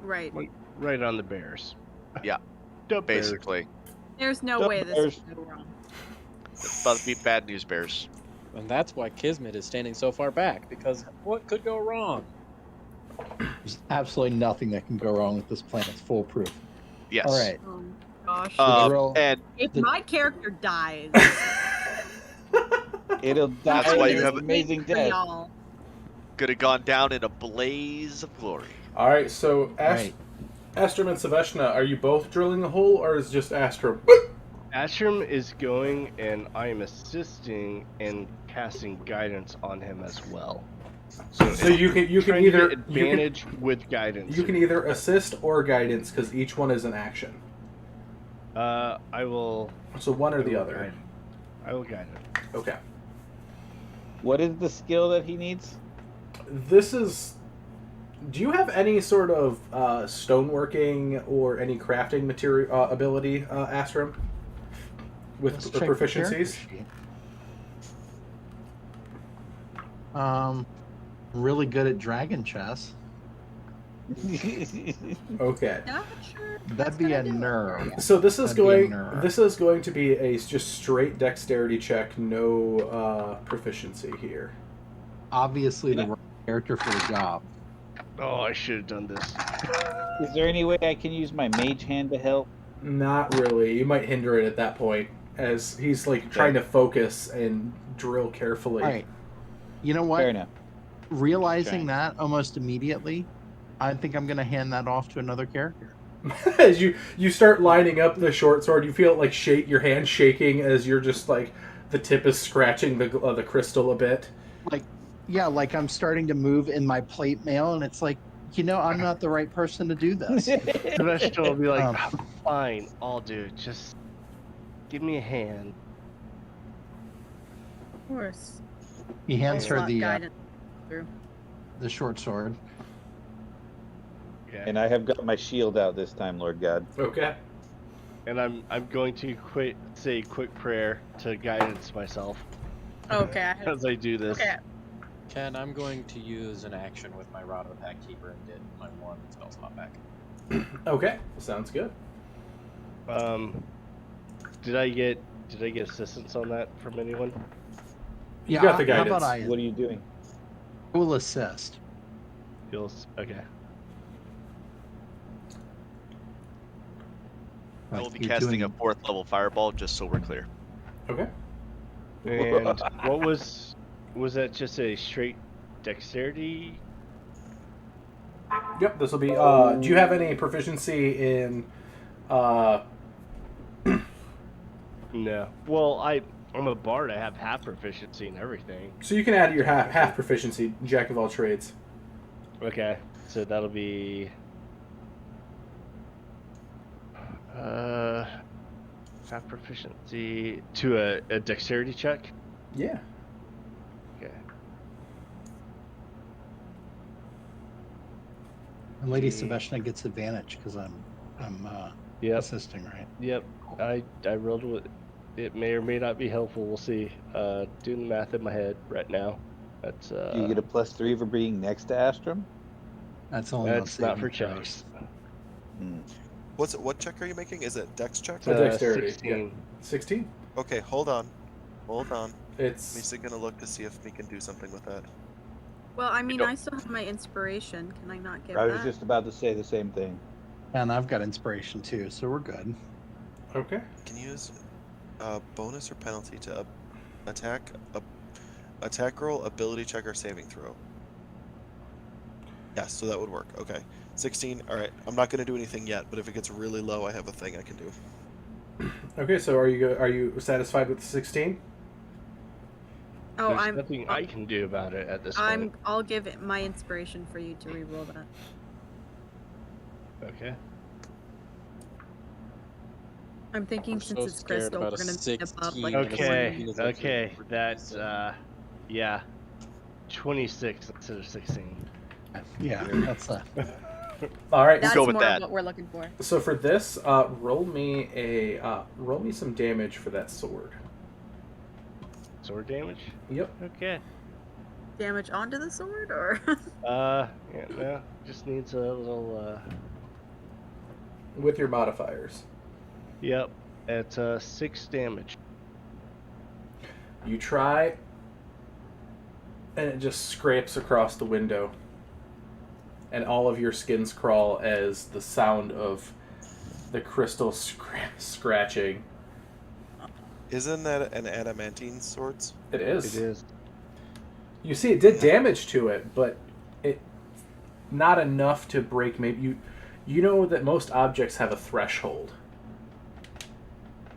right. Right on the bears. Yeah, The bears. basically. There's no The way this bears- can go wrong. It's about to be bad news bears. And that's why Kismet is standing so far back, because what could go wrong? There's absolutely nothing that can go wrong with this plan. It's foolproof. Yes. All right. Oh gosh. drill- And if the- my character dies, it'll die. That's why you an have- amazing for death. y'all. could have gone down in a blaze of glory. All right. So Right. Astrum and Saveshna, are you both drilling a hole, or is just Astrum? Astrum is going, and I am assisting in casting guidance on him as well. So you can Trying to either get advantage with guidance. you can either assist or guidance because each one is an action. I will. So one or I the will other. guide him. I will guide him. Okay. What is the skill that he needs? This is. Do you have any sort of stoneworking or any crafting material ability, Astrum? With Let's the check the character proficiencies? sheet. Really good at dragon chess. Okay. Not sure. if That'd that's be a gonna do it. nerve. So this is That'd be a going. nerve. This is going to be a just straight dexterity check, no proficiency here. Obviously, the right character for the job. Oh, I should have done this. Is there any way I can use my mage hand to help? Not really. You might hinder it at that point, as he's like trying to focus and drill carefully. All right. You know what? Fair enough. Realizing Okay. that almost immediately, I think I'm going to hand that off to another character. As you start lining up the short sword, you feel it like shake your hand shaking as you're just like the tip is scratching the crystal a bit. Yeah, like I'm starting to move in my plate mail, and it's like, I'm not the right person to do this. Sebastian will be like, Um, fine, I'll do it. Just give me a hand. Of course. He hands her Slot the guidance through. short sword. Okay. And I have got my shield out this time, Lord God. Okay. And I'm going to say a quick prayer to guidance myself Okay. as I do this. Okay. Ken, I'm going to use an action with my Rod of the Pack Keeper and get my one spell slot back. Okay. Sounds good. Did I get assistance on that from anyone? Yeah, got the how guidance. about I What are you doing? will assist? Feels okay. I will be You're casting a doing- 4th level fireball, just so we're clear. Okay. And what was that? Just a straight dexterity? Yep. This will be. Do you have any proficiency in? No. Well, I'm a bard. I have half proficiency in everything. So you can add your half proficiency, jack of all trades. Okay, so that'll be half proficiency to a dexterity check. Yeah. Okay. And Lady Okay. Sebastian gets advantage because I'm Yep. assisting, right? Yep. I rolled with it. May or may not be helpful. We'll see. Doing the math in my head right now. That's Do you get a +3 for being next to Astrum? That's only on that's not saving for throws. checks. Hmm. What check are you making? Is it Dex check? A dexterity. 16. Yeah. 16. Okay, hold on. It's Misa gonna look to see if we can do something with that. Well, I mean, don't- I still have my inspiration. Can I not get I that? was just about to say the same thing. And I've got inspiration too, so we're good. okay. Can you use a bonus or penalty to attack roll, ability check, or saving throw? Yes, so that would work. Okay, 16. All right, I'm not gonna do anything yet, but if it gets really low, I have a thing I can do. Okay, so are you satisfied with the 16? Oh, There's nothing I can do about it at this point. I'll give it my inspiration for you to re-roll that. Okay. I'm thinking I'm since so it's scared crystal, about we're a gonna be above like 16 and a Okay. 17 is Okay. actually That's pretty yeah. 26 instead of 16. Yeah, that's a All right. That's go with more that. of what we're looking for. So for this, roll me some damage for that sword. Sword damage? Yep. Okay. Damage onto the sword, or Yeah, no. Just needs a little With your modifiers. Yep. It's 6 damage. You try, and it just scrapes across the window. And all of your skins crawl as the sound of the crystal scratching. Isn't that an adamantine swords? It is. It is. You see, it did damage to it, but it not enough to break. Maybe you know that most objects have a threshold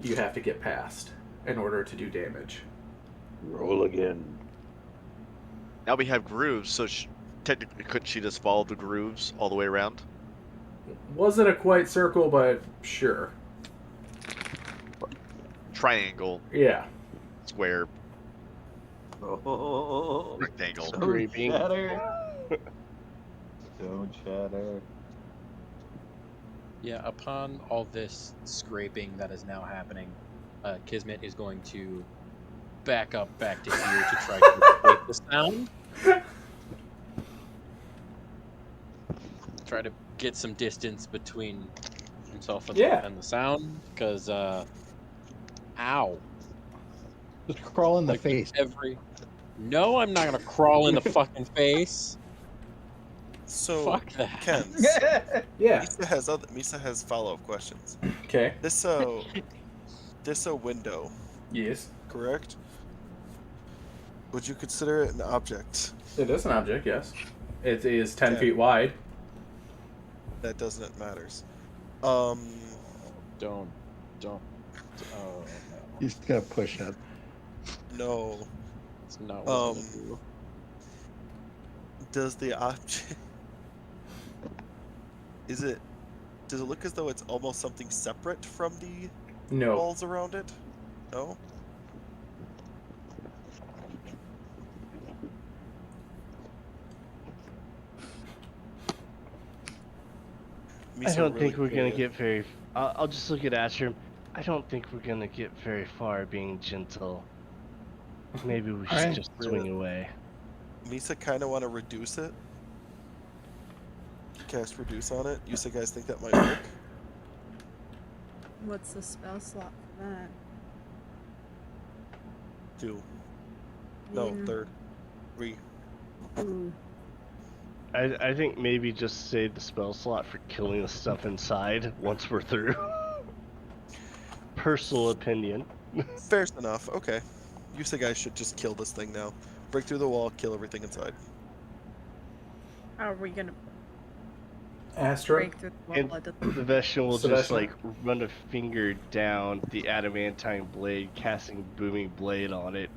you have to get past in order to do damage. Roll again. Now we have grooves, so technically couldn't she just follow the grooves all the way around? Wasn't a quite circle, but sure. Triangle, Yeah. square, Oh, rectangle. don't Scraping. shatter. Don't shatter. Yeah, upon all this scraping that is now happening, Kismet is going to back up back to here to try to escape the sound. Try to get some distance between himself and, Yeah. and the sound, because, ow. just crawl in the Like, face. No, I'm not gonna crawl in the fucking face. So, Fuck that. Ken, Yeah. Misa has follow-up questions. Okay. This window, Yes. correct? Would you consider it an object? It is an object, yes. It is 10 Okay. feet wide. That doesn't matters. Don't. Oh, no. You just gotta push it. No. It's not what I'm gonna do. Does the object does it look as though it's almost something separate from the No. walls around it? No? I don't think we're gonna get very. I'll just look at Astrum. I don't think we're gonna get very far being gentle. Maybe we should Alright. just swing away. Misa kind of want to reduce it. Cast reduce on it. You guys think that might work? what's the spell slot for that? 2. No, Yeah. 3rd. 3. Ooh. I think maybe just save the spell slot for killing the stuff inside once we're through. Personal opinion. Fair enough. Okay. You guys should just kill this thing now. Break through the wall, kill everything inside. How are we gonna Astra. break through the And wall? It doesn't- the Vestian will just Sebastian? like run a finger down the adamantine blade, casting booming blade on it,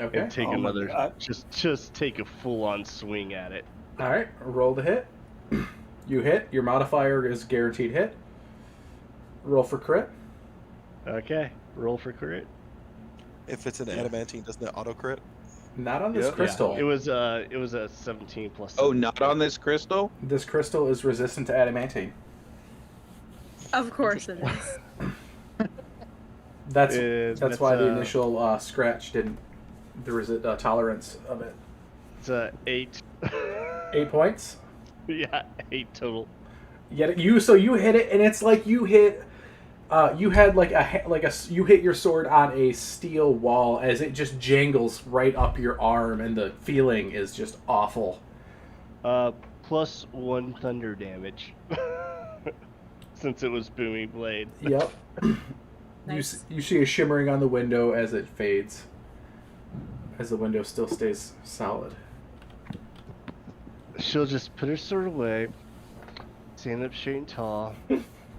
Okay. and take Oh my another. God. Just take a full-on swing at it. All right. Roll to hit. You hit. Your modifier is guaranteed hit. Roll for crit. Okay, roll for crit. If it's an adamantine, doesn't it auto crit? Not on this Yep. crystal. It was a 17 plus. Oh, 7 not on this crystal? This crystal is resistant to adamantine. Of course it is. That's why the initial scratch didn't. There was a tolerance of it. It's 8. 8 points. Yeah, 8 total. Yet you hit it, and it's like you hit. You had you hit your sword on a steel wall as it just jangles right up your arm, and the feeling is just awful. Plus 1 thunder damage. Since it was booming blade. Yep. Nice. You see a shimmering on the window as it fades. As the window still stays solid. She'll just put her sword away, stand up straight and tall.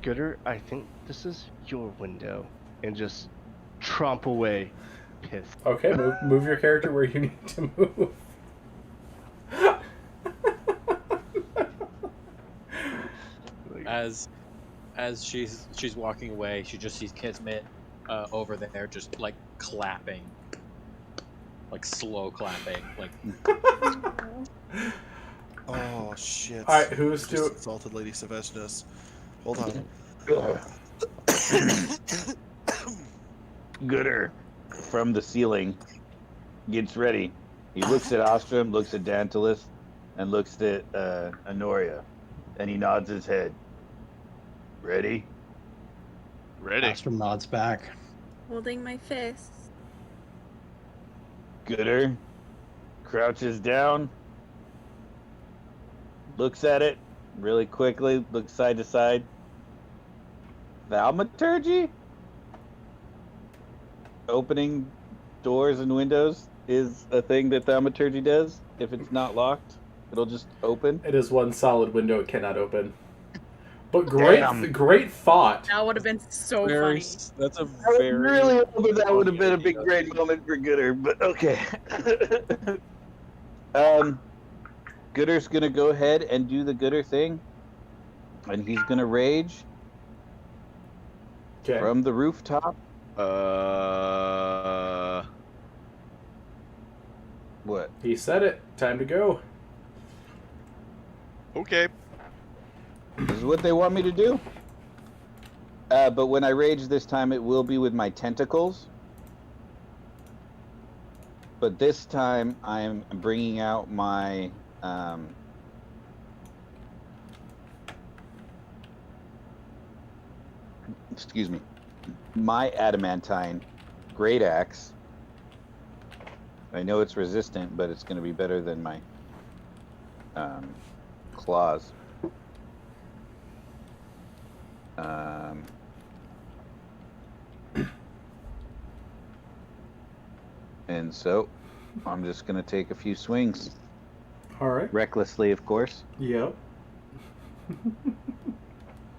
Gooder, I think this is your window. And just tromp away, pissed. Okay, move your character where you need to move. As she's walking away, she just sees Kismet over there, just like clapping, like slow clapping, like. Oh shit! All right, who's just doing? Insulted Lady Saveshness. Hold on. Gooder, from the ceiling, gets ready. He looks at Ostrom, looks at Dantalus, and looks at Honoria, and he nods his head. Ready? Ready. Astrom nods back. Holding my fists. Gooder crouches down, looks at it really quickly, looks side to side. Thaumaturgy? Opening doors and windows is a thing that thaumaturgy does. If it's not locked, it'll just open. It is one solid window it cannot open. But great thought. That would have been so funny. That's a I was really hoping that would have been a big great moment for Gooder, but okay. Gooder's gonna go ahead and do the Gooder thing, and he's gonna rage from the rooftop. What? He said it. Time to go. Okay. This is what they want me to do. But when I rage this time, it will be with my tentacles. But this time, I'm bringing out my... excuse me. My adamantine great axe. I know it's resistant, but it's going to be better than my claws. And so, I'm just going to take a few swings. All right. Recklessly, of course. Yep.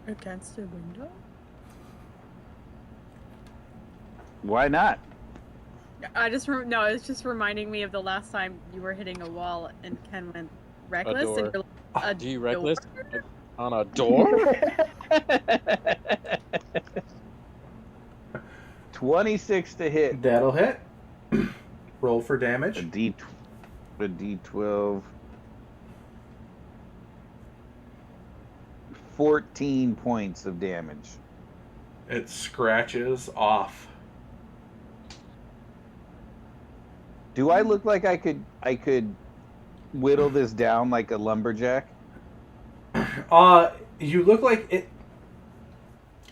Against a window? Why not? No, it's just reminding me of the last time you were hitting a wall and Ken went reckless. door. And you're like, Do you reckless on a door? 26 to hit. That'll hit. Roll for A damage. D12. 14 points of damage. It scratches off. Do I look like I could whittle this down like a lumberjack? You look like it.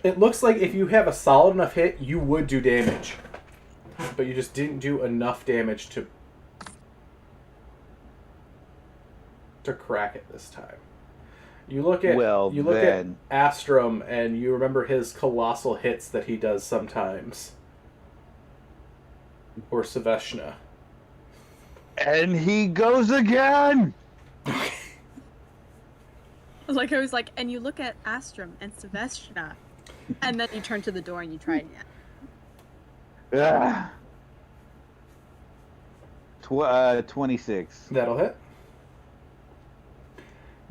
It looks like if you have a solid enough hit, you would do damage, but you just didn't do enough damage to crack it this time. You look at at Astrom, and you remember his colossal hits that he does sometimes, or Saveshna. And he goes again. Like I was like, and you look at Astrom and Saveshna, and then you turn to the door and you try again. 26. That'll hit.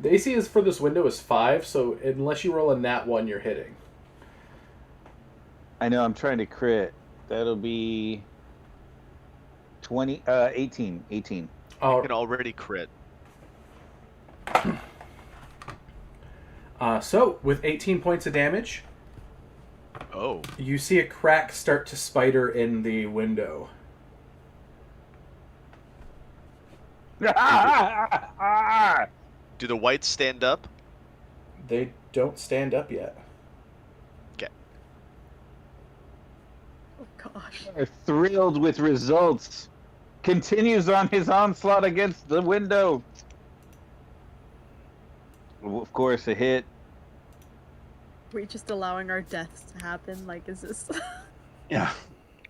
The AC is for this window is 5, so unless you roll a nat 1, you're hitting. I know, I'm trying to crit. That'll be 18. You Oh, can already crit. so with 18 points of damage, Oh. you see a crack start to spider in the window. Do the whites stand up? They don't stand up yet. Okay. Oh gosh. Thrilled with results, continues on his onslaught against the window. Of course, a hit. We're just allowing our deaths to happen. Like, is this? Yeah.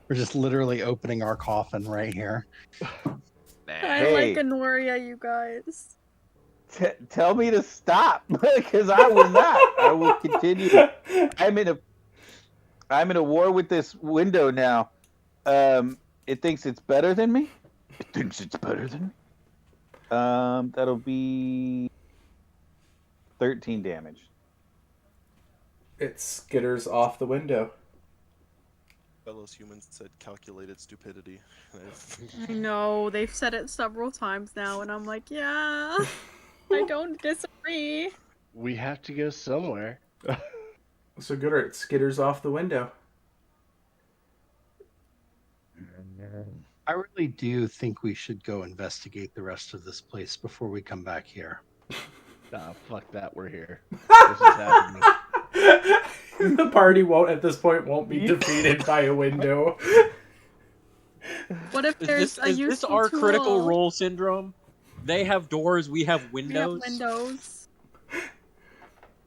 We're just literally opening our coffin right here. I Nah. like Hey. Anoria, you guys. Tell me to stop, because I will not. I will continue. I'm in a war with this window now. It thinks it's better than me. It thinks it's better than me. That'll be 13 damage. It skitters off the window. Fellows humans said calculated stupidity. I know they've said it several times now, and I'm like, yeah, I don't disagree. We have to go somewhere. So Gooder, it skitters off the window. I really do think we should go investigate the rest of this place before we come back here. Nah, fuck that. We're here. This is happening. The party at this point won't be defeated by a window. What if Is there's this, a is useful this our tool? critical role syndrome? They have doors, we have We have windows. windows.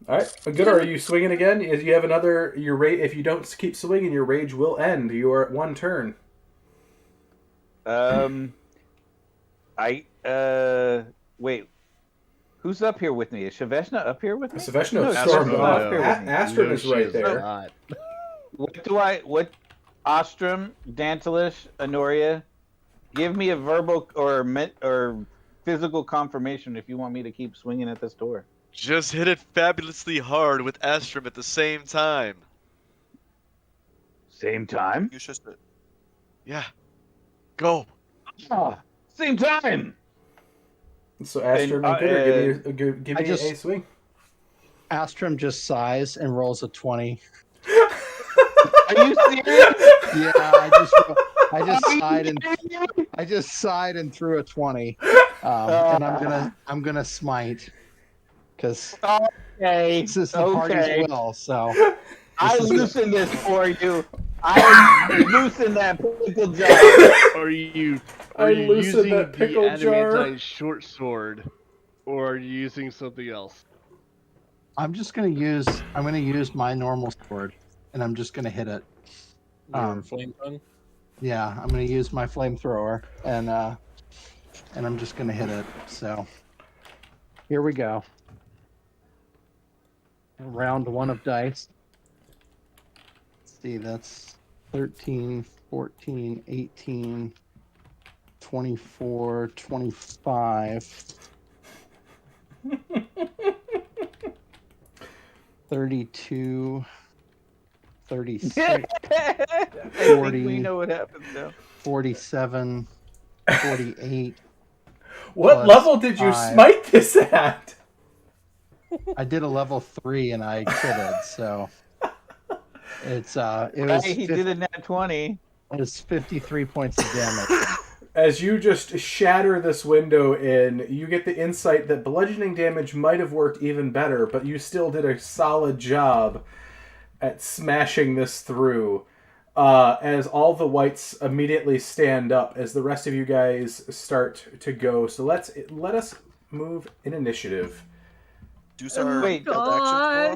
All right, Gooder, are you swinging again? If you have another, your rage. If you don't keep swinging, your rage will end. You are at one turn. Wait. Who's up here with me? Is Shaveshna up here with me? Saveshna No, stormed Shaveshna's off. not up here with me. Astrum is she right is there. not. What Ostrom, Dantalish, Honoria, give me a verbal or physical confirmation if you want me to keep swinging at this door. Just hit it fabulously hard with Astrum at the same time. Same time? You should. Yeah. Go. Same time! So Astrum and Gooder, give me just- a swing. Astrum just sighs and rolls a 20. Are you serious? Yeah, I just sighed and threw a 20. And I'm gonna smite because Okay. this is the party's will. So I This is- loosened this for you. I loosened that pickle jar. Are you I loosened using that pickle the jar. adamantine short sword, or are you using something else? I'm gonna use my normal sword, and I'm just gonna hit it. Your flame tongue? Yeah, I'm gonna use my flamethrower, and I'm just gonna hit it. So here we go. Round one of dice. Let's see, that's 13, 14, 18, 24, 25, 32, 36, I 40. think we know what happens now. 47, 48. What Plus level did you 5. smite this at? I did a level 3 and I critted, so it was Hey, he did a nat 20. It was 53 points of damage. As you just shatter this window in, you get the insight that bludgeoning damage might have worked even better, but you still did a solid job at smashing this through. As all the whites immediately stand up as the rest of you guys start to go. So let us move in initiative. Dusar Wait, held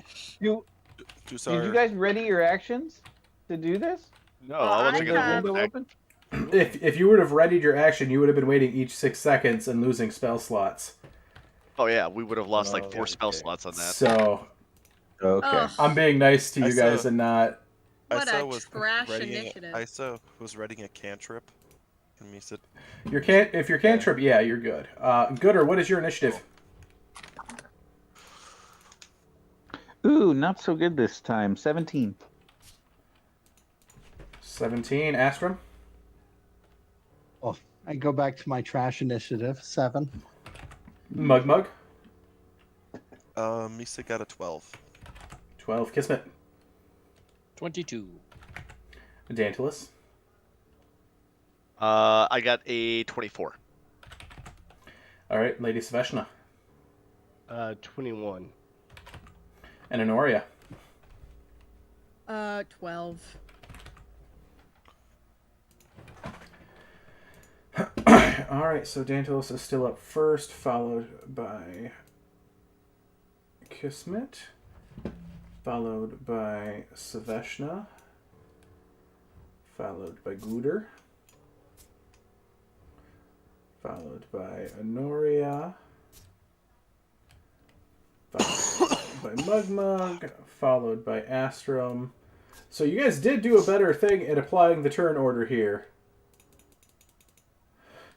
actions You, for? did Dusar. you guys ready your actions to do this? No, I wasn't With the gonna have- window attack. open? If you would have readied your action, you would have been waiting each 6 seconds and losing spell slots. Oh yeah, we would have lost like 4 spell okay. slots on that. So Okay. Ugh, I'm being nice to you I guys saw- and not. what Isa a was trash readying initiative. Isa was reading a cantrip, and me said, If you're cantrip, yeah, you're good. Gooder, what is your initiative? Ooh, not so good this time. 17. 17. Astrum? I go back to my trash initiative, 7. Mug. Misa got a 12. 12. Kismet. 22. Dantilus. I got a 24. All right, Lady Saveshna. 21. And Honoria. 12. All right, so Dantilus is still up first, followed by Kismet, followed by Saveshna, followed by Gooder, followed by Honoria, followed by Mugmug, followed by Astrum. So you guys did do a better thing at applying the turn order here.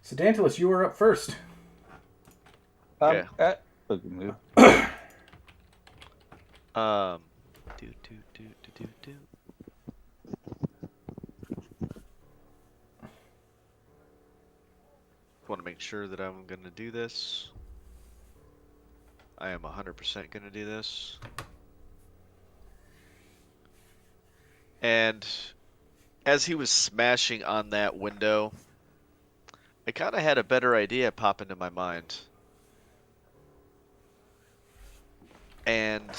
So Dantilus, you are up first. Okay. Look at me. Do. Want to make sure that I'm going to do this. I am 100% going to do this. And as he was smashing on that window, I kind of had a better idea pop into my mind. And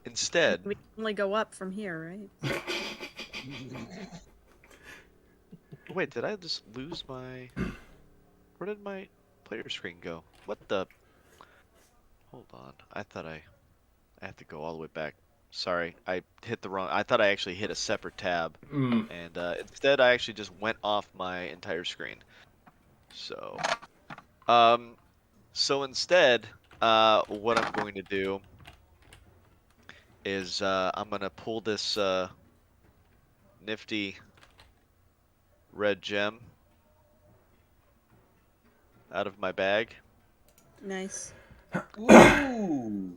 instead... We can only go up from here, right? Wait, did I just lose my... Where did my player screen go? What the... Hold on. I thought I have to go all the way back. Sorry, I hit the wrong... I thought I actually hit a separate tab. And instead I actually just went off my entire screen. So... So instead, what I'm going to do is I'm going to pull this nifty red gem out of my bag. Nice. Ooh.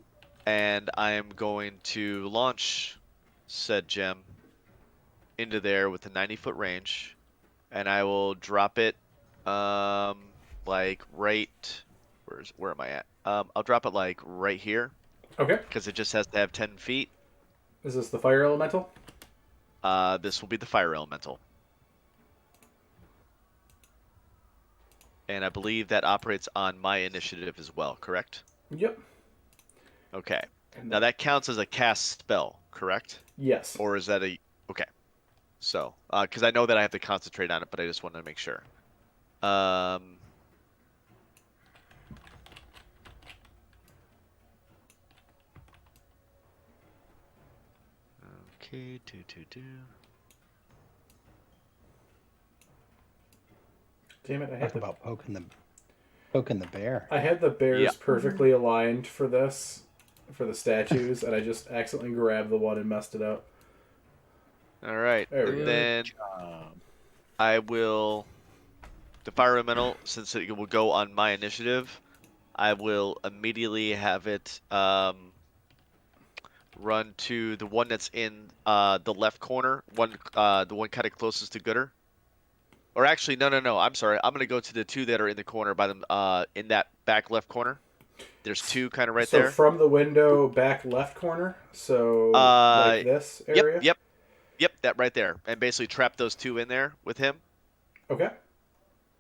And I am going to launch said gem into there with a 90-foot range, and I will drop it like right... Where am I at? I'll drop it like right here. Okay. Because it just has to have 10 feet. Is this the fire elemental? This will be the fire elemental. And I believe that operates on my initiative as well, correct? Yep. Okay. Now that counts as a cast spell, correct? Yes. Or is that a... Okay. So, because I know that I have to concentrate on it, but I just wanted to make sure. Okay, do. Damn it! Talk about poking the bear. I had the bears Yeah. perfectly aligned for this, for the statues, and I just accidentally grabbed the one and messed it up. All right. There we And go. then I will... The fire elemental, since it will go on my initiative, I will immediately have it run to the one that's in the left corner, the one kind of closest to Gooder. Or actually, no. I'm sorry. I'm gonna go to the two that are in the corner by them, in that back left corner. There's two kind of right so there. from the window, back left corner. So like this area. Yep. That right there, and basically trap those two in there with him. Okay.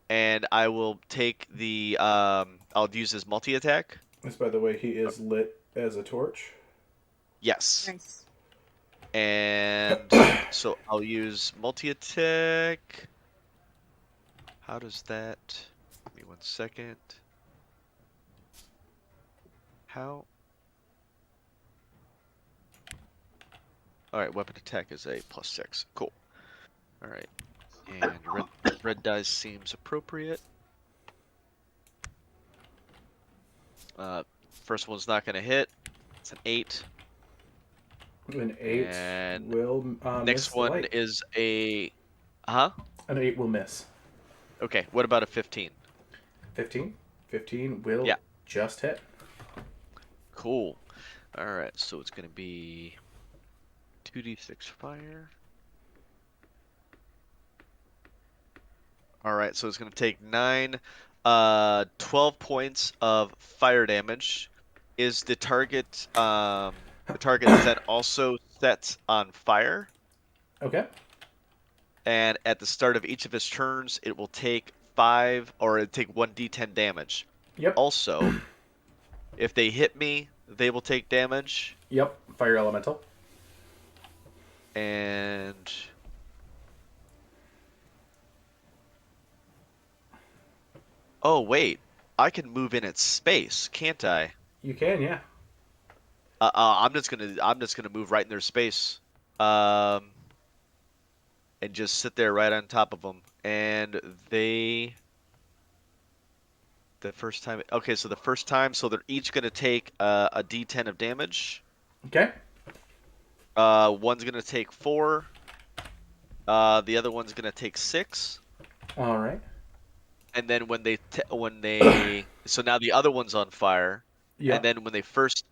And I will take the I'll use his multi attack. This, by the way, he is lit as a torch. Yes. Nice. And so I'll use multi attack. How does that? Give me 1 second. How? Alright, weapon attack is a +6. Cool. Alright. And red dice seems appropriate. First one's not going to hit. It's an 8. An 8 And will miss next the one light. is a... Huh? An 8 will miss. Okay, what about a 15? 15? 15 will Yeah. just hit. Cool. Alright, so it's going to be 2d6 fire. All right, so it's going to take 12 points of fire damage. Is the target is then also set on fire? Okay. And at the start of each of his turns, it will take 5 or it'll take 1d10 damage. Yep. Also, if they hit me, they will take damage. Yep. Fire elemental. And oh wait, I can move in its space, can't I? You can, yeah. I'm just gonna move right in their space, um, and just sit there right on top of them. And they, the first time, okay, so the first time, so they're each gonna take a D10 of damage. Okay. One's gonna take 4. The other one's gonna take 6. All right. And then so now the other one's on fire. Yeah. And then when the first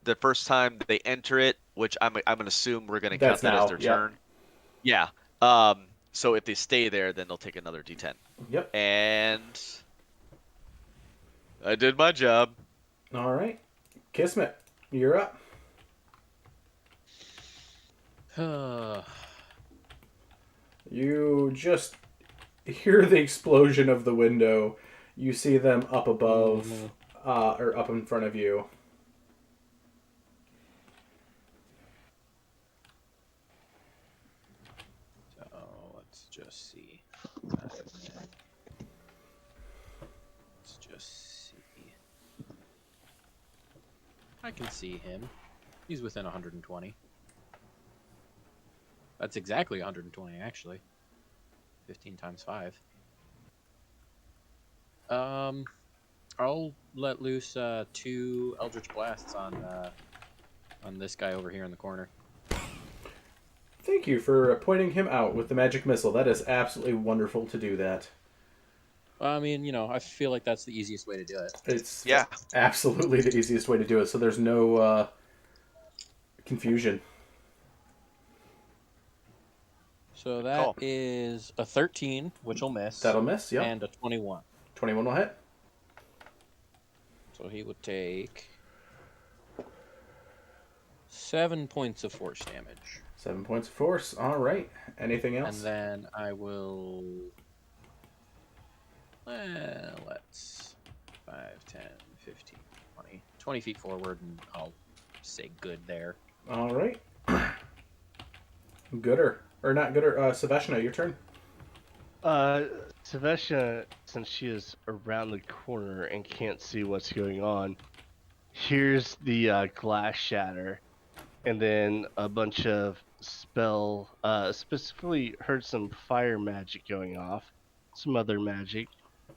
time they enter it, which I'm gonna assume we're gonna count That's that as now. their Yep. turn. Yeah. So if they stay there, then they'll take another D10. Yep. And I did my job. All right. Kismet, you're up. You just hear the explosion of the window. You see them up above, or up in front of you. Let's just see. Let's just see. I can see him. He's within 120. That's exactly 120, actually. 15 times 5. I'll let loose 2 Eldritch Blasts on this guy over here in the corner. Thank you for pointing him out with the magic missile. That is absolutely wonderful to do that. I mean, I feel like that's the easiest way to do it. It's Yeah. absolutely the easiest way to do it, so there's no confusion. So that is a 13, which will miss. That'll miss, yeah. And a 21. 21 will hit. So he would take 7 points of force damage. 7 points of force. All right. Anything else? And then I will... let's... 5, 10, 15, 20. 20 feet forward, and I'll say good there. All right. Gooder. Or not Gooder. Saveshna, your turn. Saveshna, since she is around the corner and can't see what's going on, hears the glass shatter, and then a bunch of specifically heard some fire magic going off, some other magic.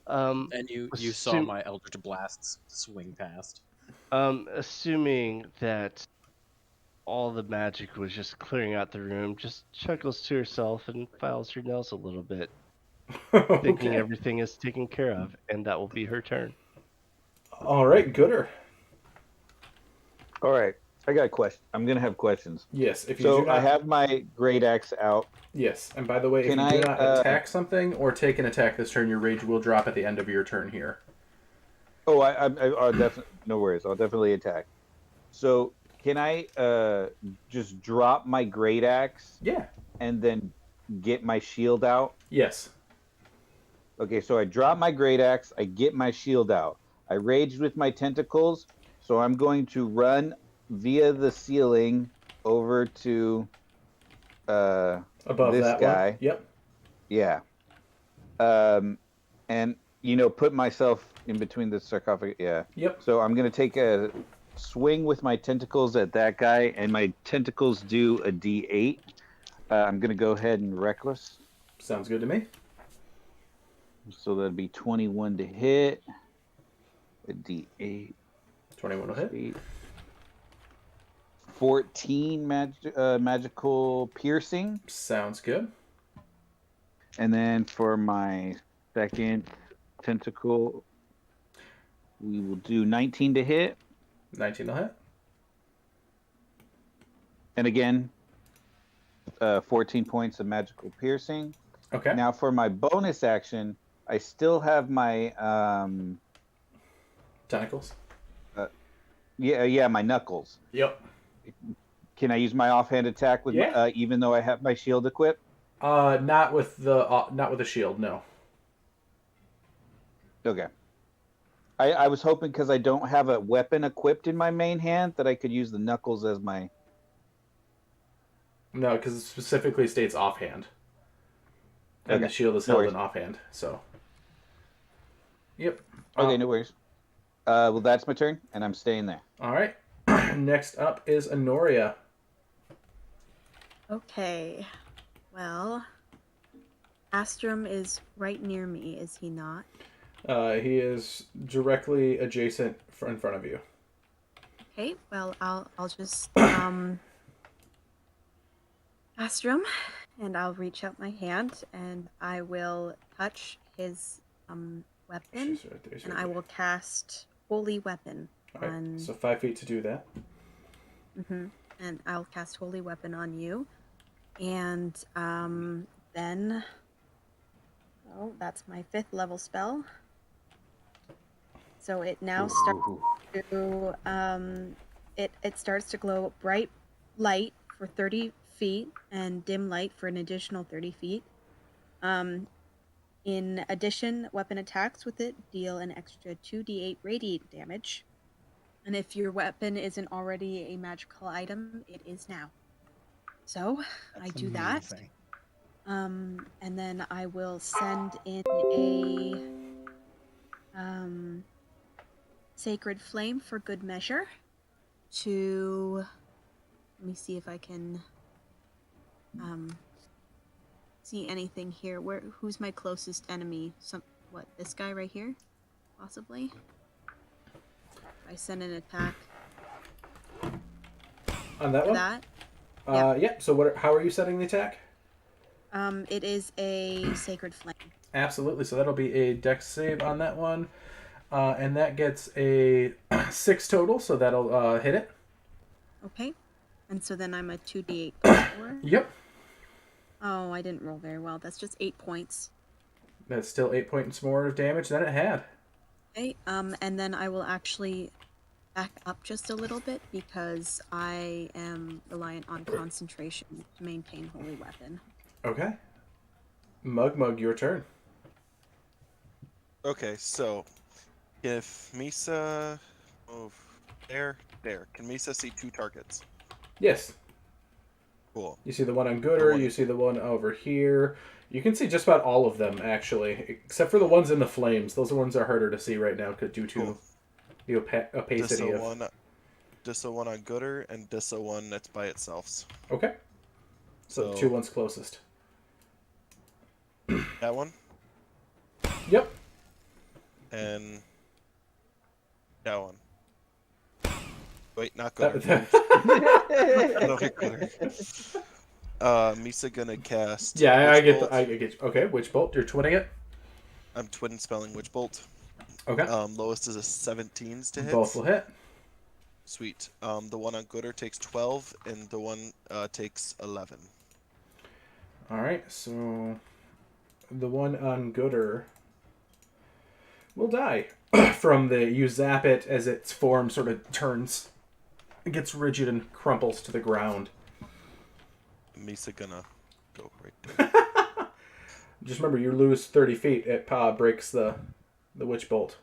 And you saw my Eldritch Blasts swing past. Assuming that all the magic was just clearing out the room, just chuckles to herself and files her nails a little bit, thinking Okay. everything is taken care of, and that will be her turn. All right, Gooder. All right, I got a question. I'm gonna have questions. Yes, if you So do not... I have my great axe out. Yes, and by the way, if Can you do I, not attack something or take an attack this turn, your rage will drop at the end of your turn here. Oh, I'll definitely, no worries. I'll definitely attack. So can I just drop my great axe? Yeah. And then get my shield out? Yes. Okay, so I drop my great axe. I get my shield out. I raged with my tentacles, so I'm going to run via the ceiling over to above this that guy. one. Yep. Yeah. And put myself in between the sarcophagus. Yeah. Yep. So I'm gonna take a swing with my tentacles at that guy, and my tentacles do a D8. I'm gonna go ahead and reckless. Sounds good to me. So that'd be 21 to hit. A D8. 21 will hit. 14 magical piercing. Sounds good. And then for my second tentacle, we will do 19 to hit. 19 will hit. And again, 14 points of magical piercing. Okay. Now for my bonus action, I still have my Tentacles. yeah, my knuckles. Yep. Can I use my offhand attack with Yeah. even though I have my shield equipped? Not with the shield. No. Okay. I was hoping because I don't have a weapon equipped in my main hand that I could use the knuckles as my. No, because it specifically states offhand, and the Okay. shield is No held worries. in offhand. So. Yep. Okay, no worries. Well, that's my turn, and I'm staying there. All right. Next up is Honoria. Okay. Well, Astrum is right near me, is he not? He is directly adjacent in front of you. Okay. Well, I'll just Astrum, and I'll reach out my hand and I will touch his weapon, and I will cast Holy Weapon Okay, on. so 5 feet to do that. And I'll cast Holy Weapon on you, and then. Oh, that's my 5th level spell. So it now starts to it starts to glow bright light for 30 feet and dim light for an additional 30 feet. In addition, weapon attacks with it deal an extra 2d8 radiant damage. And if your weapon isn't already a magical item, it is now. So That's I do amazing. that. And then I will send in a Sacred Flame for good measure to. Let me see if I can see anything here. Who's my closest enemy? This guy right here? Possibly? If I send an attack. On that one? That? Yeah. So how are you setting the attack? It is a Sacred Flame. Absolutely. So that'll be a dex save on that one. And that gets a 6 total, so that'll hit it. Okay. And so then I'm a 2d8 plus 4. Yep. Oh, I didn't roll very well. That's just 8 points. That's still 8 points more of damage than it had. Okay. And then I will actually back up just a little bit because I am reliant on concentration to maintain Holy Weapon. Okay. Mug, your turn. Okay, so if Misa move there, can Misa see 2 targets? Yes. Cool. You see the one on Gooder, you see the one over here. You can see just about all of them, actually, except for the ones in the flames. Those ones are harder to see right now due to the opacity of... Disso one on Gooder, and Disso one that's by itself. Okay. So the 2 ones closest. That one? Yep. And that one. Wait, not Gooder. Misa gonna cast. Yeah, I get you. Okay, Witch Bolt. You're twinning it. I'm twin spelling Witch Bolt. Okay. Lowest is a 17s to hit. Both will hit. Sweet. The one on Gooder takes 12, and the one takes 11. All right, so the one on Gooder will die from you zap it as its form sort of turns. It gets rigid and crumples to the ground. Misa gonna go right there. Just remember, you lose 30 feet. It breaks the Witch Bolt.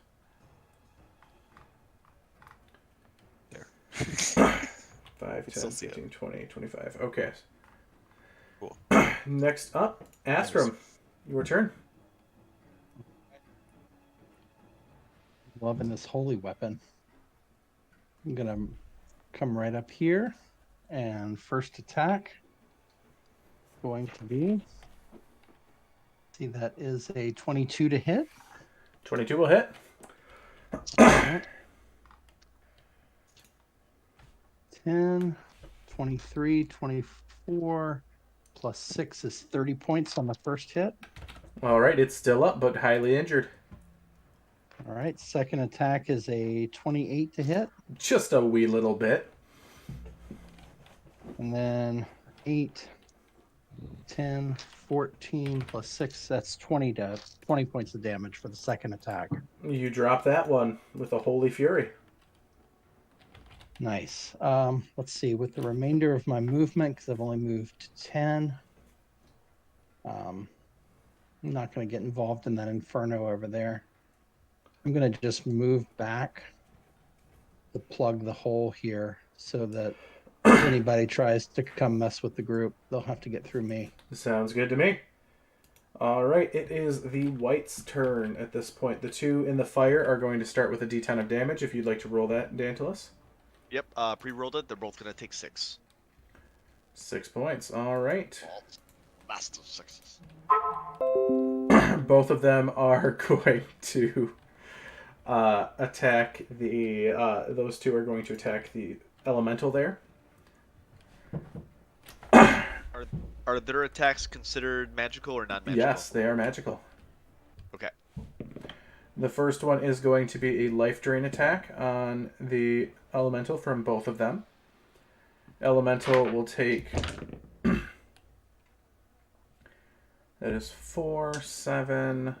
There. 5, 10, 15, 20, 25. Okay. Cool. Next up, Astrum. Your turn. Loving this Holy Weapon. I'm going to come right up here, and first attack going to be, see, that is a 22 to hit. 22 will hit. 10, 23, 24, plus 6 is 30 points on the first hit. All right, it's still up, but highly injured. All right, second attack is a 28 to hit. Just a wee little bit. And then 8, 10, 14 plus 6. That's 20 points of damage for the second attack. You drop that one with a Holy Fury. Nice. Let's see. With the remainder of my movement, because I've only moved 10, I'm not going to get involved in that inferno over there. I'm going to just move back to plug the hole here so that if anybody tries to come mess with the group, they'll have to get through me. Sounds good to me. All right, it is the white's turn at this point. The two in the fire are going to start with a d10 of damage. If you'd like to roll that, Dantilus. Yep, pre-rolled it. They're both going to take 6. 6 points. All right. Master 6s. Both of them are going to attack the... those two are going to attack the elemental there. Are their attacks considered magical or non-magical? Yes, they are magical. Okay. The first one is going to be a life drain attack on the elemental from both of them. Elemental will take... that is 4, 7,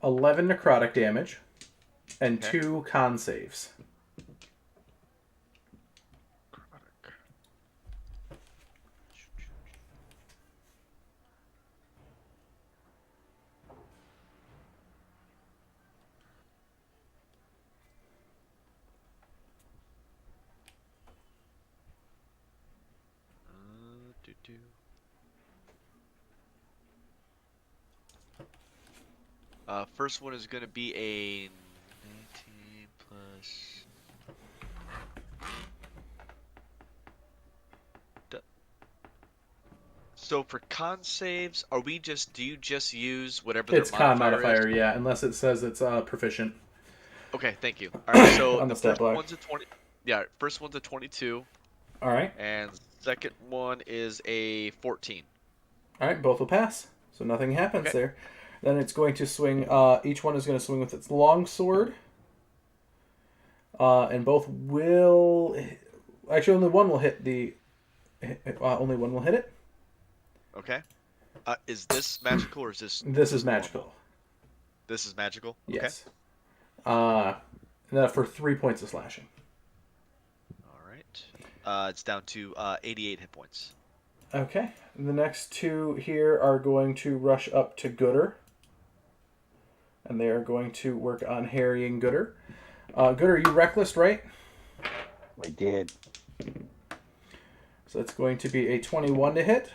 11 necrotic damage, and 2 con saves. First one is going to be a 19 plus... So for con saves, do you just use whatever It's their con modifier modifier, is? yeah, unless it says it's proficient. Okay, thank you. All right, so On the stat first block. one's a 20. Yeah, first one's a 22. All right. And second one is a 14. All right, both will pass. So nothing happens there. Then it's going to swing. Each one is going to swing with its long sword. And both will... Actually, only one will hit the... only one will hit it. Okay. Is this magical or is this... This is magical. Normal? This is magical? Yes. Okay. For 3 points of slashing. All right. It's down to 88 hit points. Okay. The next two here are going to rush up to Gooder. And they are going to work on harrying Gooder. Gooder, you reckless, right? I did. So it's going to be a 21 to hit.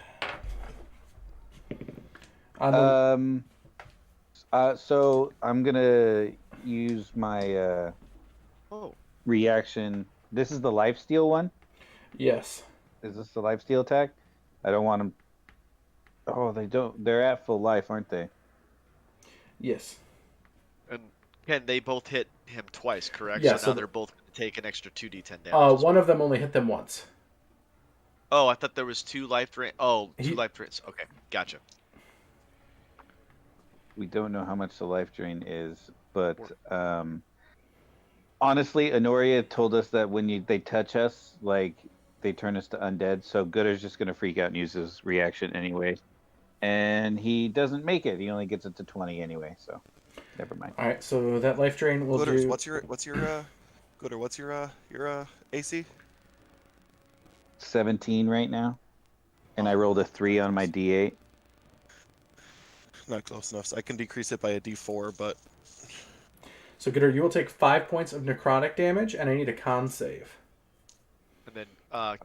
So I'm gonna use my reaction. This is the lifesteal one? Yes. Is this the lifesteal attack? I don't want them... Oh, they don't... They're at full life, aren't they? Yes. And Ken, they both hit him twice, correct? Yeah, so now they're both going to take an extra 2d10 damage. One of them only hit them once. Oh, I thought there was 2 life drain. Oh, 2 life drains. Okay, gotcha. We don't know how much the life drain is, but honestly, Honoria told us that when they touch us, like, they turn us to undead, so Gooder's just going to freak out and use his reaction anyway. And he doesn't make it. He only gets it to 20 anyway, so never mind. All right, so that life drain will do... What's your Gooder, what's your AC? 17 right now. And I rolled a 3 on my D8. Not close enough. So I can decrease it by a D4, but... So, Gooder, you will take 5 points of necrotic damage, and I need a con save. And then,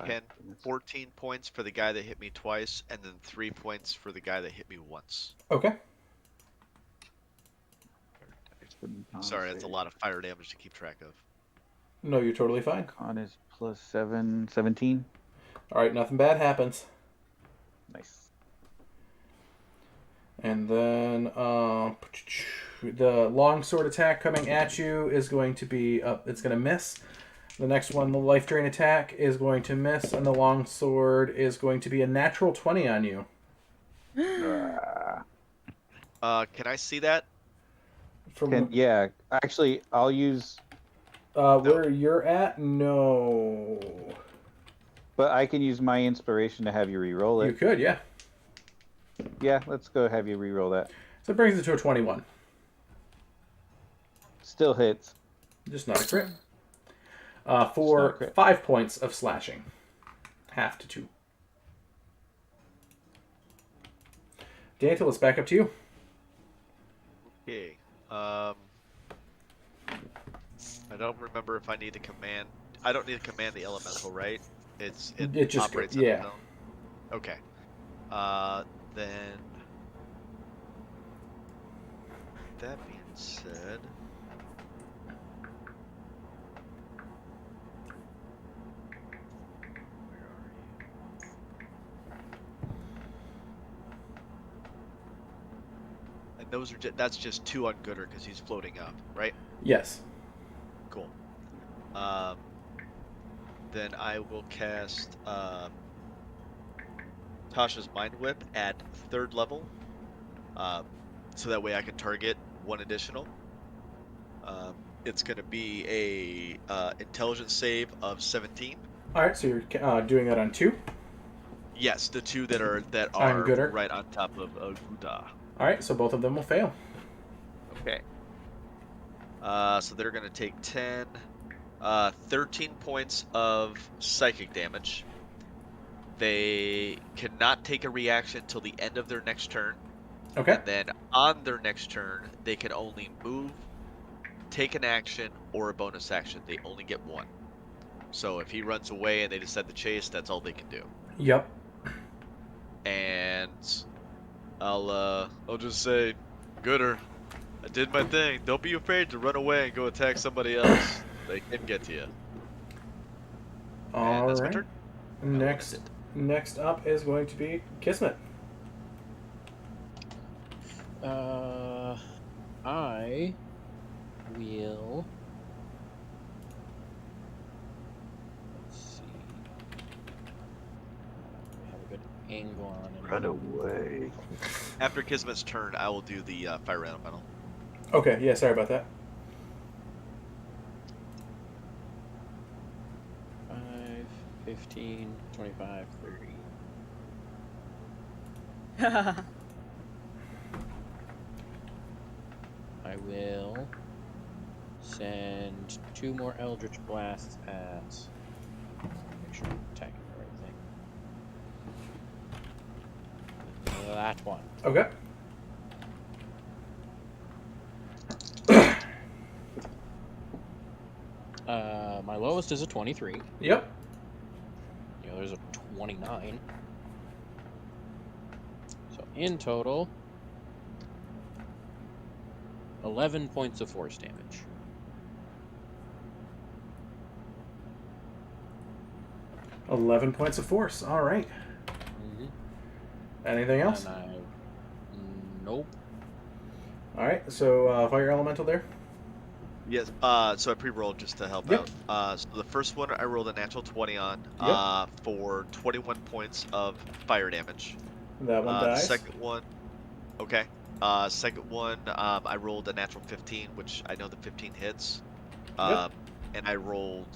Ken, 14 points for the guy that hit me twice, and then 3 points for the guy that hit me once. Okay. Sorry, that's a lot of fire damage to keep track of. No, you're totally fine. Con is plus 7, 17. All right, nothing bad happens. Nice. And then the longsword attack coming at you is going to be it's going to miss. The next one, the life drain attack, is going to miss, and the longsword is going to be a natural 20 on you. Can I see that? Yeah, actually, I'll use... Where you're at? No. But I can use my inspiration to have you re-roll You it. could, yeah. Yeah, let's go have you re-roll that. So it brings it to a 21. Still hits. Just not a crit. Just not a For crit. 5 points of slashing. Half to 2. Dantle, it's back up to you. Okay. I don't remember if I need to command. I don't need to command the elemental, right? It It operates on yeah. its own. Okay. Then that being said, where are you? And those are that's just 2 on Gooder because he's floating up, right? Yes. Cool. Then I will cast Tasha's Mind Whip at 3rd level, so that way I can target 1 additional. It's going to be a intelligence save of 17. All right, so you're doing that on 2. Yes, the 2 that are On Gooder. right on top of Guda. All right, so both of them will fail. Okay. So they're going to take 13 points of psychic damage. They cannot take a reaction till the end of their next turn. Okay. And then on their next turn, they can only move, take an action, or a bonus action. They only get 1. So if he runs away and they decide to chase, that's all they can do. Yep. And I'll just say, Gooder, I did my thing. Don't be afraid to run away and go attack somebody else. They can get to you. All and that's right. my turn. Next up is going to be Kismet. I will. Let's see. We have a good angle on it. Run away. After Kismet's turn, I will do the fire elemental. Okay, yeah, sorry about that. 5, 15, 25, 30. I will send 2 more Eldritch Blasts at. Make sure I'm attacking the right thing. That one. Okay. My lowest is a 23. Yep. The other's a 29. So in total, 11 points of force damage. $11 points of force. All right. Mm-hmm. Anything else? Nope. All right. So fire elemental there. Yes. So I pre-rolled just to help Yep. out. So the first one I rolled a natural 20 on. Yep. For 21 points of fire damage. That one The dies. second one. Okay. Second one, I rolled a natural 15, which I know the 15 hits. Yep. And I rolled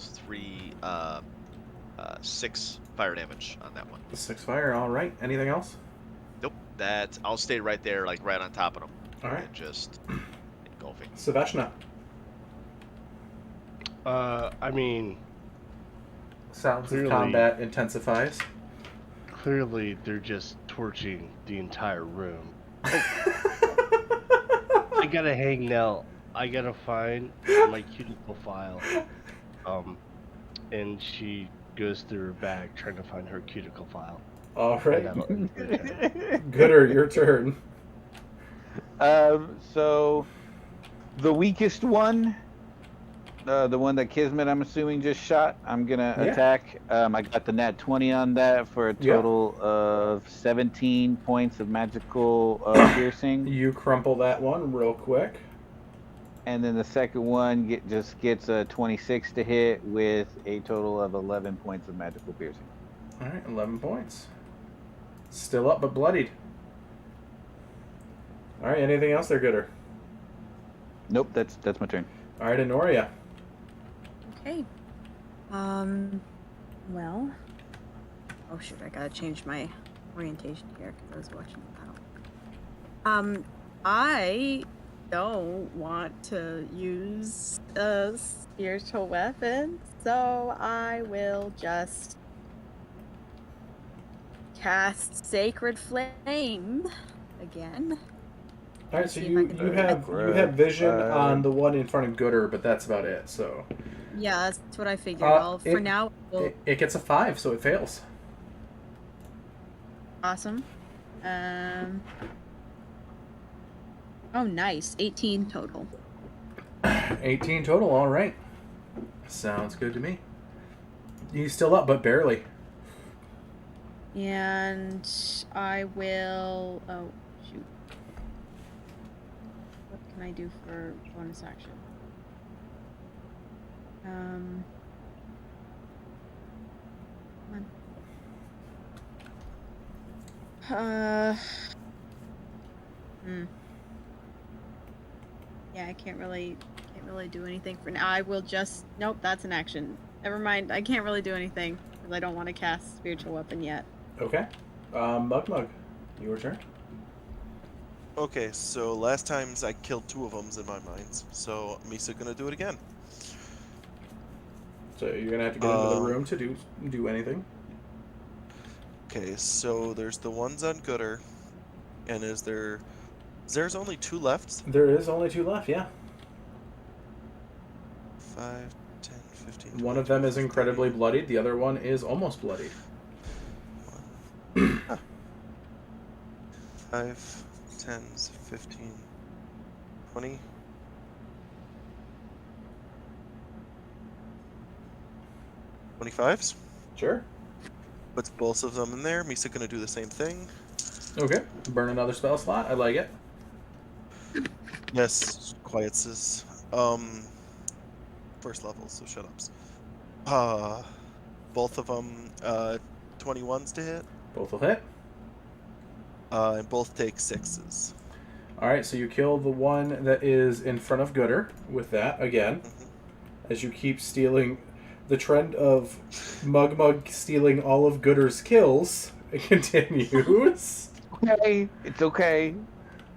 6 fire damage on that one. 6 fire. All right. Anything else? Nope. I'll stay right there, like right on top of them. All right. And just engulfing. Savashna. I mean, Sounds Clearly. of combat intensifies. clearly they're just torching the entire room. I gotta hang now. I gotta find my cuticle file. And she goes through her bag trying to find her cuticle file. All And right. that'll end her turn. Gooder, your turn. So the weakest one, the one that Kismet, I'm assuming, just shot, I'm gonna Yeah. attack. I got the nat 20 on that for a total of 17 points of magical piercing. You crumple that one real quick. And then the second one just gets a 26 to hit with a total of 11 points of magical piercing. All right, 11 points. Still up, but bloodied. All right, anything else there, Gooder? Nope, that's my turn. All right, Honoria. Okay. Well, Oh shoot! I gotta change my orientation here because I was watching the battle. I don't want to use a spiritual weapon, so I will just cast Sacred Flame again. All right, so See if I you can- you have vision on the one in front of Gooder, but that's about it. So Yeah, that's what I figured. For now, it gets a 5, so it fails. awesome. Oh, nice. 18 total. 18 total. All right, sounds good to me. He's still up, but barely. And I will. Oh, shoot. What can I do for bonus action? Come on. Yeah, I can't really do anything for now. I will just. Nope, that's an action. Never mind. I can't really do anything because I don't want to cast spiritual weapon yet. Okay. Mug, your turn. Okay, so last times I killed 2 of them in my mind, so Misa gonna do it again. So you're gonna have to get into the room to do anything. Okay, so there's the ones on Gooder, and there's only 2 left? There is only 2 left, yeah. 5, 10, 15, 20, One of them is 25, incredibly 30. bloodied, the other one is almost bloodied. 5, 10, 15, 20. $25s? Sure. Puts both of them in there. Misa gonna do the same thing. Okay. Burn another spell slot. I like it. Yes, quiets is first level, so shut ups. Both of them 21s to hit. Both will hit. And both take 6s. All right, so you kill the one that is in front of Gooder with that again. As you keep stealing, the trend of Mug stealing all of Gooder's kills continues. Okay, it's okay.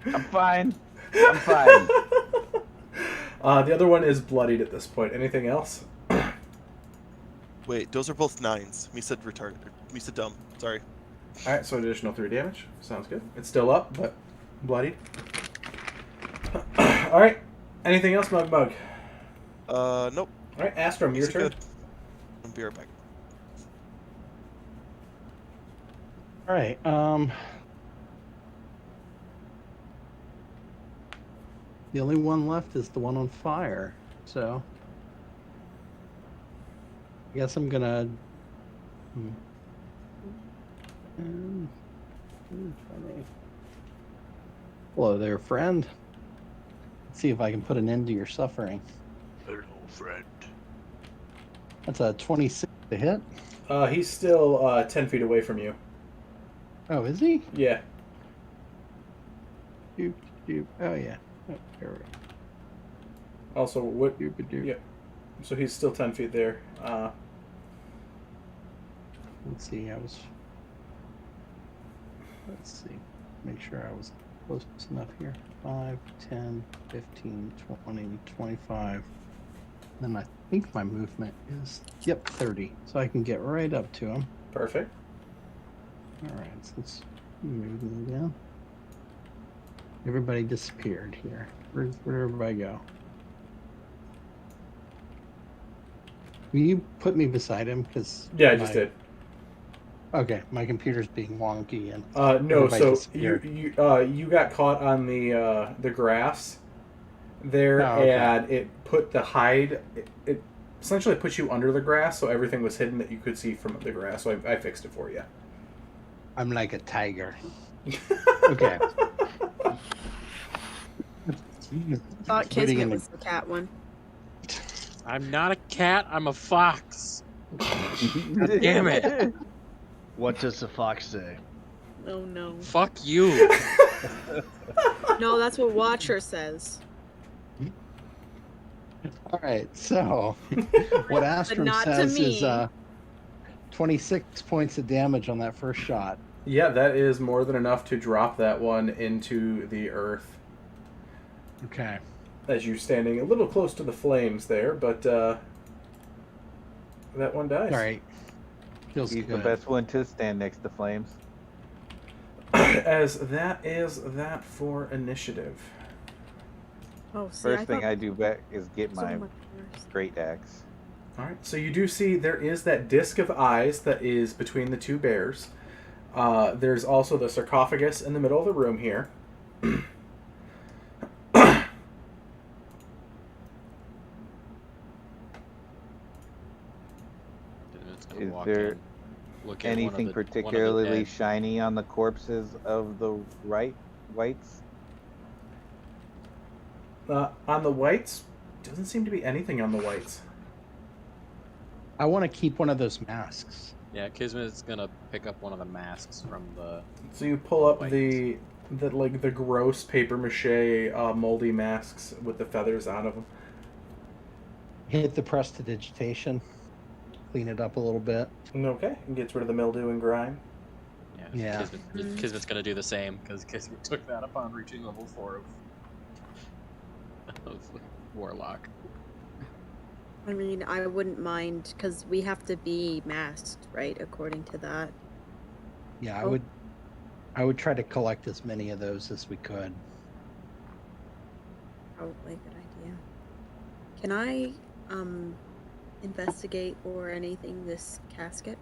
I'm fine. I'm fine. The other one is bloodied at this point. Anything else? Wait, those are both 9s. Misa retarded. Misa dumb. Sorry. All right, so additional 3 damage. Sounds good. It's still up, but bloodied. All right. Anything else, Mug? Nope. All right, Astrum, your Misa turn. good. I'll be right back. All right. The only one left is the one on fire. So I guess I'm gonna. Hello there, friend. Let's see if I can put an end to your suffering. Hello, friend. That's a 26 to hit. He's still 10 feet away from you. Oh, is he? Yeah. Doop, doop. Oh, yeah. Oh, there we go. Also, what? Doop, doop. Yeah. So he's still 10 feet there. Let's see. Let's see. Make sure I was close enough here. 5, 10, 15, 20, 25. Then I think my movement is, 30. So I can get right up to him. Perfect. All right, so let's move them down. Everybody disappeared here. Where'd everybody go? Will you put me beside him? Because Yeah, I just did. Okay, my computer's being wonky and no, everybody so disappeared. you got caught on the grass there, and it put the hide. It essentially put you under the grass, so everything was hidden that you could see from the grass. So I fixed it for you. I'm like a tiger. Okay. Thought Kismet was the cat one. I'm not a cat. I'm a fox. God damn it! What does the fox say? Oh no. Fuck you. No, that's what Watcher says. All right, so what Astrum not to says me. is 26 points of damage on that first shot. Yeah, that is more than enough to drop that one into the earth. Okay. As you're standing a little close to the flames there, but that one dies. All right. Feels He's good. the best one to stand next to flames. As that is that for initiative. Oh, see, First I thing thought I do back is get so my much worse. great axe. All right, so you do see there is that disc of eyes that is between the two bears. There's also the sarcophagus in the middle of the room here. It's gonna Is walk there in, look at anything one of particularly the dead. shiny on the corpses of the whites? On the whites, doesn't seem to be anything on the whites. I want to keep one of those masks. Yeah, Kismet's gonna pick up one of the masks from the. So you pull up Whites. the gross paper mache moldy masks with the feathers out of them. Hit the prestidigitation. Clean it up a little bit. Okay, and gets rid of the mildew and grime. Yeah. Kismet's gonna do the same because Kismet took that upon reaching level 4 of Warlock. I mean, I wouldn't mind because we have to be masked, right? According to that. Yeah, Oh. I would try to collect as many of those as we could. Probably a good idea. Can I investigate or anything this casket?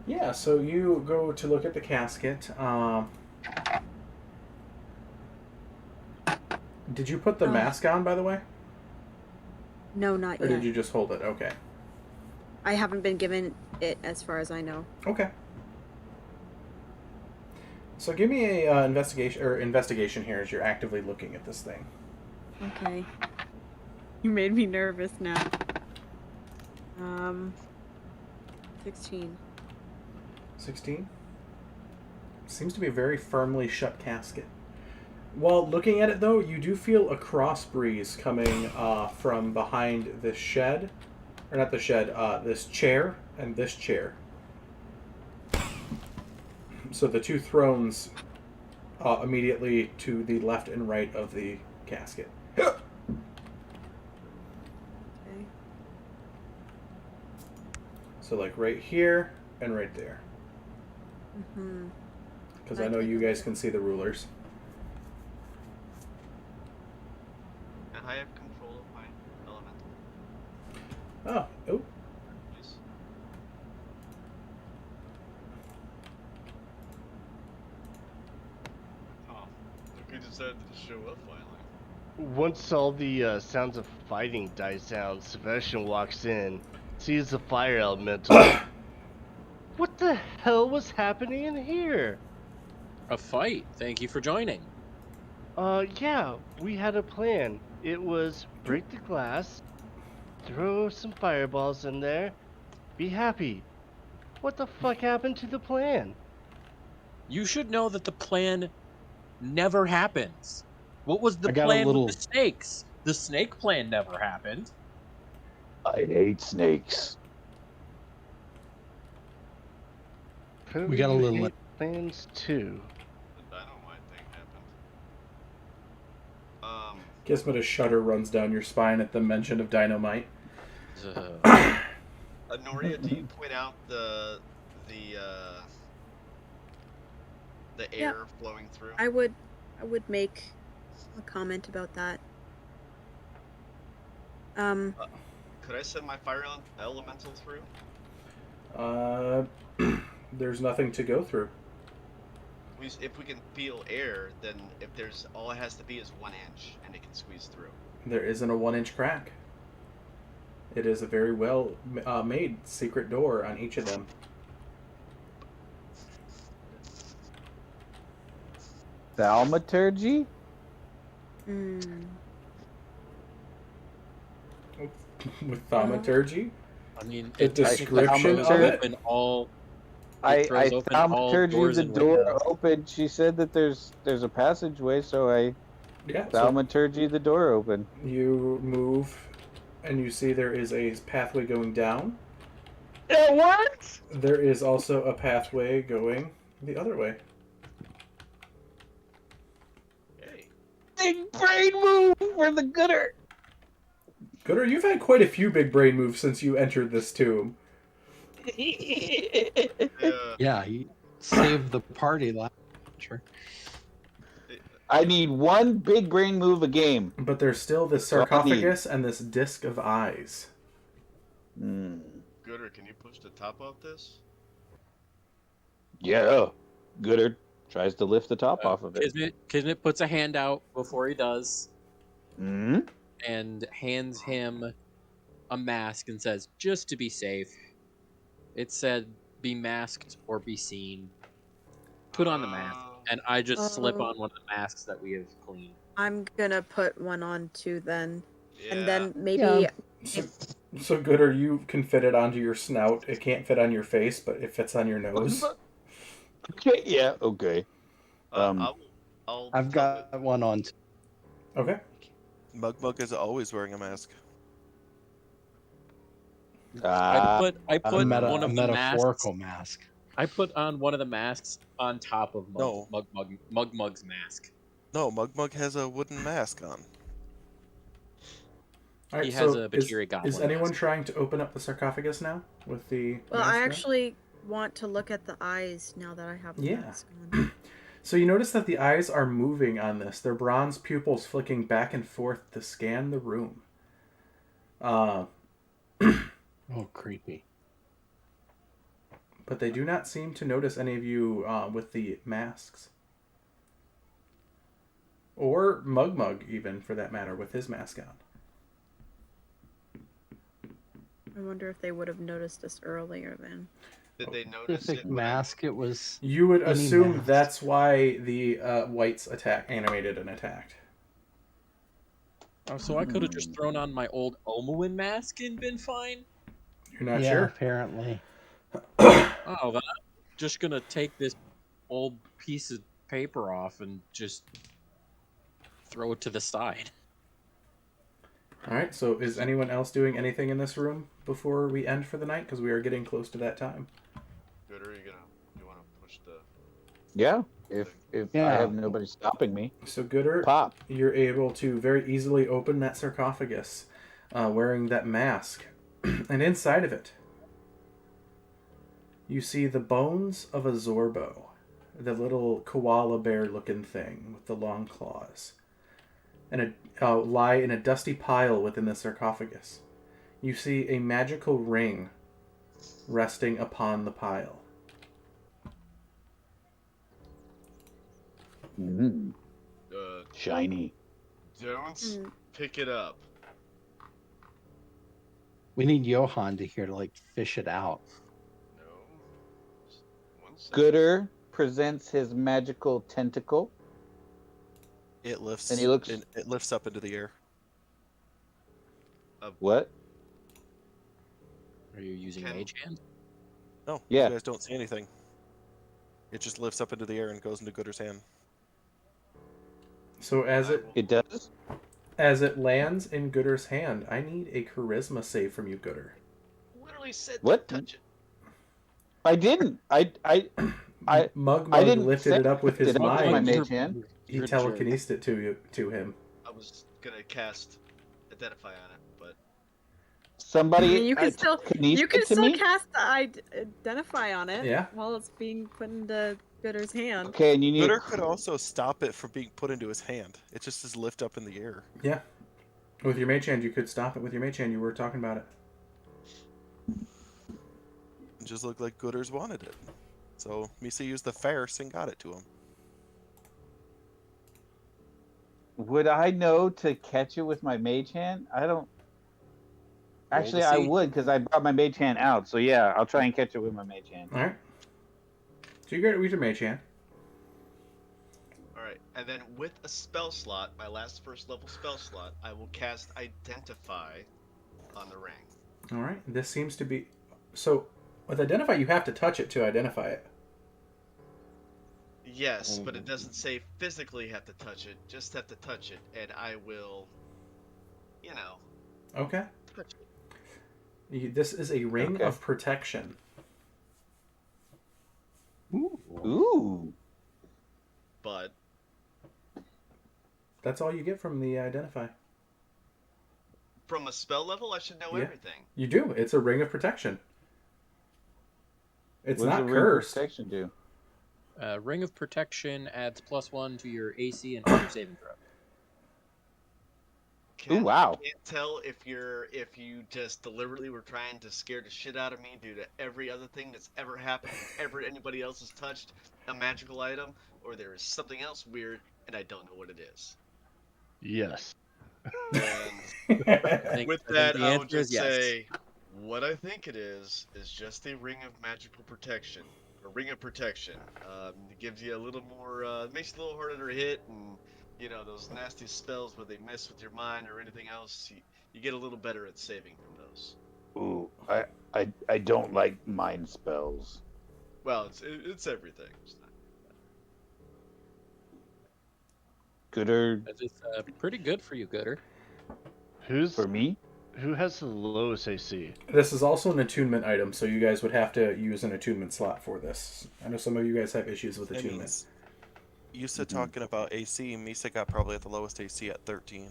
Yeah, so you go to look at the casket. Did you put the mask on, by the way? No, not Or yet. did you just hold it? Okay. I haven't been given it as far as I know. Okay. So give me a investigation here as you're actively looking at this thing. Okay. You made me nervous now. 16. 16? Seems to be a very firmly shut casket. While looking at it, though, you do feel a cross breeze coming from behind this shed. Or not the shed, this chair and this chair. So the two thrones immediately to the left and right of the casket. Okay. So like right here and right there. Mm-hmm. Because I know you guys can see the rulers. And I have control of my elemental. Oh. Please. Oh, look, he decided to show up finally. Once all the sounds of fighting dies down, Sebastian walks in, sees the fire elemental. What the hell was happening in here? A fight. Thank you for joining. Yeah, we had a plan. It was break the glass, throw some fireballs in there, be happy. What the fuck happened to the plan? You should know that the plan never happens. What was the I got a plan little- with the snakes? The snake plan never happened. I hate snakes. We got a little- hate plans too. The dynamite thing happened. Gizmo, a shudder runs down your spine at the mention of dynamite. Noria, do you point out the air flowing through? I would make a comment about that. Could I send my fire elemental through? There's nothing to go through. If we can feel air, then if there's all it has to be is 1 inch, and it can squeeze through. There isn't a 1-inch crack. It is a very well made secret door on each of them. Thaumaturgy? With thaumaturgy? I mean, The it technically description throws of it? open all. I throws open all thaumaturgy doors the and door windows. open. She said that there's a passageway, so I Yeah. So thaumaturgy the door open. you move, and you see there is a pathway going down. It worked! There is also a pathway going the other way. Hey. Big brain move for the gooder! Gooder, you've had quite a few big brain moves since you entered this tomb. Yeah, he saved the party last adventure. I need one big brain move a game. But there's still this That's all I need. sarcophagus and this disc of eyes. Gooder, can you push the top off this? Yeah. Gooder tries to lift the top off of it. Kismet puts a hand out before he does Hmm? and hands him a mask and says, just to be safe. It said, be masked or be seen. Put on the mask. And I just slip on one of the masks that we have cleaned. I'm gonna put one on too then. Yeah. And then maybe Yeah. So Gooder, you can fit it onto your snout. It can't fit on your face, but it fits on your nose. Okay, yeah, okay. I've got one on. Okay. Mug is always wearing a mask. I put A one of the metaphorical masks. mask. I put on one of the masks on top of No. Mug's mask. No, Mug has a wooden mask on. All right, He has so a Bakiri Goblin is anyone mask. trying to open up the sarcophagus now with the Well, mask I on? actually want to look at the eyes now that I have the Yeah. mask on. So you notice that the eyes are moving on this. Their bronze pupils flicking back and forth to scan the room. Oh, creepy. But they do not seem to notice any of you with the masks. Or Mug, even, for that matter, with his mask on. I wonder if they would have noticed us earlier then. Did they notice Specific it? mask. It was. You would Any assume mask. that's why the whites animated and attacked. Oh, so I could have just thrown on my old Omuin mask and been fine? You're not Yeah, sure? apparently. Oh, then I'm just gonna take this old piece of paper off and just throw it to the side. Alright, so is anyone else doing anything in this room before we end for the night? Because we are getting close to that time. Gooder, you want to push the... Yeah, if I Yeah. have nobody stopping me. So Gooder, Pop. you're able to very easily open that sarcophagus wearing that mask. And inside of it, you see the bones of a Zorbo, the little koala bear looking thing with the long claws, and lie in a dusty pile within the sarcophagus. You see a magical ring resting upon the pile. Shiny. Don't pick it up. We need Johan to here to like fish it out. No. Just 1 second. Gooder presents his magical tentacle. It lifts And he looks- it lifts up into the air. What? Are you using Can- Mage Hand? No, Yeah. you guys don't see anything. It just lifts up into the air and goes into Gooder's hand. So as It does? it lands in Gooder's hand, I need a charisma save from you, Gooder. Literally said What? don't touch it. I didn't. Mug I didn't lifted say it up with his it up with my mind. mage hand. He You're a jerk. telekinesed it to him. I was gonna cast Identify on it, but Somebody I mean, you can still telekinesed it to me? cast the identify on it Yeah. while it's being put into Gooder's hand. Okay, and you need Gooder could also stop it from being put into his hand. It just is lift up in the air. Yeah. With your mage hand, you could stop it with your mage hand. You were talking about it. It just looked like Gooder's wanted it. So Misa used the Ferris and got it to him. Would I know to catch it with my mage hand? I don't. Actually, I see. would because I brought my mage hand out. So yeah, I'll try and catch it with my mage hand. All right. So you got it with your mage hand. alright. And then with a spell slot, my last first level spell slot, I will cast Identify on the ring. All right. This seems to be so. With identify, you have to touch it to identify it. Yes, but it doesn't say physically have to touch it, just have to touch it, and I will, Okay. touch it. This is a ring Okay. of protection. Ooh. But That's all you get from the identify. from a spell level, I should know Yeah. everything. You do. It's a ring of protection. It's What does not a ring of cursed. protection do? Ring of Protection adds +1 to your AC and your saving throw. Can't, wow. Can't tell if you just deliberately were trying to scare the shit out of me due to every other thing that's ever happened, ever anybody else has touched a magical item, or there is something else weird and I don't know what it is. Yes. And I with think that, the I would answer is just yes. say, what I think it is just a ring of magical protection. A ring of protection. It gives you a little more, makes it a little harder to hit, and you know those nasty spells where they mess with your mind or anything else. You get a little better at saving from those. Ooh, I don't like mind spells. Well, it's everything. It's not... Gooder That is pretty good for you, Gooder. for me? Who has the lowest AC? This is also an attunement item, so you guys would have to use an attunement slot for this. I know some of you guys have issues with attunement. You said talking about AC. Misa got probably at the lowest AC at 13.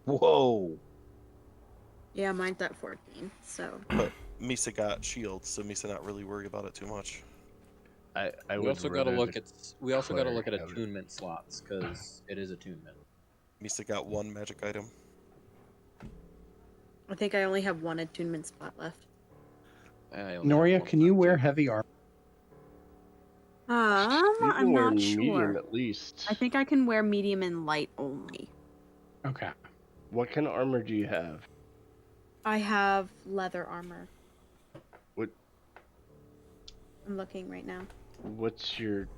Whoa. Yeah, mine's at 14. So But Misa got shields, so Misa not really worried about it too much. I We would also got to rather look the at cleric have it. attunement slots because it is attunement. Misa got one magic item. I think I only have one attunement spot left. I only have Noria, one can you left, wear too. heavy armor? You I'm can wear not medium sure. at least. I think I can wear medium and light only. Okay. What kind of armor do you have? I have leather armor. What? I'm looking right now. What's your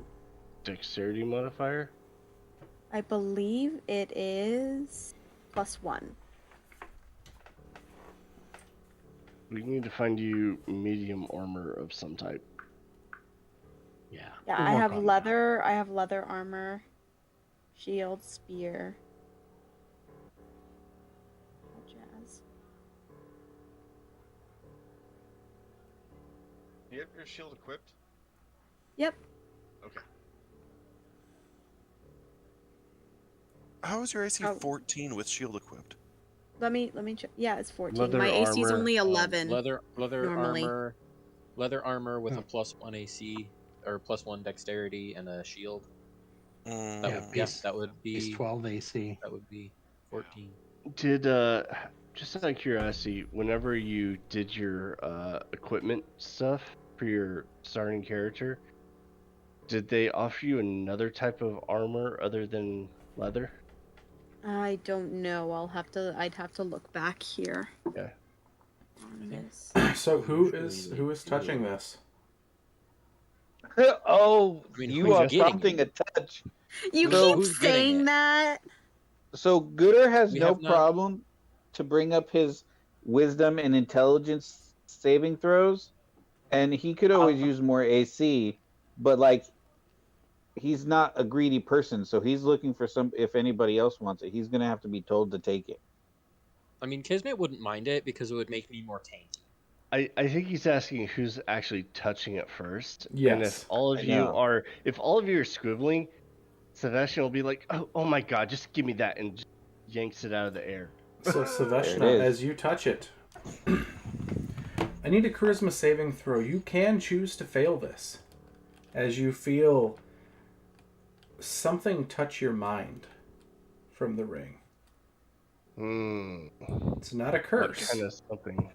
dexterity modifier? I believe it is +1. We need to find you medium armor of some type. Yeah. Yeah, we'll I work have on that. leather. I have leather armor, shield, spear. All jazz. Do you have your shield equipped? Yep. Okay. How is your AC Oh. 14 with shield equipped? Let me check. Yeah, it's 14. Leather My AC is armor, only 11. Leather normally. armor with a +1 AC or +1 dexterity and a shield. That Yeah, would base- that would Base be 12 AC. that would be 14. Did just out of curiosity, whenever you did your equipment stuff for your starting character, did they offer you another type of armor other than leather? I don't know. I'd have to look back here. Yeah. On this. So who Usually is they touching do. this? Oh, I mean, you who's are getting prompting it? a touch. You So- keep Who's getting saying it? that. So Gooder has We no have not- problem to bring up his wisdom and intelligence saving throws, and he could always use more AC, but like he's not a greedy person, so he's looking for some. If anybody else wants it, he's gonna have to be told to take it. I mean, Kismet wouldn't mind it because it would make me more tanky. I think he's asking who's actually touching it first. And Yes. if all I of you know. are scribbling, Sebastian will be like, oh my god, just give me that, and just yanks it out of the air. So There it Saveshna, is. as you touch it, I need a charisma saving throw. You can choose to fail this, as you feel something touch your mind from the ring. It's not a What curse. kind of something?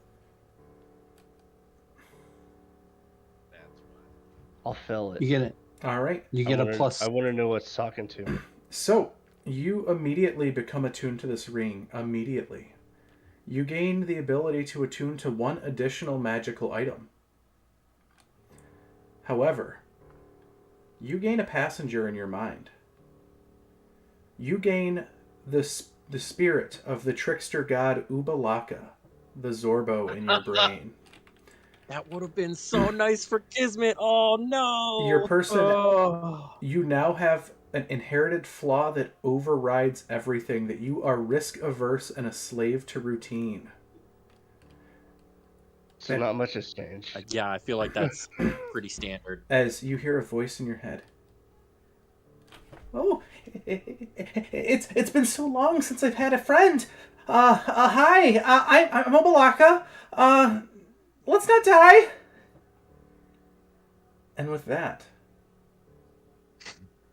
I'll fail it. You get it. All right. You get a plus. I want to know what's talking to me. So, you immediately become attuned to this ring. Immediately. You gain the ability to attune to one additional magical item. However, you gain a passenger in your mind. You gain the spirit of the trickster god Ubalaka, the Zorbo in your brain. That would have been so nice for Kismet. Oh no! Your person, Oh. you now have an inherited flaw that overrides everything, that you are risk averse and a slave to routine. So not much has changed. Yeah, I feel like that's pretty standard. As you hear a voice in your head. Oh, it's been so long since I've had a friend. Hi, I'm Obalaka. Let's not die. And with that,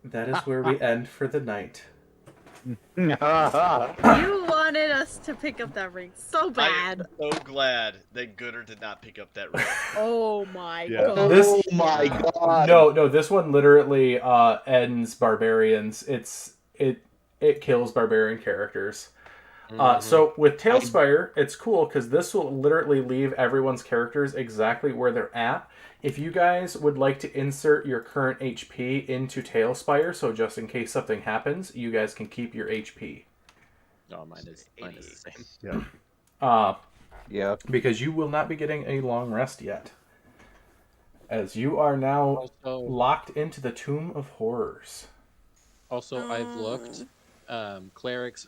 that is where we end for the night. You wanted us to pick up that ring so bad. I'm so glad that Gooder did not pick up that ring. Oh my Yeah. god. This- Oh my god! No, this one literally ends barbarians. It kills barbarian characters. So with Talespire, it's cool because this will literally leave everyone's characters exactly where they're at. If you guys would like to insert your current HP into Talespire, so just in case something happens, you guys can keep your HP. No, mine is the same. Yeah. Yep. Because you will not be getting a long rest yet. As you are now Also, locked into the Tomb of Horrors. I've looked. Clerics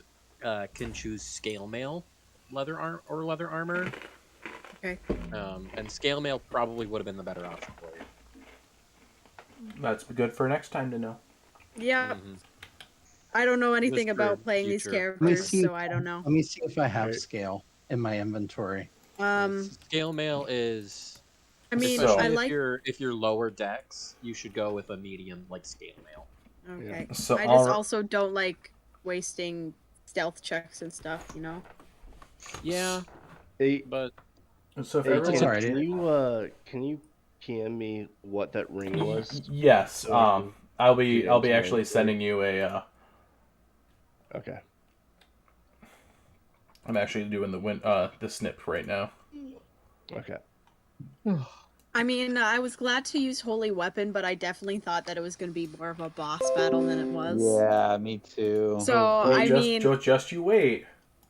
can choose scale mail, leather armor. Okay. And scale mail probably would have been the better option for you. That's good for next time to know. Yeah. Mhm. I don't know anything Just for about playing these future. Let me characters, see. so I don't know. Let me see if I have Right. scale in my inventory. Scale mail is. I mean, So- especially I if like. you're lower decks, you should go with a medium like scale mail. Okay. So I just also don't like wasting stealth checks and stuff, you know? Yeah, Hey, but So if hey, everyone, It's alright. can you PM me what that ring was? yes, So I can I'll be get into my actually inventory. sending you a. Okay. I'm actually doing the snip right now. Okay. I mean, I was glad to use Holy Weapon, but I definitely thought that it was going to be more of a boss battle than it was. Yeah, me too. So, Oh, I mean, just you wait.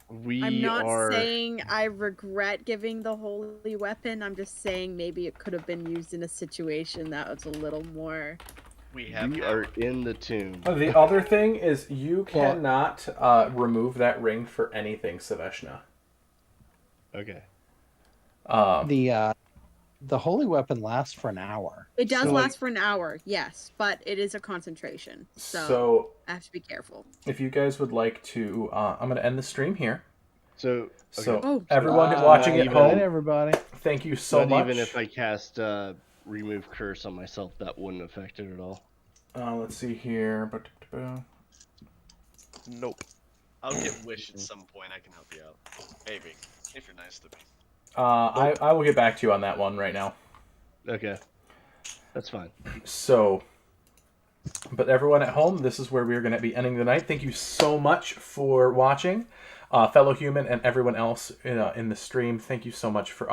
We I'm not are. saying I regret giving the Holy Weapon. I'm just saying maybe it could have been used in a situation that was a little more... We have We now. are in the tomb. The other thing is you cannot remove that ring for anything, Saveshna. Okay. The holy weapon lasts for an hour. It does So, last for an hour, yes, but it is a concentration, so I have to be careful. If you guys would like to, I'm going to end the stream here. So. So Okay. Oh, everyone Bye. watching at Even- Good night, home, everybody. thank you so Not much. even if I cast remove curse on myself, that wouldn't affect it at all. Let's see here. Nope. I'll get wish at some point. I can help you out. Maybe. If you're nice to me. I will get back to you on that one right now. Okay. That's fine. So, but everyone at home, this is where we're going to be ending the night. Thank you so much for watching. Fellow human and everyone else in the stream, thank you so much for